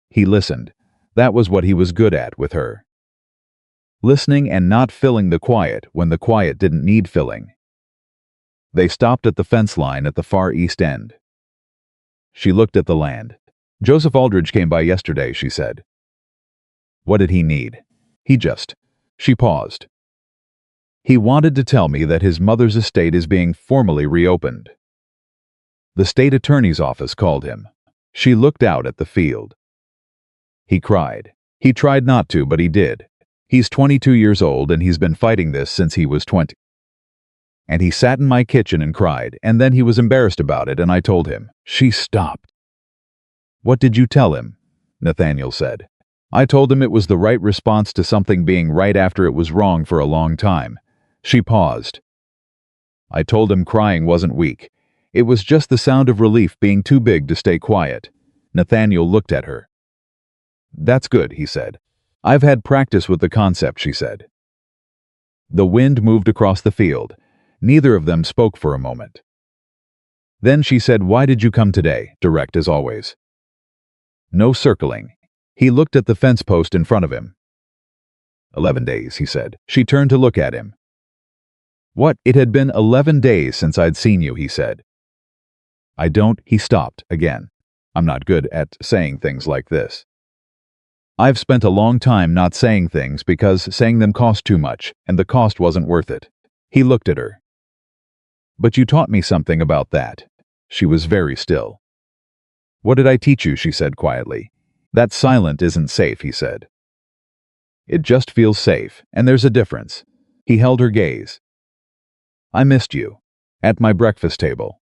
He listened. That was what he was good at with her. Listening and not filling the quiet when the quiet didn't need filling. They stopped at the fence line at the far east end. She looked at the land. Joseph Aldridge came by yesterday, she said. What did he need? She paused. He wanted to tell me that his mother's estate is being formally reopened. The state attorney's office called him. She looked out at the field. He cried. He tried not to, but he did. He's 22 years old and he's been fighting this since he was 20. And he sat in my kitchen and cried, and then he was embarrassed about it and I told him. She stopped. What did you tell him? Nathaniel said. I told him it was the right response to something being right after it was wrong for a long time. She paused. I told him crying wasn't weak. It was just the sound of relief being too big to stay quiet. Nathaniel looked at her. That's good, he said. I've had practice with the concept, she said. The wind moved across the field. Neither of them spoke for a moment. Then she said, why did you come today? Direct as always. No circling. He looked at the fence post in front of him. 11 days, he said. She turned to look at him. What? It had been 11 days since I'd seen you, he said. He stopped again. I'm not good at saying things like this. I've spent a long time not saying things because saying them cost too much, and the cost wasn't worth it. He looked at her. But you taught me something about that. She was very still. What did I teach you? She said quietly. That silent isn't safe, he said. It just feels safe, and there's a difference. He held her gaze. I missed you. At my breakfast table.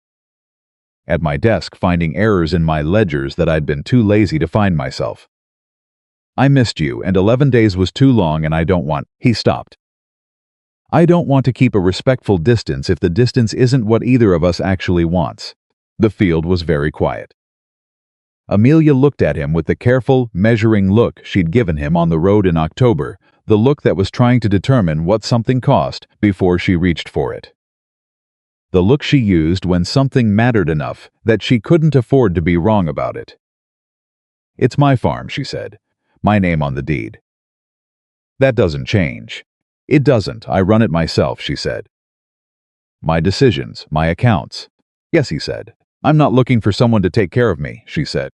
At my desk, finding errors in my ledgers that I'd been too lazy to find myself. I missed you, and 11 days was too long, and I don't want— He stopped. I don't want to keep a respectful distance if the distance isn't what either of us actually wants. The field was very quiet. Amelia looked at him with the careful, measuring look she'd given him on the road in October, the look that was trying to determine what something cost before she reached for it. The look she used when something mattered enough that she couldn't afford to be wrong about it. It's my farm, she said. My name on the deed. That doesn't change. It doesn't. I run it myself, she said. My decisions, my accounts. Yes, he said. I'm not looking for someone to take care of me, she said.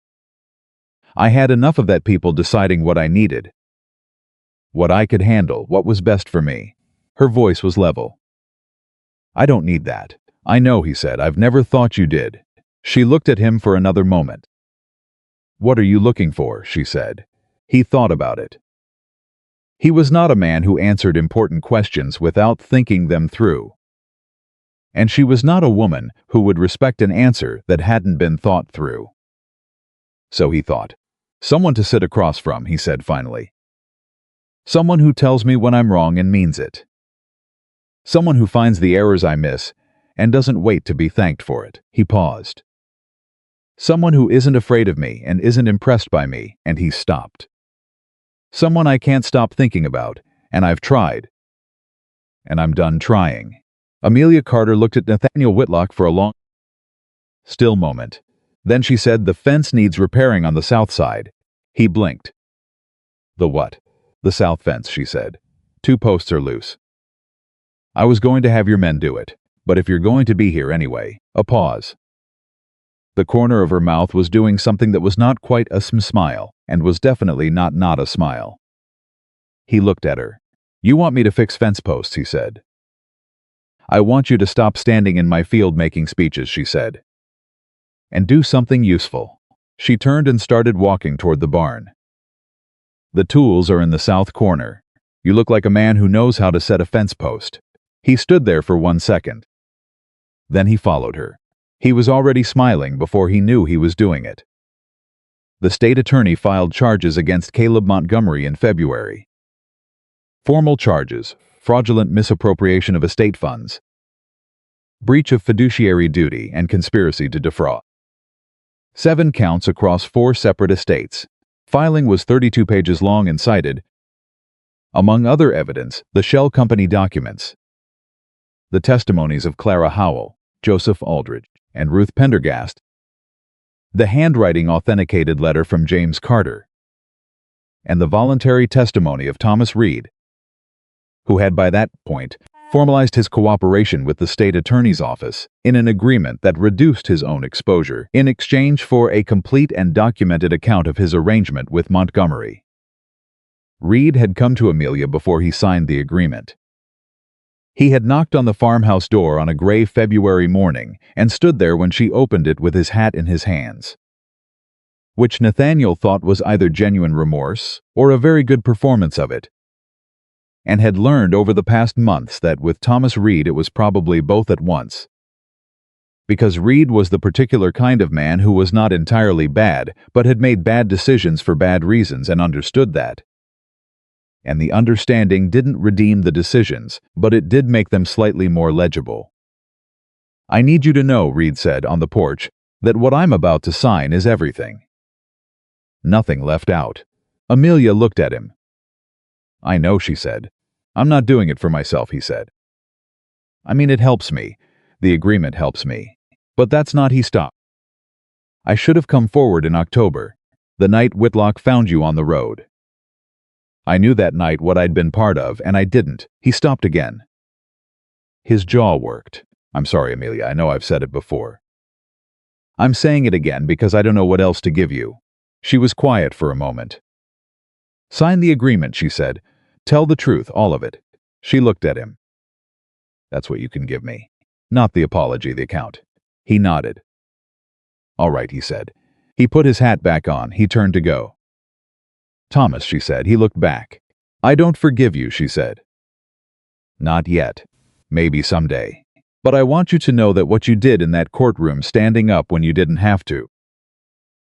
I had enough of that, people deciding what I needed, what I could handle, what was best for me. Her voice was level. I don't need that. I know, he said. I've never thought you did. She looked at him for another moment. What are you looking for? She said. He thought about it. He was not a man who answered important questions without thinking them through. And she was not a woman who would respect an answer that hadn't been thought through. So he thought. Someone to sit across from, he said finally. Someone who tells me when I'm wrong and means it. Someone who finds the errors I miss and doesn't wait to be thanked for it. He paused. Someone who isn't afraid of me and isn't impressed by me, and he stopped. Someone I can't stop thinking about, and I've tried. And I'm done trying. Amelia Carter looked at Nathaniel Whitlock for a long, still moment. Then she said, the fence needs repairing on the south side. He blinked. The what? The south fence, she said. 2 posts are loose. I was going to have your men do it, but if you're going to be here anyway— A pause. The corner of her mouth was doing something that was not quite a smile, and was definitely not a smile. He looked at her. You want me to fix fence posts, he said. I want you to stop standing in my field making speeches, she said. And do something useful. She turned and started walking toward the barn. The tools are in the south corner. You look like a man who knows how to set a fence post. He stood there for 1 second. Then he followed her. He was already smiling before he knew he was doing it. The state attorney filed charges against Caleb Montgomery in February. Formal charges: fraudulent misappropriation of estate funds, breach of fiduciary duty, and conspiracy to defraud. 7 counts across 4 separate estates. Filing was 32 pages long and cited, among other evidence, the Shell Company documents, the testimonies of Clara Howell, Joseph Aldridge, and Ruth Pendergast, the handwriting authenticated letter from James Carter, and the voluntary testimony of Thomas Reed, who had by that point formalized his cooperation with the state attorney's office in an agreement that reduced his own exposure in exchange for a complete and documented account of his arrangement with Montgomery. Reed had come to Amelia before he signed the agreement. He had knocked on the farmhouse door on a gray February morning and stood there when she opened it with his hat in his hands, which Nathaniel thought was either genuine remorse or a very good performance of it, and had learned over the past months that with Thomas Reed it was probably both at once. Because Reed was the particular kind of man who was not entirely bad, but had made bad decisions for bad reasons and understood that. And the understanding didn't redeem the decisions, but it did make them slightly more legible. I need you to know, Reed said on the porch, that what I'm about to sign is everything. Nothing left out. Amelia looked at him. I know, she said. I'm not doing it for myself, he said. I mean, it helps me. The agreement helps me. But that's not— He stopped. I should have come forward in October, the night Whitlock found you on the road. I knew that night what I'd been part of, and I didn't. He stopped again. His jaw worked. I'm sorry, Amelia, I know I've said it before. I'm saying it again because I don't know what else to give you. She was quiet for a moment. Sign the agreement, she said. Tell the truth, all of it. She looked at him. That's what you can give me. Not the apology, the account. He nodded. All right, he said. He put his hat back on. He turned to go. Thomas, she said. He looked back. "I don't forgive you," she said. "Not yet. Maybe someday. But I want you to know that what you did in that courtroom standing up when you didn't have to,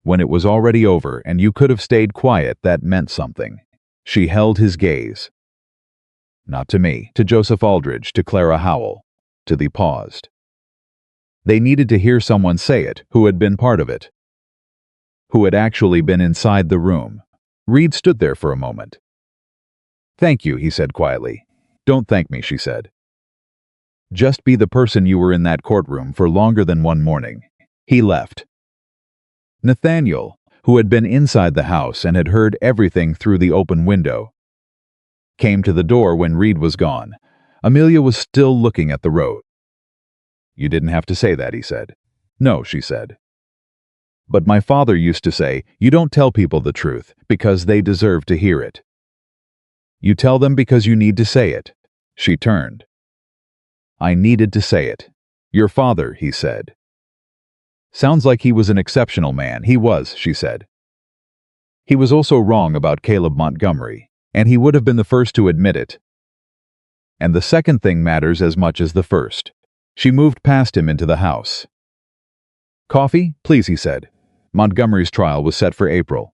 when it was already over and you could have stayed quiet, that meant something." She held his gaze. Not to me, to Joseph Aldridge, to Clara Howell. To the paused. They needed to hear someone say it who had been part of it, who had actually been inside the room. Reed stood there for a moment. "Thank you," he said quietly. "Don't thank me," she said. "Just be the person you were in that courtroom for longer than one morning." He left. Nathaniel, who had been inside the house and had heard everything through the open window, came to the door when Reed was gone. Amelia was still looking at the road. "You didn't have to say that," he said. "No," she said. "But my father used to say, you don't tell people the truth because they deserve to hear it. You tell them because you need to say it." She turned. "I needed to say it. Your father," he said. "Sounds like he was an exceptional man." "He was," she said. "He was also wrong about Caleb Montgomery, and he would have been the first to admit it. And the second thing matters as much as the first." She moved past him into the house. "Coffee, please," he said. Montgomery's trial was set for April.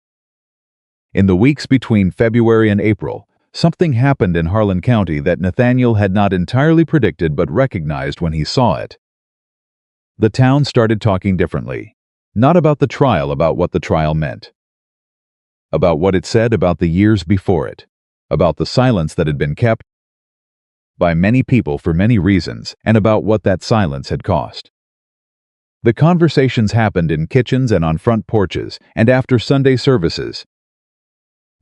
In the weeks between February and April, something happened in Harlan County that Nathaniel had not entirely predicted but recognized when he saw it. The town started talking differently, not about the trial, about what the trial meant, about what it said about the years before it, about the silence that had been kept by many people for many reasons, and about what that silence had cost. The conversations happened in kitchens and on front porches and after Sunday services.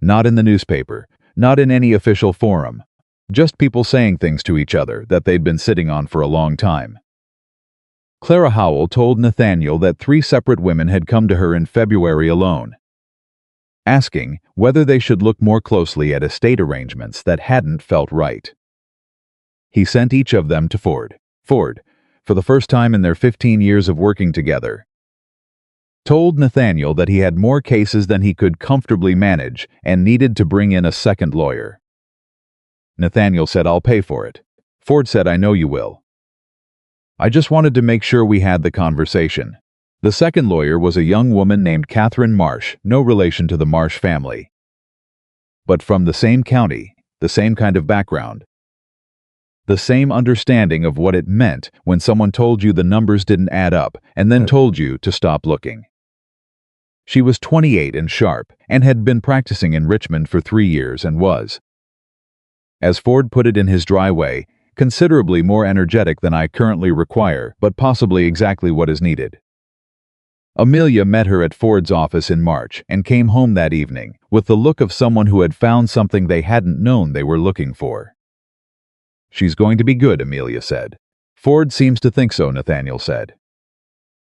Not in the newspaper, not in any official forum, just people saying things to each other that they'd been sitting on for a long time. Clara Howell told Nathaniel that 3 separate women had come to her in February alone, asking whether they should look more closely at estate arrangements that hadn't felt right. He sent each of them to Ford, for the first time in their 15 years of working together, told Nathaniel that he had more cases than he could comfortably manage and needed to bring in a second lawyer. Nathaniel said, "I'll pay for it." Ford said, "I know you will. I just wanted to make sure we had the conversation." The second lawyer was a young woman named Catherine Marsh, no relation to the Marsh family, but from the same county, the same kind of background, the same understanding of what it meant when someone told you the numbers didn't add up and then told you to stop looking. She was 28 and sharp and had been practicing in Richmond for 3 years and was, as Ford put it in his dry way, considerably more energetic than I currently require, but possibly exactly what is needed. Amelia met her at Ford's office in March and came home that evening with the look of someone who had found something they hadn't known they were looking for. "She's going to be good," Amelia said. "Ford seems to think so," Nathaniel said.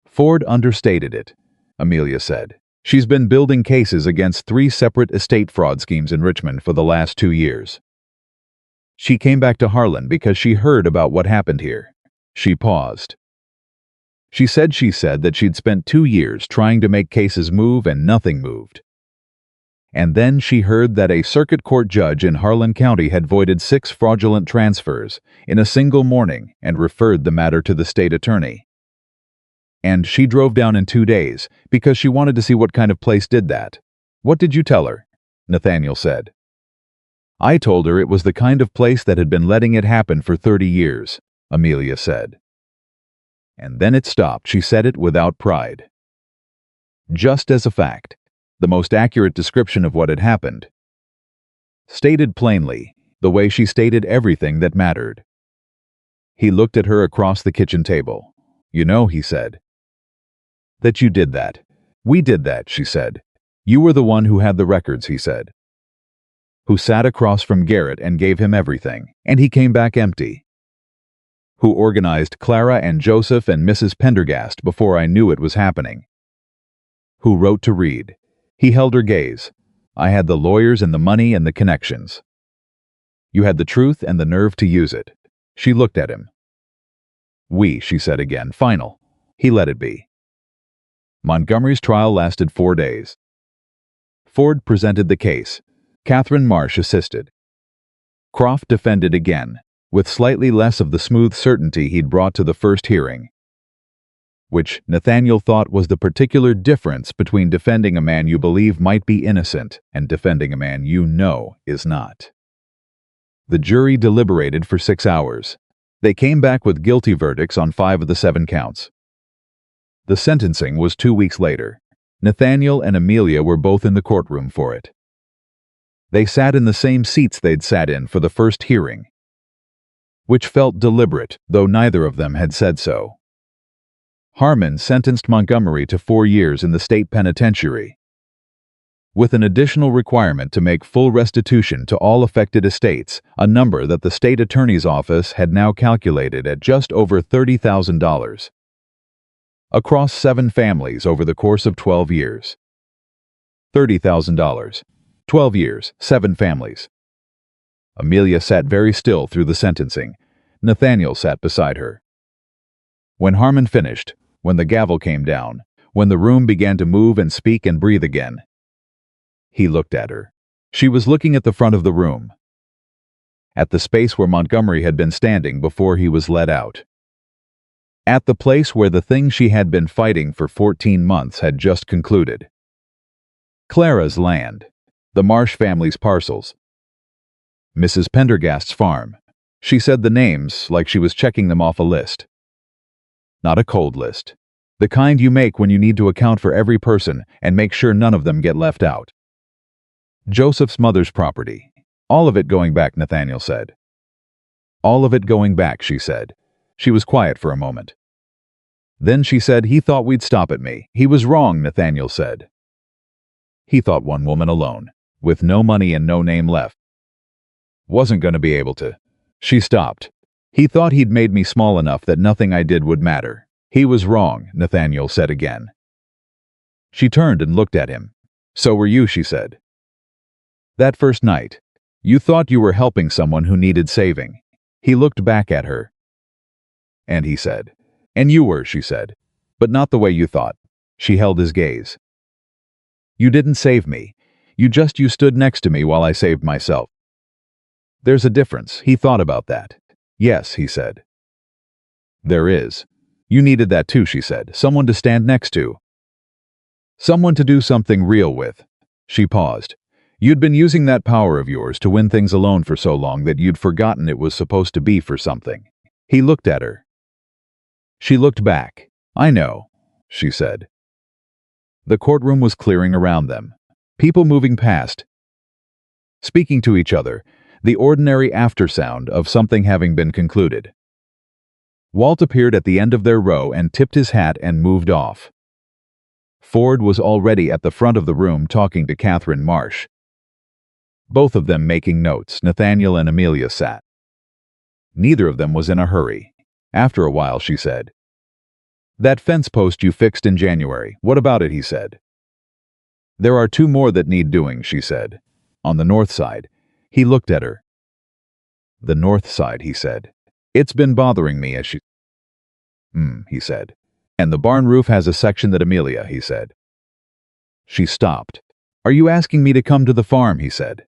"Ford understated it," Amelia said. "She's been building cases against 3 separate estate fraud schemes in Richmond for the last 2 years. She came back to Harlan because she heard about what happened here." She paused. She said that she'd spent 2 years trying to make cases move and nothing moved. And then she heard that a circuit court judge in Harlan County had voided 6 fraudulent transfers in a single morning and referred the matter to the state attorney. And she drove down in 2 days because she wanted to see what kind of place did that. "What did you tell her?" Nathaniel said. "I told her it was the kind of place that had been letting it happen for 30 years, Amelia said. And then it stopped. She said it without pride. Just as a fact, the most accurate description of what had happened. Stated plainly, the way she stated everything that mattered. He looked at her across the kitchen table. "You know," he said, "that you did that." "We did that," she said. "You were the one who had the records," he said. "Who sat across from Garrett and gave him everything, and he came back empty. Who organized Clara and Joseph and Mrs. Pendergast before I knew it was happening. Who wrote to Reed." He held her gaze. "I had the lawyers and the money and the connections. You had the truth and the nerve to use it." She looked at him. "We," she said again. "Final." He let it be. Montgomery's trial lasted 4 days. Ford presented the case. Catherine Marsh assisted. Croft defended again, with slightly less of the smooth certainty he'd brought to the first hearing, which Nathaniel thought was the particular difference between defending a man you believe might be innocent and defending a man you know is not. The jury deliberated for 6 hours. They came back with guilty verdicts on 5 of the 7 counts. The sentencing was 2 weeks later. Nathaniel and Amelia were both in the courtroom for it. They sat in the same seats they'd sat in for the first hearing, which felt deliberate, though neither of them had said so. Harmon sentenced Montgomery to 4 years in the state penitentiary, with an additional requirement to make full restitution to all affected estates, a number that the state attorney's office had now calculated at just over $30,000. Across 7 families over the course of 12 years. $30,000. 12 years, 7 families. Amelia sat very still through the sentencing. Nathaniel sat beside her. When Harmon finished, when the gavel came down, when the room began to move and speak and breathe again, he looked at her. She was looking at the front of the room, at the space where Montgomery had been standing before he was let out, at the place where the thing she had been fighting for 14 months had just concluded. Clara's land, the Marsh family's parcels, Mrs. Pendergast's farm. She said the names like she was checking them off a list. Not a cold list. The kind you make when you need to account for every person and make sure none of them get left out. Joseph's mother's property. All of it going back, Nathaniel said. All of it going back, she said. She was quiet for a moment. Then she said he thought we'd stop at me. He was wrong, Nathaniel said. He thought one woman alone, with no money and no name left, wasn't going to be able to. She stopped. He thought he'd made me small enough that nothing I did would matter. He was wrong, Nathaniel said again. She turned and looked at him. So were you, she said. That first night, you thought you were helping someone who needed saving. He looked back at her. And he said, and you were, she said, but not the way you thought. She held his gaze. You didn't save me. You stood next to me while I saved myself. There's a difference. He thought about that. Yes, he said. There is. You needed that too, she said. Someone to stand next to. Someone to do something real with. She paused. You'd been using that power of yours to win things alone for so long that you'd forgotten it was supposed to be for something. He looked at her. She looked back. I know, she said. The courtroom was clearing around them. People moving past, speaking to each other, the ordinary aftersound of something having been concluded. Walt appeared at the end of their row and tipped his hat and moved off. Ford was already at the front of the room talking to Catherine Marsh. Both of them making notes. Nathaniel and Amelia sat. Neither of them was in a hurry. After a while, she said, That fence post you fixed in January, what about it? He said. There are 2 more that need doing, she said. On the north side. He looked at her. The north side, he said. It's been bothering me as she... he said. And the barn roof has a section that Amelia, he said. She stopped. Are you asking me to come to the farm? He said.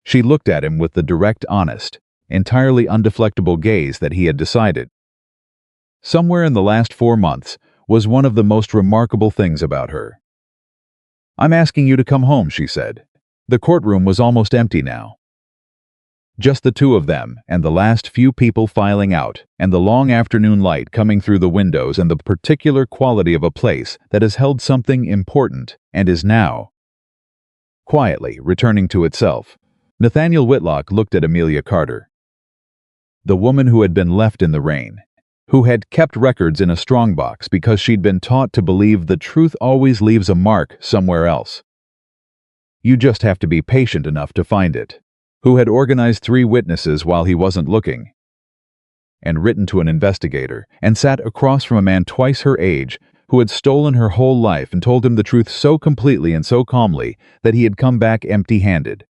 She looked at him with the direct, honest, entirely undeflectable gaze that he had decided, somewhere in the last 4 months, was one of the most remarkable things about her. I'm asking you to come home, she said. The courtroom was almost empty now. Just the 2 of them, and the last few people filing out, and the long afternoon light coming through the windows, and the particular quality of a place that has held something important and is now quietly returning to itself. Nathaniel Whitlock looked at Amelia Carter, the woman who had been left in the rain, who had kept records in a strongbox because she'd been taught to believe the truth always leaves a mark somewhere else. You just have to be patient enough to find it. Who had organized 3 witnesses while he wasn't looking, and written to an investigator, and sat across from a man twice her age who had stolen her whole life and told him the truth so completely and so calmly that he had come back empty-handed.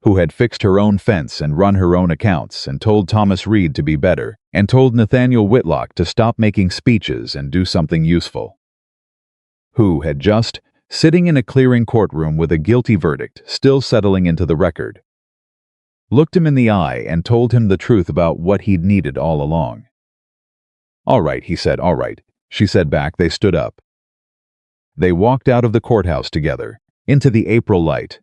Who had fixed her own fence and run her own accounts and told Thomas Reed to be better and told Nathaniel Whitlock to stop making speeches and do something useful. Who had just sitting in a clearing courtroom with a guilty verdict still settling into the record, looked him in the eye and told him the truth about what he'd needed all along. "All right," he said. "All right," she said back. They stood up. They walked out of the courthouse together, into the April light,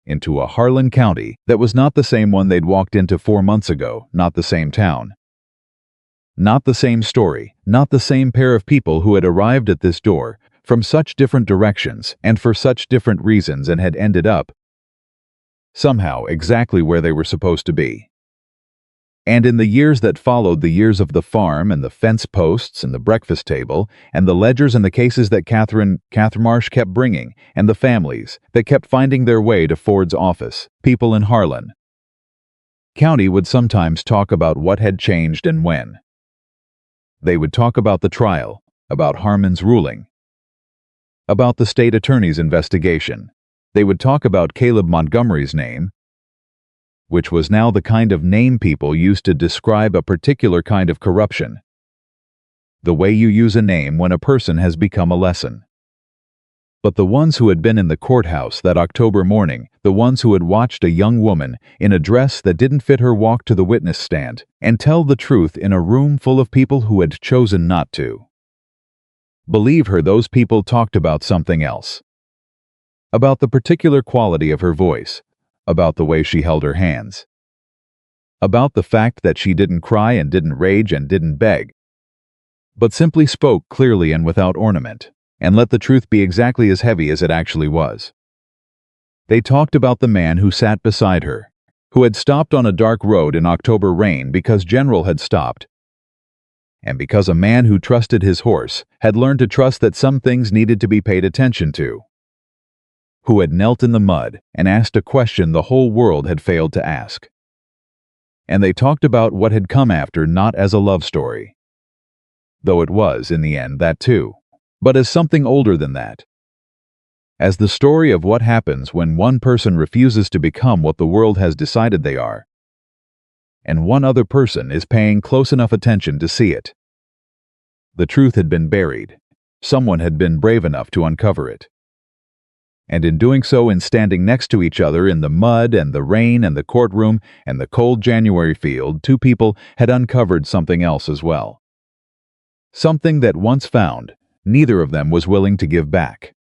into a Harlan County that was not the same one they'd walked into 4 months ago, not the same town. Not the same story, not the same pair of people who had arrived at this door from such different directions and for such different reasons and had ended up, somehow, exactly where they were supposed to be. And in the years that followed, the years of the farm and the fence posts and the breakfast table and the ledgers and the cases that Catherine Marsh kept bringing and the families that kept finding their way to Ford's office, people in Harlan County would sometimes talk about what had changed and when. They would talk about the trial, about Harmon's ruling, about the state attorney's investigation. They would talk about Caleb Montgomery's name, which was now the kind of name people used to describe a particular kind of corruption. The way you use a name when a person has become a lesson. But the ones who had been in the courthouse that October morning, the ones who had watched a young woman in a dress that didn't fit her walk to the witness stand and tell the truth in a room full of people who had chosen not to believe her, those people talked about something else. About the particular quality of her voice, about the way she held her hands, about the fact that she didn't cry and didn't rage and didn't beg, but simply spoke clearly and without ornament, and let the truth be exactly as heavy as it actually was. They talked about the man who sat beside her, who had stopped on a dark road in October rain because General had stopped, and because a man who trusted his horse had learned to trust that some things needed to be paid attention to, who had knelt in the mud and asked a question the whole world had failed to ask. And they talked about what had come after, not as a love story, though it was, in the end, that too, but as something older than that. As the story of what happens when one person refuses to become what the world has decided they are, and one other person is paying close enough attention to see it. The truth had been buried. Someone had been brave enough to uncover it. And in doing so, in standing next to each other in the mud and the rain and the courtroom and the cold January field, two people had uncovered something else as well. Something that once found, neither of them was willing to give back.